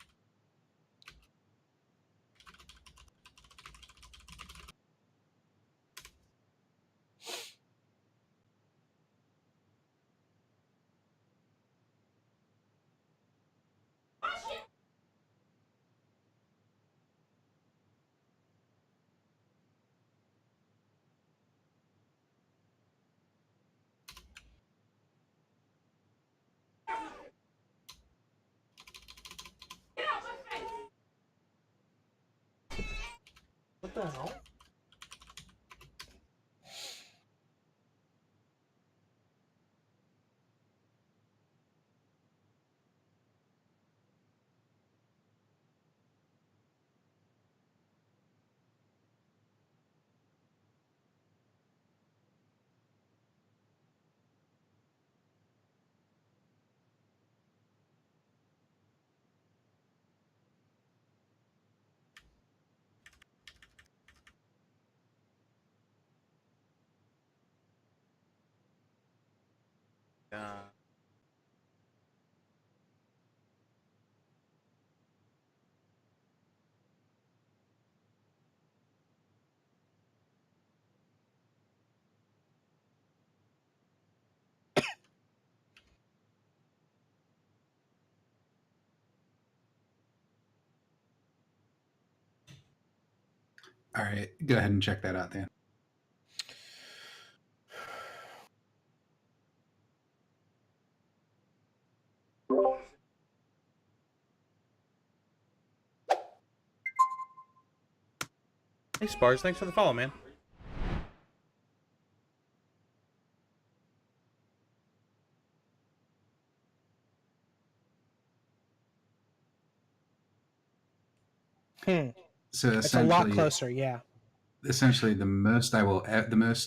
[SPEAKER 2] What the hell?
[SPEAKER 4] All right. Go ahead and check that out, Dan.
[SPEAKER 2] Hey, Spars, thanks for the follow, man.
[SPEAKER 4] So
[SPEAKER 1] It's a lot closer, yeah.
[SPEAKER 4] Essentially, the most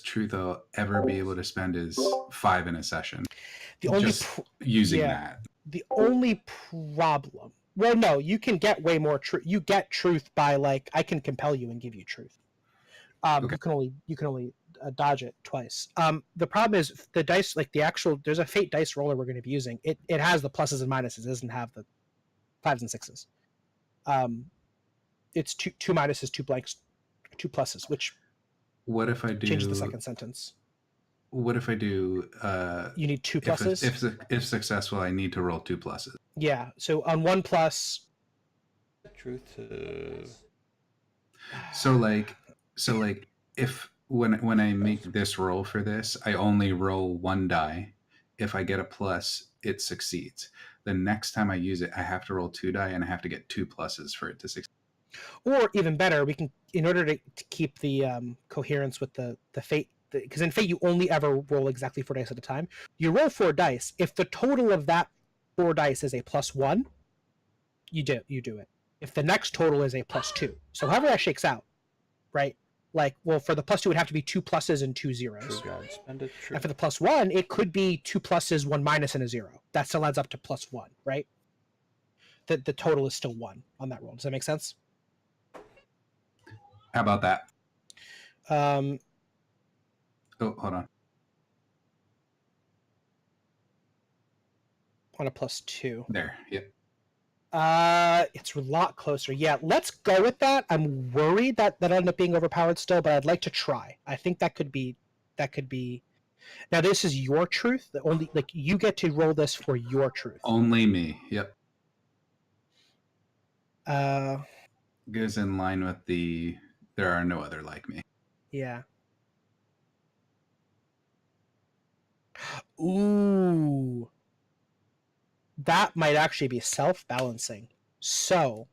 [SPEAKER 4] truth I'll ever be able to spend is 5 in a session.
[SPEAKER 1] The only
[SPEAKER 4] using that.
[SPEAKER 1] The only problem, Well, no, you can get way more truth. You get truth by like I can compel you and give you truth.
[SPEAKER 4] Okay.
[SPEAKER 1] You can only dodge it twice. The problem is the dice, like the actual. There's a fate dice roller we're going to be using. It has the pluses and minuses. It doesn't have the 5s and 6s. It's two minuses, 2 blanks, 2 pluses, which
[SPEAKER 4] What if I do
[SPEAKER 1] changes the second sentence.
[SPEAKER 4] What if I do?
[SPEAKER 1] You need 2 pluses.
[SPEAKER 4] If successful, I need to roll 2 pluses.
[SPEAKER 1] Yeah. So on 1 plus.
[SPEAKER 2] Truth.
[SPEAKER 4] So like if when I make this roll for this, I only roll 1 die. If I get a plus, it succeeds. The next time I use it, I have to roll 2 die, and I have to get 2 pluses for it to succeed.
[SPEAKER 1] Or even better, we can, in order to keep the coherence with the fate, because in fate you only ever roll exactly 4 dice at a time. You roll 4 dice. If the total of that 4 dice is a +1, you do it. If the next total is a +2, so however that shakes out, right? Like, well, for the +2, it would have to be 2 pluses and 2 zeros.
[SPEAKER 2] True God, spend it. True.
[SPEAKER 1] And for the +1, it could be 2 pluses, 1 minus, and a 0. That still adds up to +1, right? The total is still 1 on that roll. Does that make sense?
[SPEAKER 4] How about that?
[SPEAKER 1] Oh,
[SPEAKER 4] hold on.
[SPEAKER 1] On a +2.
[SPEAKER 4] There. Yep.
[SPEAKER 1] It's a lot closer. Yeah, let's go with that. I'm worried that that'll end up being overpowered still, but I'd like to try. I think that could be. Now this is your truth. The only like you get to roll this for your truth.
[SPEAKER 4] Only me. Yep.
[SPEAKER 1] Goes
[SPEAKER 4] in line with the there are no other like me.
[SPEAKER 1] Yeah. Ooh. That might actually be self-balancing. So,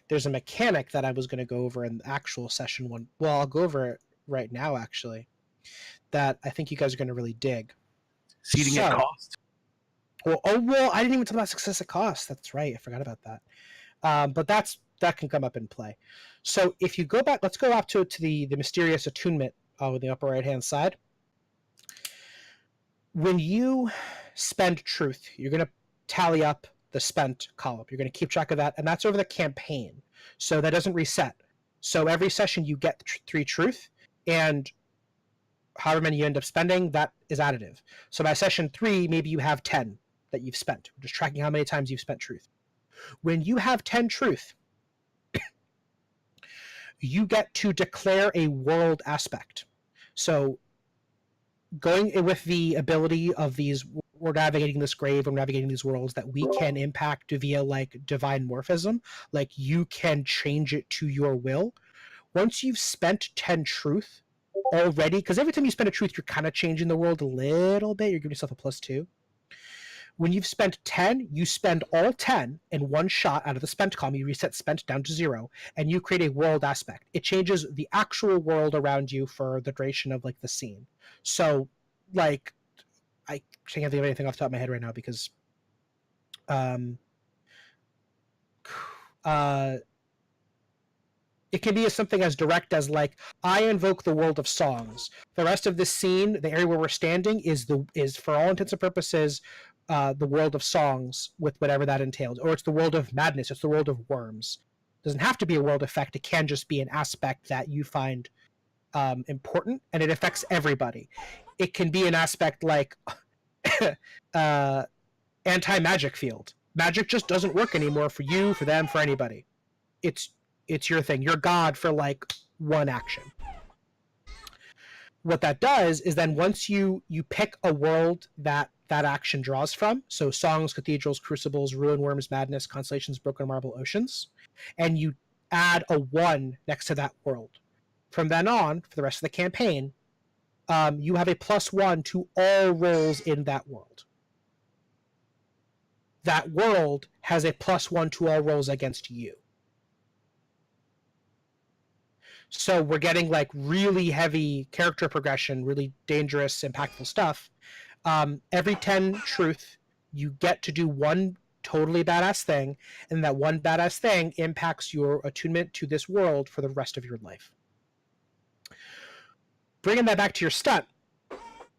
[SPEAKER 1] there's a mechanic that I was going to go over in the actual session one. Well, I'll go over it right now, actually. That I think you guys are going to really dig.
[SPEAKER 3] Seeding at cost.
[SPEAKER 1] Well, I didn't even talk about success at cost. That's right. I forgot about that. But that can come up in play. So if you go back, let's go up to the mysterious attunement on the upper right-hand side. When you spend truth, you're going to tally up the spent column. You're going to keep track of that, and that's over the campaign. So that doesn't reset. So every session you get 3 truth, and however many you end up spending, that is additive. So by session 3, maybe you have 10 that you've spent. We're just tracking how many times you've spent truth. When you have 10 truth, you get to declare a world aspect. So going with the ability of these, we're navigating this grave, we're navigating these worlds that we can impact via like divine morphism, like you can change it to your will. Once you've spent 10 truth already, because every time you spend a truth, you're kind of changing the world a little bit, you're giving yourself a +2. When you've spent 10, you spend all 10 in one shot out of the spent column. You reset spent down to 0, and you create a world aspect. It changes the actual world around you for the duration of like the scene. So, like, I can't think of anything off the top of my head right now because, it can be something as direct as like, I invoke the world of songs. The rest of the scene, the area where we're standing, is for all intents and purposes the world of songs with whatever that entails, or it's the world of madness, it's the world of worms. It doesn't have to be a world effect. It can just be an aspect that you find important, and it affects everybody. It can be an aspect like anti-magic field. Magic just doesn't work anymore for you, for them, for anybody. It's your thing. You're God for like one action. What that does is then once you pick a world that action draws from, so songs, cathedrals, crucibles, ruin, worms, madness, constellations, broken marble, oceans, and you add a 1 next to that world. From then on, for the rest of the campaign, you have a +1 to all rolls in that world. That world has a +1 to all rolls against you. So we're getting like really heavy character progression, really dangerous, impactful stuff. Every 10 truth, you get to do one totally badass thing, and that one badass thing impacts your attunement to this world for the rest of your life. Bringing that back to your stunt,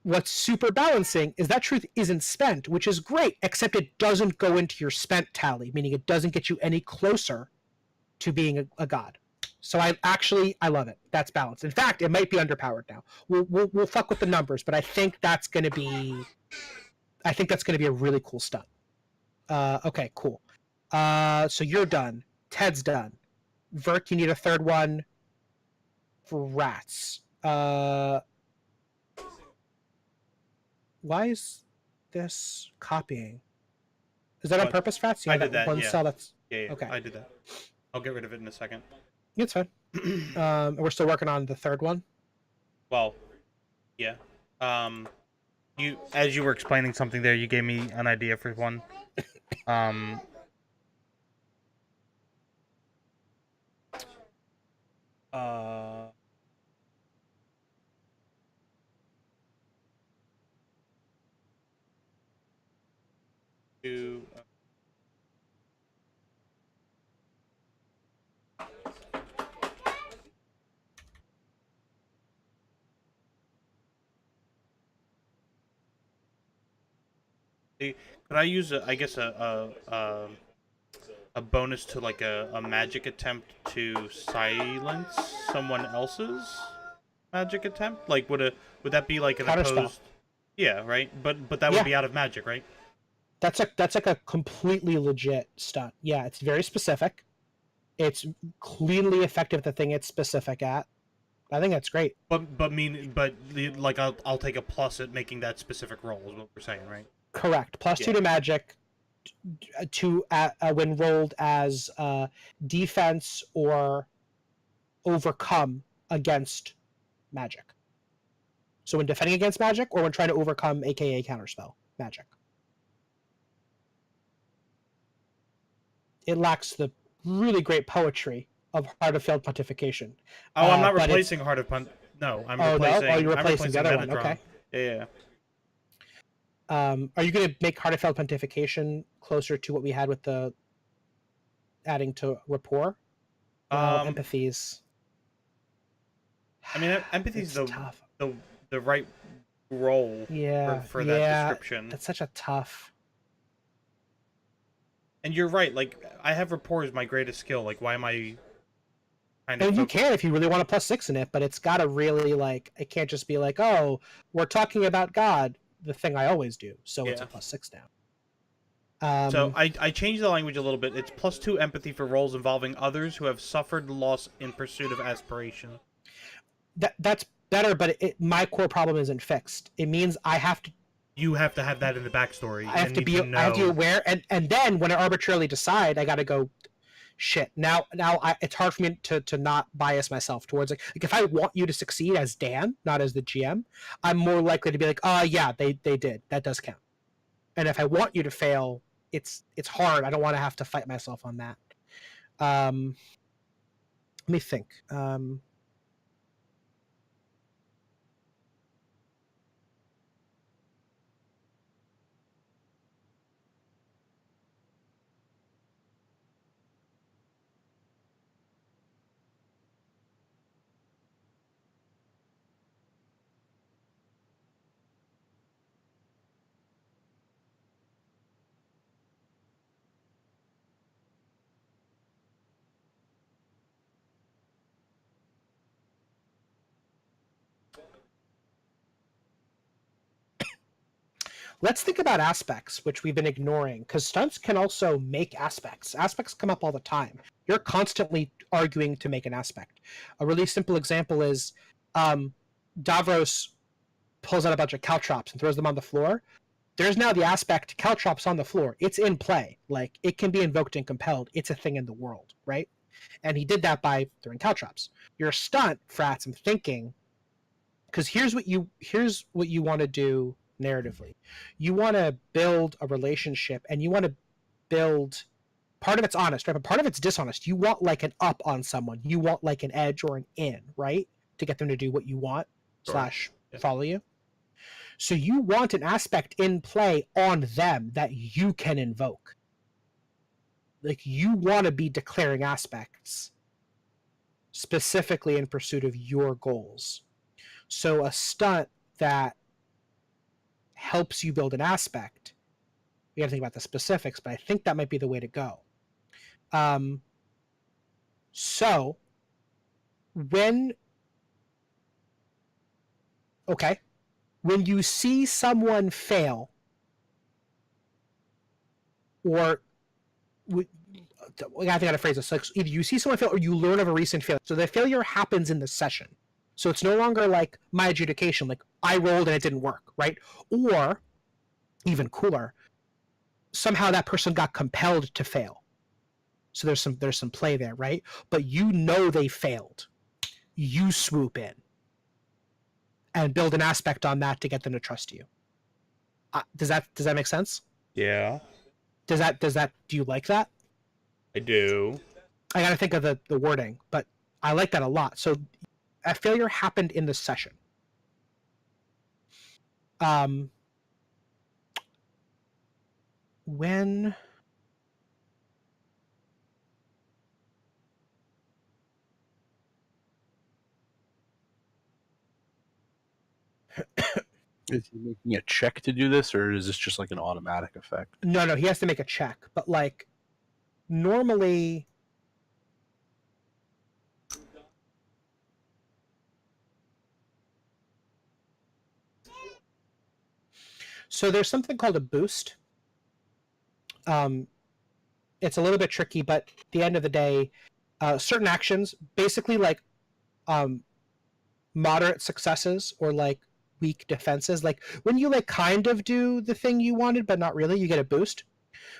[SPEAKER 1] what's super balancing is that truth isn't spent, which is great, except it doesn't go into your spent tally, meaning it doesn't get you any closer to being a god. So I love it. That's balanced. In fact, it might be underpowered now. We'll fuck with the numbers, but I think that's gonna be a really cool stunt. Okay, cool. So you're done. Ted's done. Vert, you need a third one for rats. Why is this copying? Is that on purpose, Rats?
[SPEAKER 2] I did that.
[SPEAKER 1] One
[SPEAKER 2] Yeah.
[SPEAKER 1] cell that's
[SPEAKER 2] Yeah.
[SPEAKER 1] okay.
[SPEAKER 2] I did that. I'll get rid of it in a second.
[SPEAKER 1] It's fine. We're still working on the third one.
[SPEAKER 2] Well, yeah. As you were explaining something there, you gave me an idea for one. To could I use a bonus to like a magic attempt to silence someone else's magic attempt? Like would that be like an opposed? Yeah, right. But that would be out of magic, right?
[SPEAKER 1] That's like a completely legit stunt. Yeah, it's very specific. It's cleanly effective at the thing it's specific at. I think that's great.
[SPEAKER 2] But I'll take a plus at making that specific roll is what we're saying, right?
[SPEAKER 1] Correct. +2 to magic to when rolled as defense or overcome against magic. So when defending against magic or when trying to overcome aka counterspell magic. It lacks the really great poetry of Heart of Failed Pontification.
[SPEAKER 2] Oh, I'm not replacing Heart of No, I'm replacing.
[SPEAKER 1] No? Oh, you're replacing the other
[SPEAKER 2] Metatron.
[SPEAKER 1] one. Okay.
[SPEAKER 2] Yeah.
[SPEAKER 1] Are you going to make Heart of Failed Pontification closer to what we had with the adding to rapport? Empathies.
[SPEAKER 2] I mean, empathy's the right role for that description.
[SPEAKER 1] That's such a tough.
[SPEAKER 2] And you're right. Like I have rapport as my greatest skill. Like why am I?
[SPEAKER 1] And you can if you really want a +6 in it, but it's got to really like. It can't just be like, oh, we're talking about God, the thing I always do. So it's a +6 now.
[SPEAKER 2] So I changed the language a little bit. It's +2 empathy for roles involving others who have suffered loss in pursuit of aspiration.
[SPEAKER 1] That's better, but my core problem isn't fixed. It means I have to.
[SPEAKER 2] You have to have that in the backstory.
[SPEAKER 1] I have to be aware, and then when I arbitrarily decide, I got to go. Shit. Now, it's hard for me to not bias myself towards like if I want you to succeed as Dan, not as the GM, I'm more likely to be like, yeah, they did. That does count. And if I want you to fail, it's hard. I don't want to have to fight myself on that. Let me think. Let's think about aspects, which we've been ignoring, because stunts can also make aspects. Aspects come up all the time. You're constantly arguing to make an aspect. A really simple example is Davros pulls out a bunch of caltrops and throws them on the floor. There's now the aspect caltrops on the floor. It's in play. Like, it can be invoked and compelled. It's a thing in the world, right? And he did that by throwing caltrops. Your stunt, Frats, I'm thinking, because here's what you want to do narratively. You want to build a relationship, and you want to build, part of it's honest, right? But part of it's dishonest. You want like an up on someone. You want like an edge or an in, right? To get them to do what you want / follow you. So you want an aspect in play on them that you can invoke. Like, you want to be declaring aspects specifically in pursuit of your goals. So a stunt that helps you build an aspect. You got to think about the specifics, but I think that might be the way to go. So when you see someone fail, or I think I gotta phrase this. Like either you see someone fail or you learn of a recent failure. So the failure happens in the session. So it's no longer like my adjudication, like I rolled and it didn't work, right? Or even cooler, somehow that person got compelled to fail. So there's some play there, right? But you know they failed. You swoop in and build an aspect on that to get them to trust you. Does that make sense?
[SPEAKER 2] Yeah.
[SPEAKER 1] Do you like that?
[SPEAKER 2] I do.
[SPEAKER 1] I gotta think of the wording, but I like that a lot. So a failure happened in the session. When
[SPEAKER 3] Is he making a check to do this, or is this just like an automatic effect?
[SPEAKER 1] no, he has to make a check, but like normally so there's something called a boost. It's a little bit tricky, but at the end of the day, certain actions, basically like moderate successes or like weak defenses, like when you like kind of do the thing you wanted but not really, you get a boost,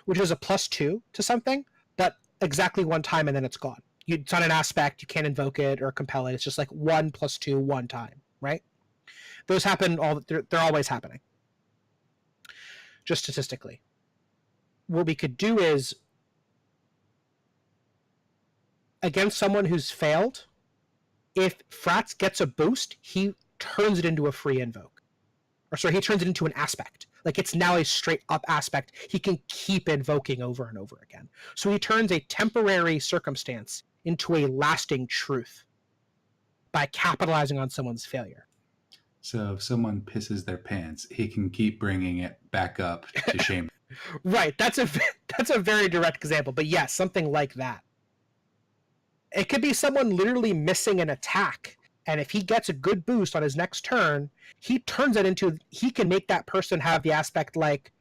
[SPEAKER 1] which is a +2 to something, but exactly one time and then it's gone. It's not an aspect, you can't invoke it or compel it. It's just like 1 + 2 one time, right? Those happen they're always happening, just statistically. What we could do is, against someone who's failed, if Frats gets a boost, he turns it into a free invoke. Or sorry, he turns it into an aspect. Like it's now a straight up aspect. He can keep invoking over and over again. So he turns a temporary circumstance into a lasting truth by capitalizing on someone's failure.
[SPEAKER 4] So if someone pisses their pants, he can keep bringing it back up to shame.
[SPEAKER 1] Right. That's a very direct example. But yes, something like that. It could be someone literally missing an attack, and if he gets a good boost on his next turn, he turns it into, he can make that person have the aspect like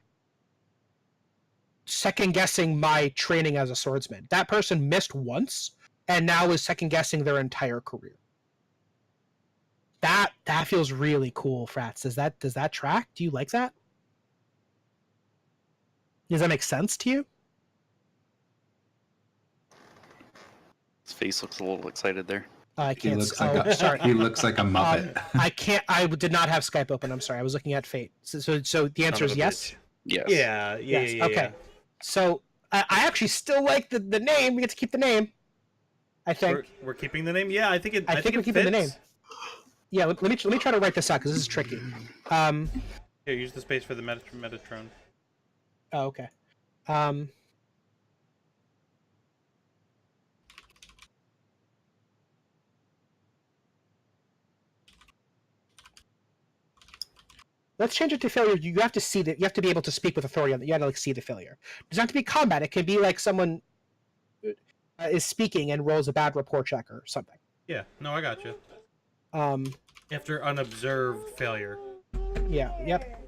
[SPEAKER 1] second guessing my training as a swordsman. That person missed once and now is second guessing their entire career. That feels really cool, Frats. Does that track? Do you like that? Does that make sense to you?
[SPEAKER 5] His face looks a little excited there.
[SPEAKER 1] I can't.
[SPEAKER 4] Sorry. He looks like a Muppet.
[SPEAKER 1] I can't. I did not have Skype open. I'm sorry. I was looking at Fate. So the answer is yes.
[SPEAKER 2] Bitch.
[SPEAKER 5] Yes.
[SPEAKER 2] Yeah.
[SPEAKER 1] Yes. Okay. So I actually still like the name. We get to keep the name. I think
[SPEAKER 2] we're keeping the name. Yeah, I think
[SPEAKER 1] we're keeping the name. Yeah. Let me try to write this out because this is tricky.
[SPEAKER 2] Here, use the space for the Metatron.
[SPEAKER 1] Oh, okay. Let's change it to failure. You have to see that. You have to be able to speak with authority on that. You got to like see the failure. It doesn't have to be combat. It can be like someone is speaking and rolls a bad rapport check or something.
[SPEAKER 2] Yeah. No, I got you.
[SPEAKER 1] Um.
[SPEAKER 2] After unobserved failure.
[SPEAKER 1] Yeah. Yep.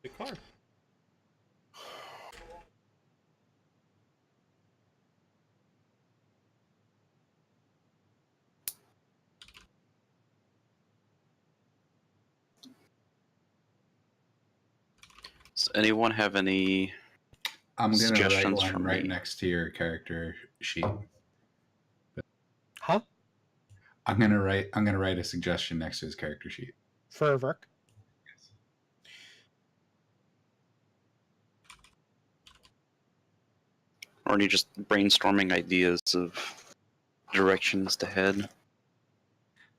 [SPEAKER 2] Good card.
[SPEAKER 5] Does anyone have any
[SPEAKER 4] I'm going to write
[SPEAKER 5] suggestions
[SPEAKER 4] one
[SPEAKER 5] from
[SPEAKER 4] right
[SPEAKER 5] me?
[SPEAKER 4] next to your character sheet.
[SPEAKER 1] Huh?
[SPEAKER 4] I'm going to write a suggestion next to his character sheet.
[SPEAKER 1] For Verk.
[SPEAKER 5] Or are you just brainstorming ideas of directions to head?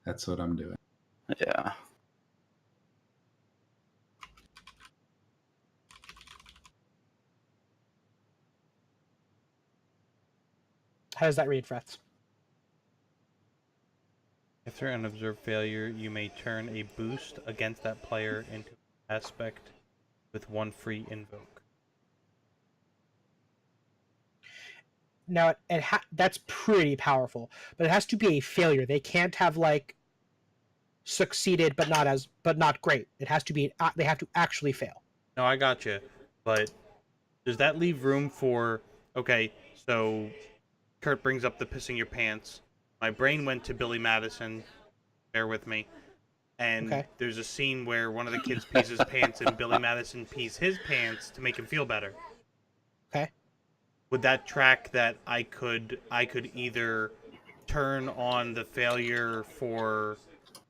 [SPEAKER 4] That's what I'm doing.
[SPEAKER 5] Yeah.
[SPEAKER 1] How does that read, Frets?
[SPEAKER 2] After an observed failure, you may turn a boost against that player into an aspect with 1 free invoke.
[SPEAKER 1] Now, that's pretty powerful, but it has to be a failure. They can't have like succeeded but not great. It has to be they have to actually fail.
[SPEAKER 2] No, I got you, but does that leave room for? Okay, so Kurt brings up the pissing your pants. My brain went to Billy Madison. Bear with me. And
[SPEAKER 1] Okay.
[SPEAKER 2] there's a scene where one of the kids pees his pants, and Billy Madison pees his pants to make him feel better.
[SPEAKER 1] Okay.
[SPEAKER 2] Would that track that I could either turn on the failure for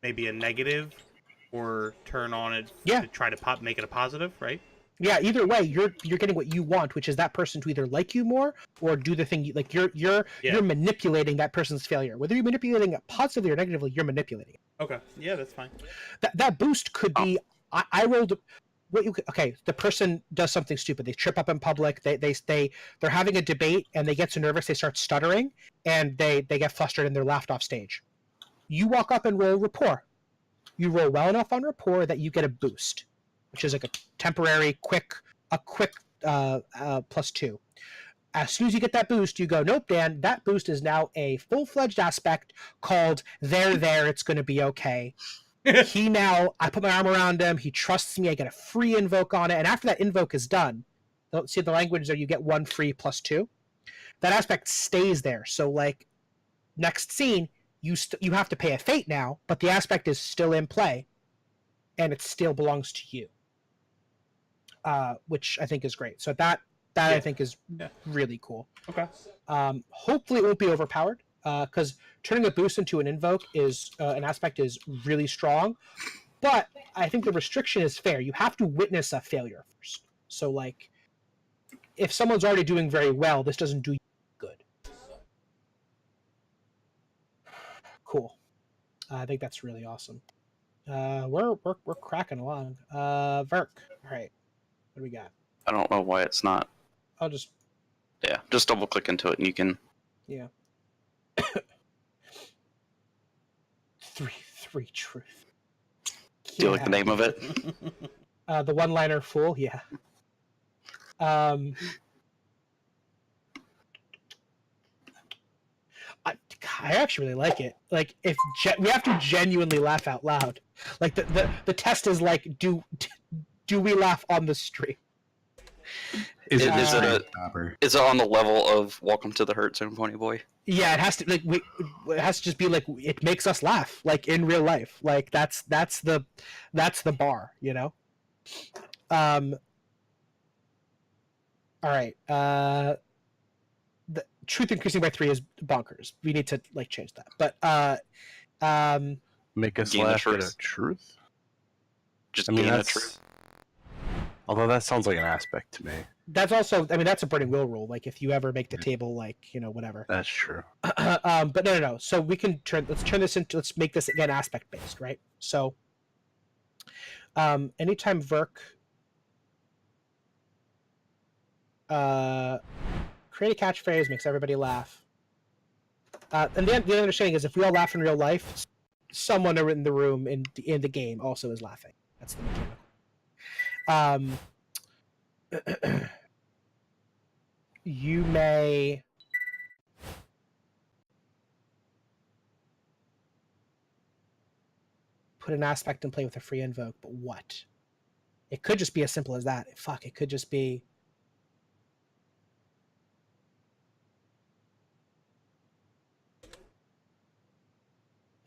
[SPEAKER 2] maybe a negative, or turn on it to try to make it a positive, right?
[SPEAKER 1] Yeah, either way, you're getting what you want, which is that person to either like you more or do the thing you like. You're manipulating that person's failure. Whether you're manipulating it positively or negatively, you're manipulating it.
[SPEAKER 2] Okay, yeah, that's fine.
[SPEAKER 1] That boost could be. I rolled. Okay, the person does something stupid. They trip up in public. They're having a debate and they get so nervous they start stuttering and they get flustered and they're laughed off stage. You walk up and roll rapport. You roll well enough on rapport that you get a boost, which is like a temporary, quick +2. As soon as you get that boost, you go, nope, Dan, that boost is now a full-fledged aspect called there, it's going to be okay. I put my arm around him, he trusts me, I get a free invoke on it, and after that invoke is done, see the language there, you get 1 free +2. That aspect stays there, so like, next scene, you have to pay a fate now, but the aspect is still in play, and it still belongs to you. Which I think is great. So that I think is really cool.
[SPEAKER 2] Okay.
[SPEAKER 1] Hopefully it won't be overpowered, because turning a boost into an invoke is an aspect is really strong. But I think the restriction is fair. You have to witness a failure first. So like, if someone's already doing very well, this doesn't do you good. Cool. I think that's really awesome. We're cracking along. Verk. All right. What do we got?
[SPEAKER 5] I don't know why it's not.
[SPEAKER 1] I'll just...
[SPEAKER 5] Yeah, just double click into it and you can...
[SPEAKER 1] Yeah. Three truth.
[SPEAKER 5] Do you like the name of it?
[SPEAKER 1] The one-liner fool, yeah. I actually really like it. Like, if we have to genuinely laugh out loud. Like, the test is like, do we laugh on the stream?
[SPEAKER 5] Is it on the level of Welcome to the Hurt Zone, Pony Boy?
[SPEAKER 1] Yeah, it has to it has to just be like it makes us laugh, like in real life. Like that's the bar, you know. All right. The truth increasing by 3 is bonkers. We need to like change that. But
[SPEAKER 3] make us
[SPEAKER 5] gain
[SPEAKER 3] laugh
[SPEAKER 5] the
[SPEAKER 3] at a truth.
[SPEAKER 5] Just
[SPEAKER 3] I mean,
[SPEAKER 5] gain a
[SPEAKER 3] that's
[SPEAKER 5] truth.
[SPEAKER 3] Although that sounds like an aspect to me.
[SPEAKER 1] That's also, I mean, that's a burning will rule. Like if you ever make the table, like, you know, whatever.
[SPEAKER 3] That's true.
[SPEAKER 1] But no. So we can let's make this again aspect based, right? So, anytime Verk create a catchphrase, makes everybody laugh. And the understanding is if we all laugh in real life, someone in the room in the game also is laughing. That's the mechanical. You may put an aspect in play with a free invoke, but what? It could just be as simple as that. Fuck, it could just be...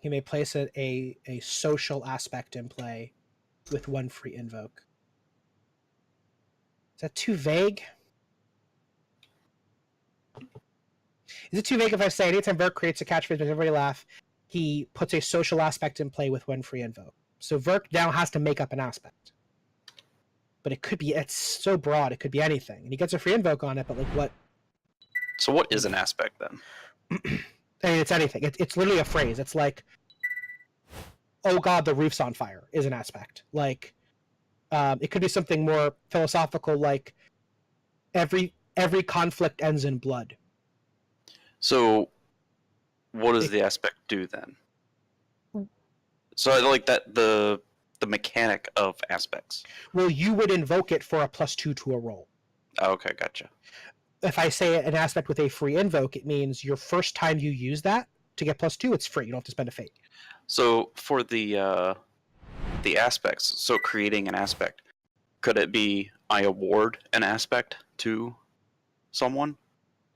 [SPEAKER 1] You may place a social aspect in play with 1 free invoke. Is that too vague? Is it too vague if I say anytime Verk creates a catchphrase, makes everybody laugh, he puts a social aspect in play with 1 free invoke? So Verk now has to make up an aspect. But it could be, it's so broad, it could be anything. And he gets a free invoke on it, but like what?
[SPEAKER 5] So what is an aspect then?
[SPEAKER 1] I mean, it's anything. It's literally a phrase. It's like, oh god, the roof's on fire is an aspect. Like, it could be something more philosophical, like every conflict ends in blood.
[SPEAKER 5] So, what does the aspect do then? So I like that the mechanic of aspects.
[SPEAKER 1] Well, you would invoke it for a +2 to a roll.
[SPEAKER 5] Oh, okay, gotcha.
[SPEAKER 1] If I say an aspect with a free invoke, it means your first time you use that to get +2, it's free. You don't have to spend a fate.
[SPEAKER 5] So for the aspects, so creating an aspect, could it be I award an aspect to someone?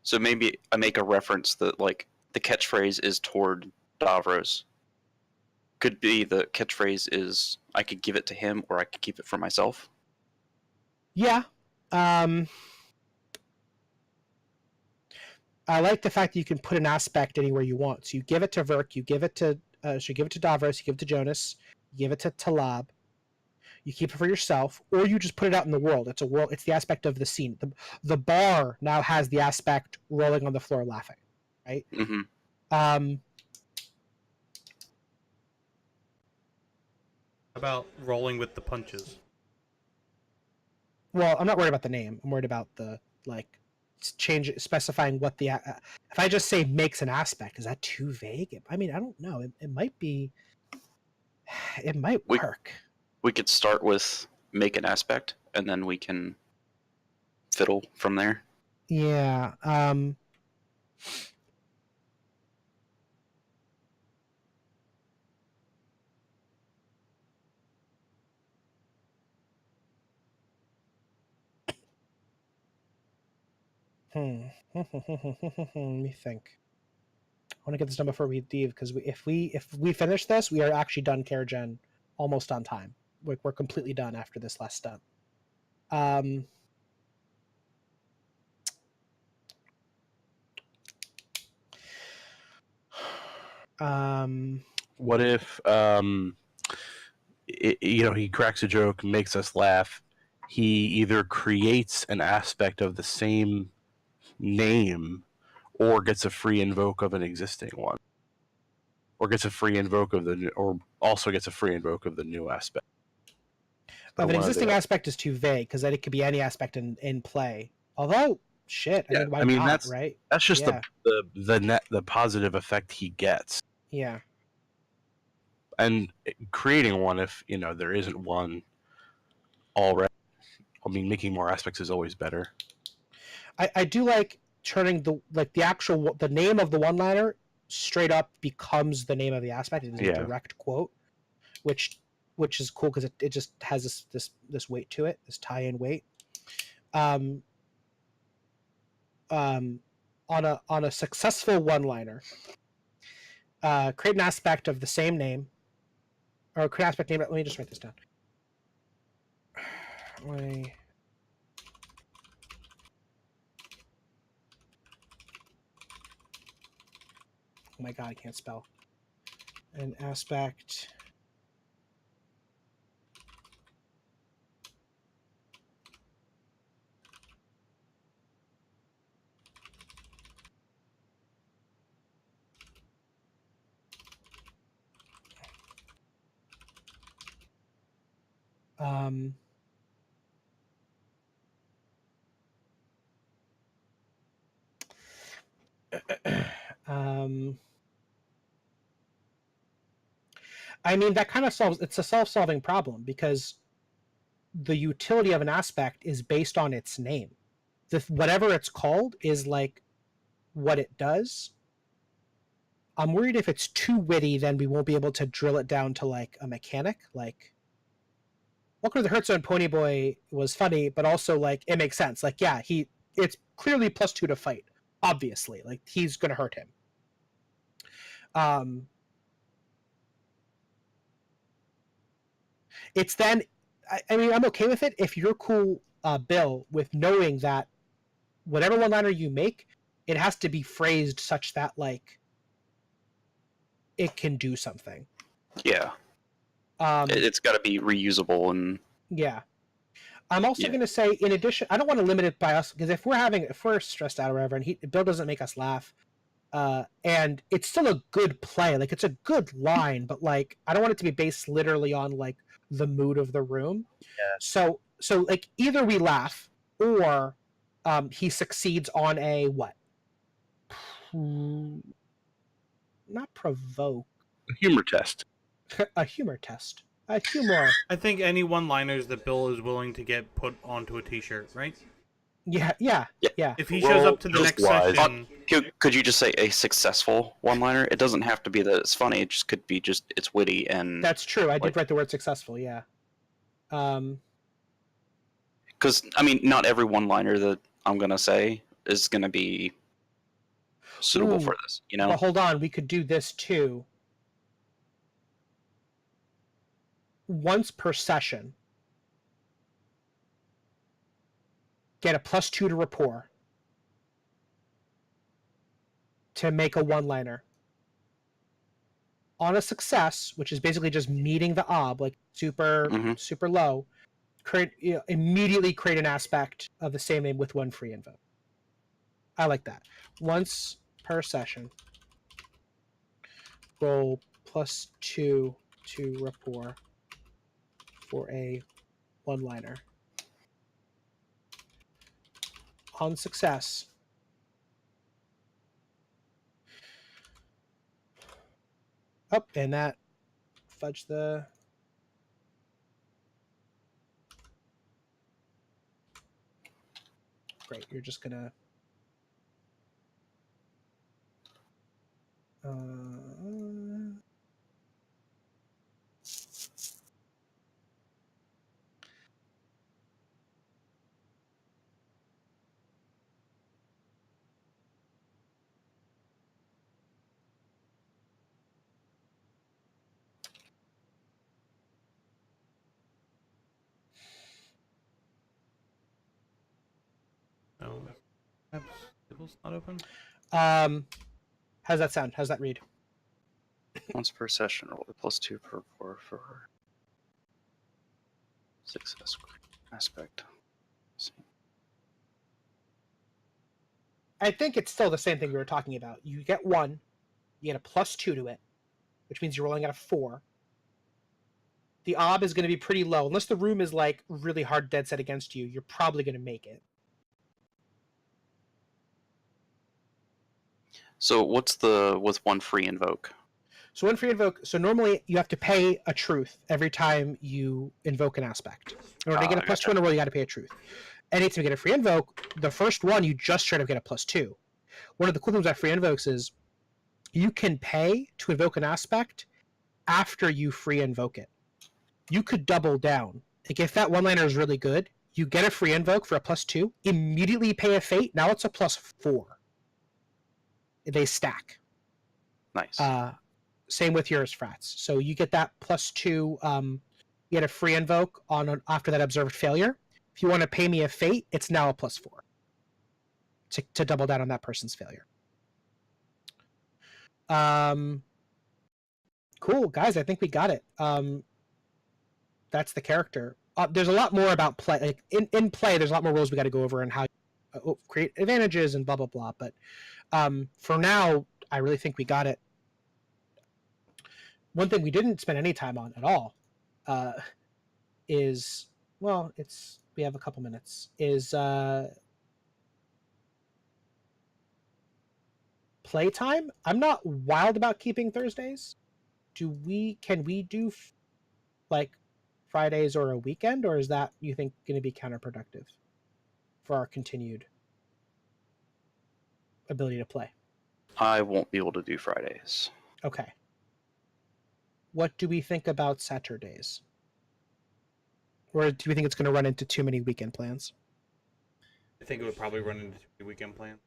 [SPEAKER 5] So maybe I make a reference that like the catchphrase is toward Davros. Could be the catchphrase is I could give it to him or I could keep it for myself.
[SPEAKER 1] Yeah. I like the fact that you can put an aspect anywhere you want. So you give it to Verk, you give it to give it to Davros, you give it to Jonas, you give it to Talab, you keep it for yourself, or you just put it out in the world. It's a world. It's the aspect of the scene. The bar now has the aspect rolling on the floor laughing, right?
[SPEAKER 5] Mm-hmm.
[SPEAKER 2] About rolling with the punches.
[SPEAKER 1] Well, I'm not worried about the name. I'm worried about the specifying what the. If I just say makes an aspect, is that too vague? I mean, I don't know. It might be. It might work.
[SPEAKER 5] We could start with make an aspect, and then we can fiddle from there.
[SPEAKER 1] Yeah. Let me think. I want to get this done before we leave because if we finish this, we are actually done care gen almost on time. We're completely done after this last step.
[SPEAKER 3] What if he cracks a joke, makes us laugh. He either creates an aspect of the same name or gets a free invoke of an existing one. Or gets a free invoke of also gets a free invoke of the new aspect.
[SPEAKER 1] Of an existing aspect is too vague because then it could be any aspect in play. Although, shit,
[SPEAKER 3] yeah,
[SPEAKER 1] why not,
[SPEAKER 3] that's
[SPEAKER 1] right?
[SPEAKER 3] That's just the positive effect he gets.
[SPEAKER 1] Yeah.
[SPEAKER 3] And creating one if there isn't one already. I mean, making more aspects is always better.
[SPEAKER 1] I do like turning the name of the one-liner straight up becomes the name of the aspect. It is a direct quote, which is cool because it just has this weight to it, this tie-in weight. On a successful one-liner, create an aspect of the same name, or create an aspect name. Let me just write this down. Oh my god, I can't spell. An aspect. I mean, that kind of it's a self-solving problem because the utility of an aspect is based on its name. Whatever it's called is like what it does. I'm worried if it's too witty, then we won't be able to drill it down to like a mechanic. Like, Welcome to the Hurt Zone Ponyboy was funny, but also like it makes sense. Like, yeah, it's clearly +2 to fight. Obviously, like he's gonna hurt him. It's then, I mean, I'm okay with it if you're cool, Bill, with knowing that whatever one-liner you make, it has to be phrased such that like it can do something.
[SPEAKER 5] Yeah. It's got to be reusable and.
[SPEAKER 1] Yeah. I'm also going to say, in addition, I don't want to limit it by us because if we're stressed out or whatever, and Bill doesn't make us laugh, and it's still a good play, like it's a good line, but like I don't want it to be based literally on like the mood of the room.
[SPEAKER 3] Yeah.
[SPEAKER 1] So like either we laugh or he succeeds on a what? not provoke.
[SPEAKER 3] A humor test.
[SPEAKER 1] A humor test. A humor.
[SPEAKER 2] I think any one-liners that Bill is willing to get put onto a T-shirt, right?
[SPEAKER 1] Yeah.
[SPEAKER 2] If he shows up to the
[SPEAKER 3] just
[SPEAKER 2] next
[SPEAKER 3] wise.
[SPEAKER 2] session,
[SPEAKER 5] Could you just say a successful one-liner? It doesn't have to be that it's funny. It just could be just it's witty and.
[SPEAKER 1] That's true. I did
[SPEAKER 5] Like-
[SPEAKER 1] write the word successful. Yeah.
[SPEAKER 5] Because I mean, not every one-liner that I'm gonna say is gonna be suitable
[SPEAKER 1] Ooh.
[SPEAKER 5] for this. You know.
[SPEAKER 1] But hold on, we could do this too. Once per session, get a +2 to rapport to make a one-liner. On a success, which is basically just meeting the ob, like super low, immediately create an aspect of the same name with 1 free invoke. I like that. Once per session, roll +2 to rapport for a one-liner. On success, and that fudge the. Great, you're just gonna.
[SPEAKER 2] no, it's not open.
[SPEAKER 1] How's that sound? How's that read?
[SPEAKER 5] Once per session, roll a +2 per rapport for success aspect.
[SPEAKER 1] I think it's still the same thing we were talking about. You get 1, you get a +2 to it, which means you're rolling at a 4. The ob is going to be pretty low. Unless the room is like really hard dead set against you, you're probably going to make it.
[SPEAKER 5] So what's with 1 free invoke?
[SPEAKER 1] So 1 free invoke. So normally you have to pay a truth every time you invoke an aspect. In order to get a +2
[SPEAKER 5] gotcha.
[SPEAKER 1] on a roll, you got to pay a truth. Anytime you get a free invoke, the first one you just straight up get a +2. One of the cool things about free invokes is you can pay to invoke an aspect after you free invoke it. You could double down. Like if that one-liner is really good, you get a free invoke for a +2, immediately pay a fate. Now it's a +4. They stack.
[SPEAKER 5] Nice.
[SPEAKER 1] Same with yours, Frats. So you get that +2. You get a free invoke after that observed failure. If you want to pay me a fate, it's now a +4 to double down on that person's failure. Cool, guys. I think we got it. That's the character. There's a lot more about play. Like in play, there's a lot more rules we got to go over and how you create advantages and blah blah blah. But for now, I really think we got it. One thing we didn't spend any time on at all is, well, we have a couple minutes, is playtime. I'm not wild about keeping Thursdays. Can we do like Fridays or a weekend, or is that, you think, going to be counterproductive for our continued ability to play?
[SPEAKER 5] I won't be able to do Fridays.
[SPEAKER 1] Okay. What do we think about Saturdays? Or do we think it's going to run into too many weekend plans?
[SPEAKER 2] I think it would probably run into the weekend plan.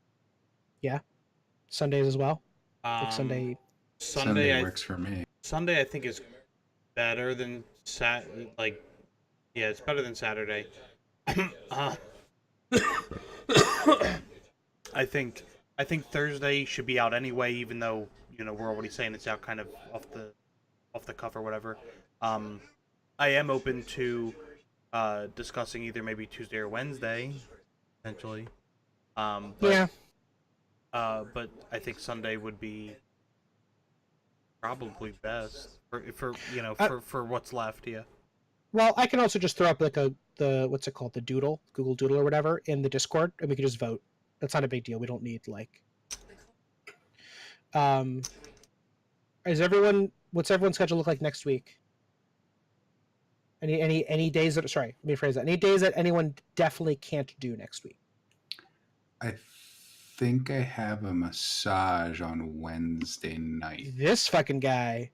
[SPEAKER 1] Yeah. Sundays as well? Like Sunday
[SPEAKER 4] works for me.
[SPEAKER 2] Sunday, I think, is better than it's better than Saturday. I think Thursday should be out anyway, even though we're already saying it's out kind of off the cuff or whatever. I am open to discussing either maybe Tuesday or Wednesday, potentially. But I think Sunday would be probably best for what's left. Yeah.
[SPEAKER 1] Well, I can also just throw up like the what's it called, the Doodle, Google Doodle or whatever, in the Discord, and we can just vote. That's not a big deal. We don't need like What's everyone's schedule look like next week? Any days that, sorry, let me phrase that. Any days that anyone definitely can't do next week?
[SPEAKER 4] I think I have a massage on Wednesday night.
[SPEAKER 1] This fucking guy.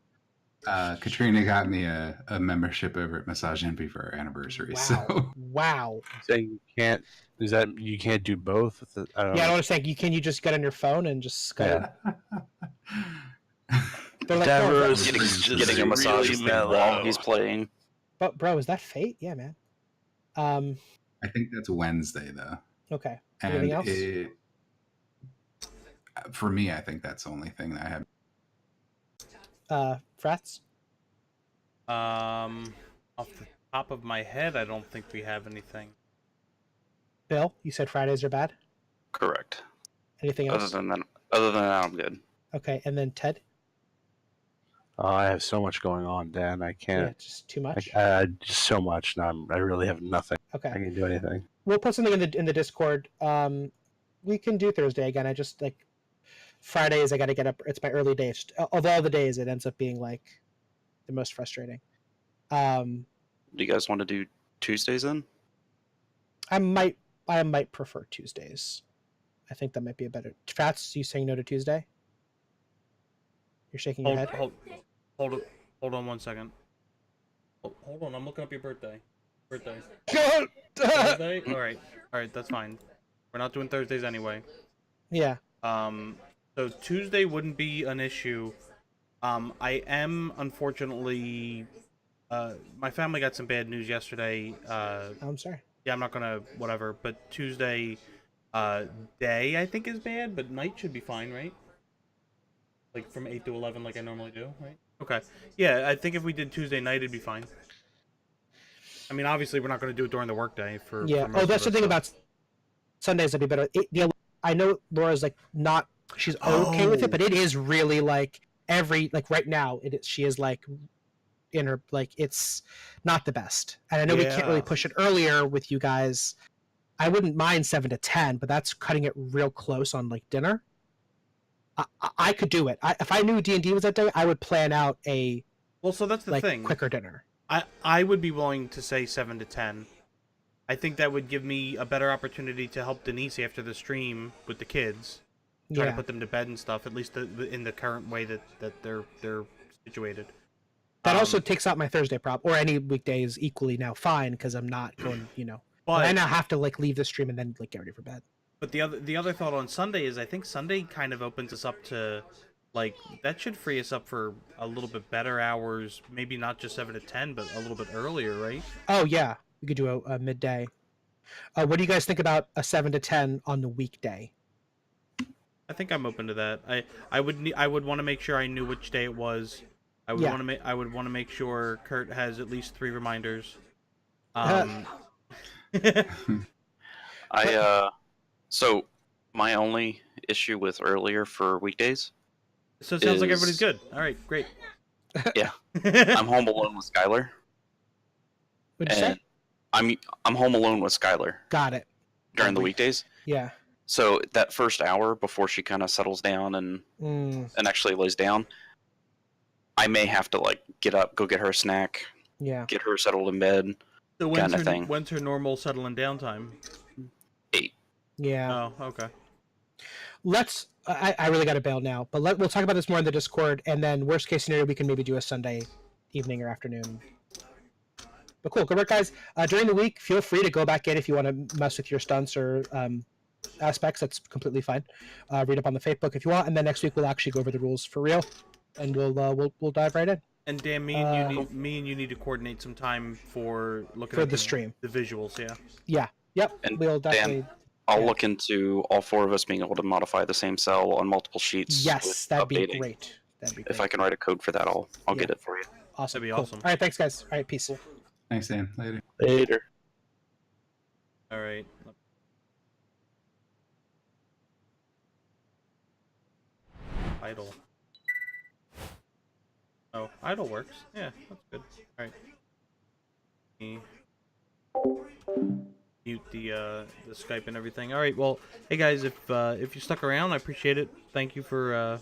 [SPEAKER 4] Katrina got me a membership over at Massage Envy for our anniversary.
[SPEAKER 1] Wow.
[SPEAKER 4] So
[SPEAKER 1] Wow.
[SPEAKER 3] Saying you can't. Is that you can't do both? I don't
[SPEAKER 1] Yeah, I
[SPEAKER 3] know.
[SPEAKER 1] don't understand. Can you just get on your phone and just Skype? They're like,
[SPEAKER 3] Davros
[SPEAKER 5] Getting,
[SPEAKER 3] is just
[SPEAKER 5] getting a massage
[SPEAKER 3] really
[SPEAKER 5] thing
[SPEAKER 3] mellow.
[SPEAKER 5] while he's playing.
[SPEAKER 1] but bro, is that fate? Yeah, man.
[SPEAKER 4] I think that's Wednesday though.
[SPEAKER 1] Okay.
[SPEAKER 4] And
[SPEAKER 1] Anything else?
[SPEAKER 4] For me, I think that's the only thing that I have.
[SPEAKER 1] Frats?
[SPEAKER 2] Off the top of my head, I don't think we have anything.
[SPEAKER 1] Bill, you said Fridays are bad.
[SPEAKER 5] Correct.
[SPEAKER 1] Anything else?
[SPEAKER 5] Other than that, I'm good.
[SPEAKER 1] Okay, and then Ted?
[SPEAKER 3] I have so much going on, Dan. I
[SPEAKER 1] Yeah,
[SPEAKER 3] can't.
[SPEAKER 1] just too much.
[SPEAKER 3] Just so much. Now I really have nothing.
[SPEAKER 1] Okay.
[SPEAKER 3] I can do anything.
[SPEAKER 1] We'll put something in the Discord. We can do Thursday again. I just like Fridays. I got to get up. It's my early days. Of all the days, it ends up being like the most frustrating.
[SPEAKER 5] Do you guys want to do Tuesdays then?
[SPEAKER 1] I might prefer Tuesdays. I think that might be a better. Fats, you saying no to Tuesday? You're shaking your head.
[SPEAKER 2] Hold on 1 second. Hold on, I'm looking up your birthday. Thursday. All right, that's fine. We're not doing Thursdays anyway.
[SPEAKER 1] Yeah.
[SPEAKER 2] So Tuesday wouldn't be an issue. I am unfortunately. My family got some bad news yesterday.
[SPEAKER 1] I'm sorry.
[SPEAKER 2] Yeah, I'm not gonna whatever. But Tuesday, day I think is bad, but night should be fine, right? Like from 8 to 11, like I normally do, right? Okay. Yeah, I think if we did Tuesday night, it'd be fine. I mean, obviously, we're not going to do it during the workday for.
[SPEAKER 1] Yeah.
[SPEAKER 2] For most
[SPEAKER 1] That's the
[SPEAKER 2] of
[SPEAKER 1] thing
[SPEAKER 2] it,
[SPEAKER 1] about Sundays. That'd be better. I know Laura's like not. She's okay with it, but it is really like right now. She is like in her like it's not the best, and I know we can't really push it earlier with you guys. I wouldn't mind 7 to 10, but that's cutting it real close on like dinner. I could do it. If I knew D&D was that day, I would plan out a
[SPEAKER 2] so that's the thing.
[SPEAKER 1] Quicker dinner.
[SPEAKER 2] I would be willing to say 7 to 10. I think that would give me a better opportunity to help Denise after the stream with the kids, try to put them to bed and stuff. At least in the current way that they're situated.
[SPEAKER 1] That also takes out my Thursday prop, or any weekdays equally now fine because I'm not going. But I now have to like leave the stream and then like get ready for bed.
[SPEAKER 2] But the other thought on Sunday is I think Sunday kind of opens us up to, like, that should free us up for a little bit better hours. Maybe not just 7 to 10, but a little bit earlier, right?
[SPEAKER 1] Oh yeah, we could do a midday. What do you guys think about a 7 to 10 on the weekday?
[SPEAKER 2] I think I'm open to that. I would want to make sure I knew which day it was. I would want to make sure Kurt has at least 3 reminders.
[SPEAKER 5] So my only issue with earlier for weekdays.
[SPEAKER 2] So it sounds like everybody's good. All right, great.
[SPEAKER 5] Yeah, I'm home alone with Skylar.
[SPEAKER 1] What'd you say?
[SPEAKER 5] I'm home alone with Skylar.
[SPEAKER 1] Got it.
[SPEAKER 5] During the weekdays.
[SPEAKER 1] Yeah.
[SPEAKER 5] So that first hour before she kind of settles down and actually lays down, I may have to like get up, go get her a snack.
[SPEAKER 1] Yeah.
[SPEAKER 5] Get her settled in bed.
[SPEAKER 2] So
[SPEAKER 5] thing.
[SPEAKER 2] When's her normal settling down time?
[SPEAKER 5] 8.
[SPEAKER 1] Yeah.
[SPEAKER 2] Oh, okay.
[SPEAKER 1] I really got to bail now, but we'll talk about this more in the Discord, and then worst case scenario, we can maybe do a Sunday evening or afternoon. But cool, good work, guys. During the week, feel free to go back in if you want to mess with your stunts or aspects. That's completely fine. Read up on the Facebook if you want, and then next week we'll actually go over the rules for real, and we'll dive right in.
[SPEAKER 2] And Dan, me and you need to coordinate some time for looking at
[SPEAKER 1] the stream,
[SPEAKER 2] the visuals. Yeah.
[SPEAKER 1] Yeah. Yep.
[SPEAKER 5] And
[SPEAKER 1] we'll definitely.
[SPEAKER 5] Dan, I'll look into all 4 of us being able to modify the same cell on multiple sheets.
[SPEAKER 1] Yes, that'd be great.
[SPEAKER 5] If I can write a code for that, I'll get it for you.
[SPEAKER 1] Awesome.
[SPEAKER 2] That'd be awesome.
[SPEAKER 1] All right, thanks, guys. All right, peace.
[SPEAKER 4] Thanks, Dan.
[SPEAKER 3] Later.
[SPEAKER 2] All right. Idle. Oh, idle works. Yeah, that's good. All right. mute the Skype and everything. All right, well, hey guys, if you stuck around, I appreciate it. Thank you for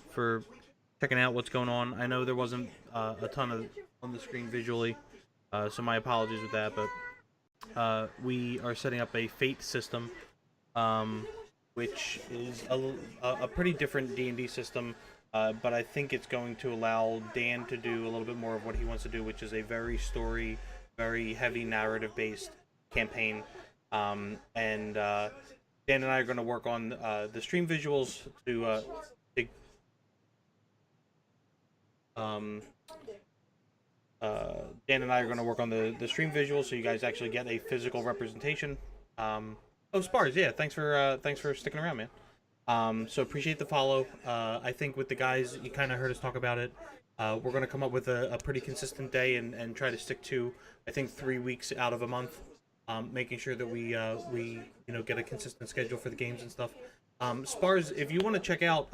[SPEAKER 2] checking out what's going on. I know there wasn't a ton of on the screen visually, so my apologies with that. But we are setting up a Fate system, which is a pretty different D&D system. But I think it's going to allow Dan to do a little bit more of what he wants to do, which is a very heavy narrative-based campaign. Dan and I are going to work on the stream visuals to Dan and I are going to work on the stream visuals so you guys actually get a physical representation. Oh, Spars, yeah, thanks for sticking around, man. So appreciate the follow. I think with the guys, you kind of heard us talk about it. We're going to come up with a pretty consistent day and try to stick to, I think, 3 weeks out of a month, making sure that we get a consistent schedule for the games and stuff. Spars, if you want to check out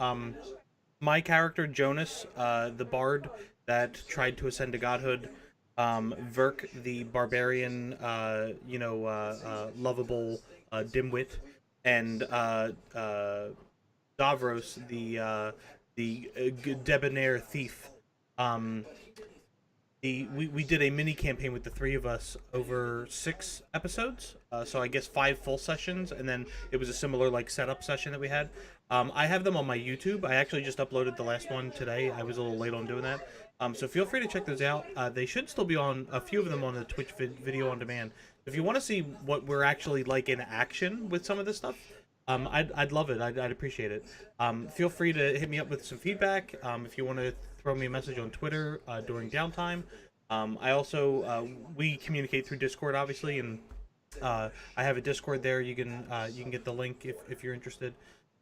[SPEAKER 2] my character Jonas, the bard that tried to ascend to godhood, Verk, the barbarian, lovable dimwit, and Davros, the debonair thief. We did a mini campaign with the three of us over 6 episodes, so I guess 5 full sessions, and then it was a similar like setup session that we had. I have them on my YouTube. I actually just uploaded the last one today. I was a little late on doing that. So feel free to check those out. They should still be on, a few of them on the Twitch video on demand. If you want to see what we're actually like in action with some of this stuff, I'd love it. I'd appreciate it. Feel free to hit me up with some feedback. If you want to throw me a message on Twitter during downtime. I also we communicate through Discord, obviously, and I have a Discord there. You can get the link if you're interested,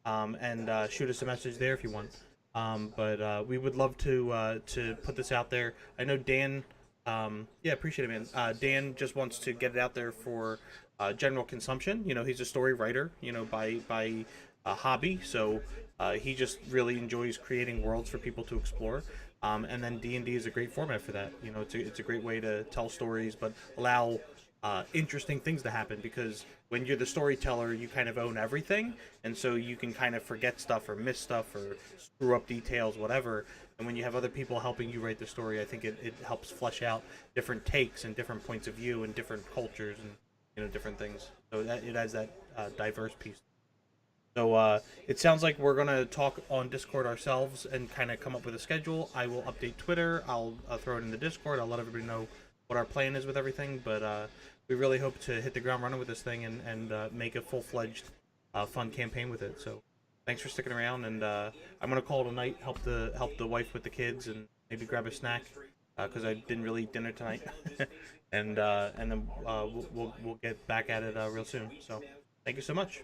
[SPEAKER 2] and shoot us a message there if you want. But we would love to put this out there. I know Dan. Yeah, appreciate it, man. Dan just wants to get it out there for general consumption. You know, he's a story writer. You know, by hobby. So he just really enjoys creating worlds for people to explore. And then D&D is a great format for that. You know, it's a great way to tell stories, but allow interesting things to happen, because when you're the storyteller, you kind of own everything, and so you can kind of forget stuff or miss stuff or screw up details, whatever. And when you have other people helping you write the story, I think it helps flesh out different takes and different points of view and different cultures and different things. So that it has that diverse piece. So it sounds like we're gonna talk on Discord ourselves and kind of come up with a schedule. I will update Twitter. I'll throw it in the Discord. I'll let everybody know what our plan is with everything. But we really hope to hit the ground running with this thing and make a full-fledged fun campaign with it. So thanks for sticking around, and I'm gonna call it a night. Help the wife with the kids, and maybe grab a snack because I didn't really eat dinner tonight. and then we'll get back at it real soon. So thank you so much.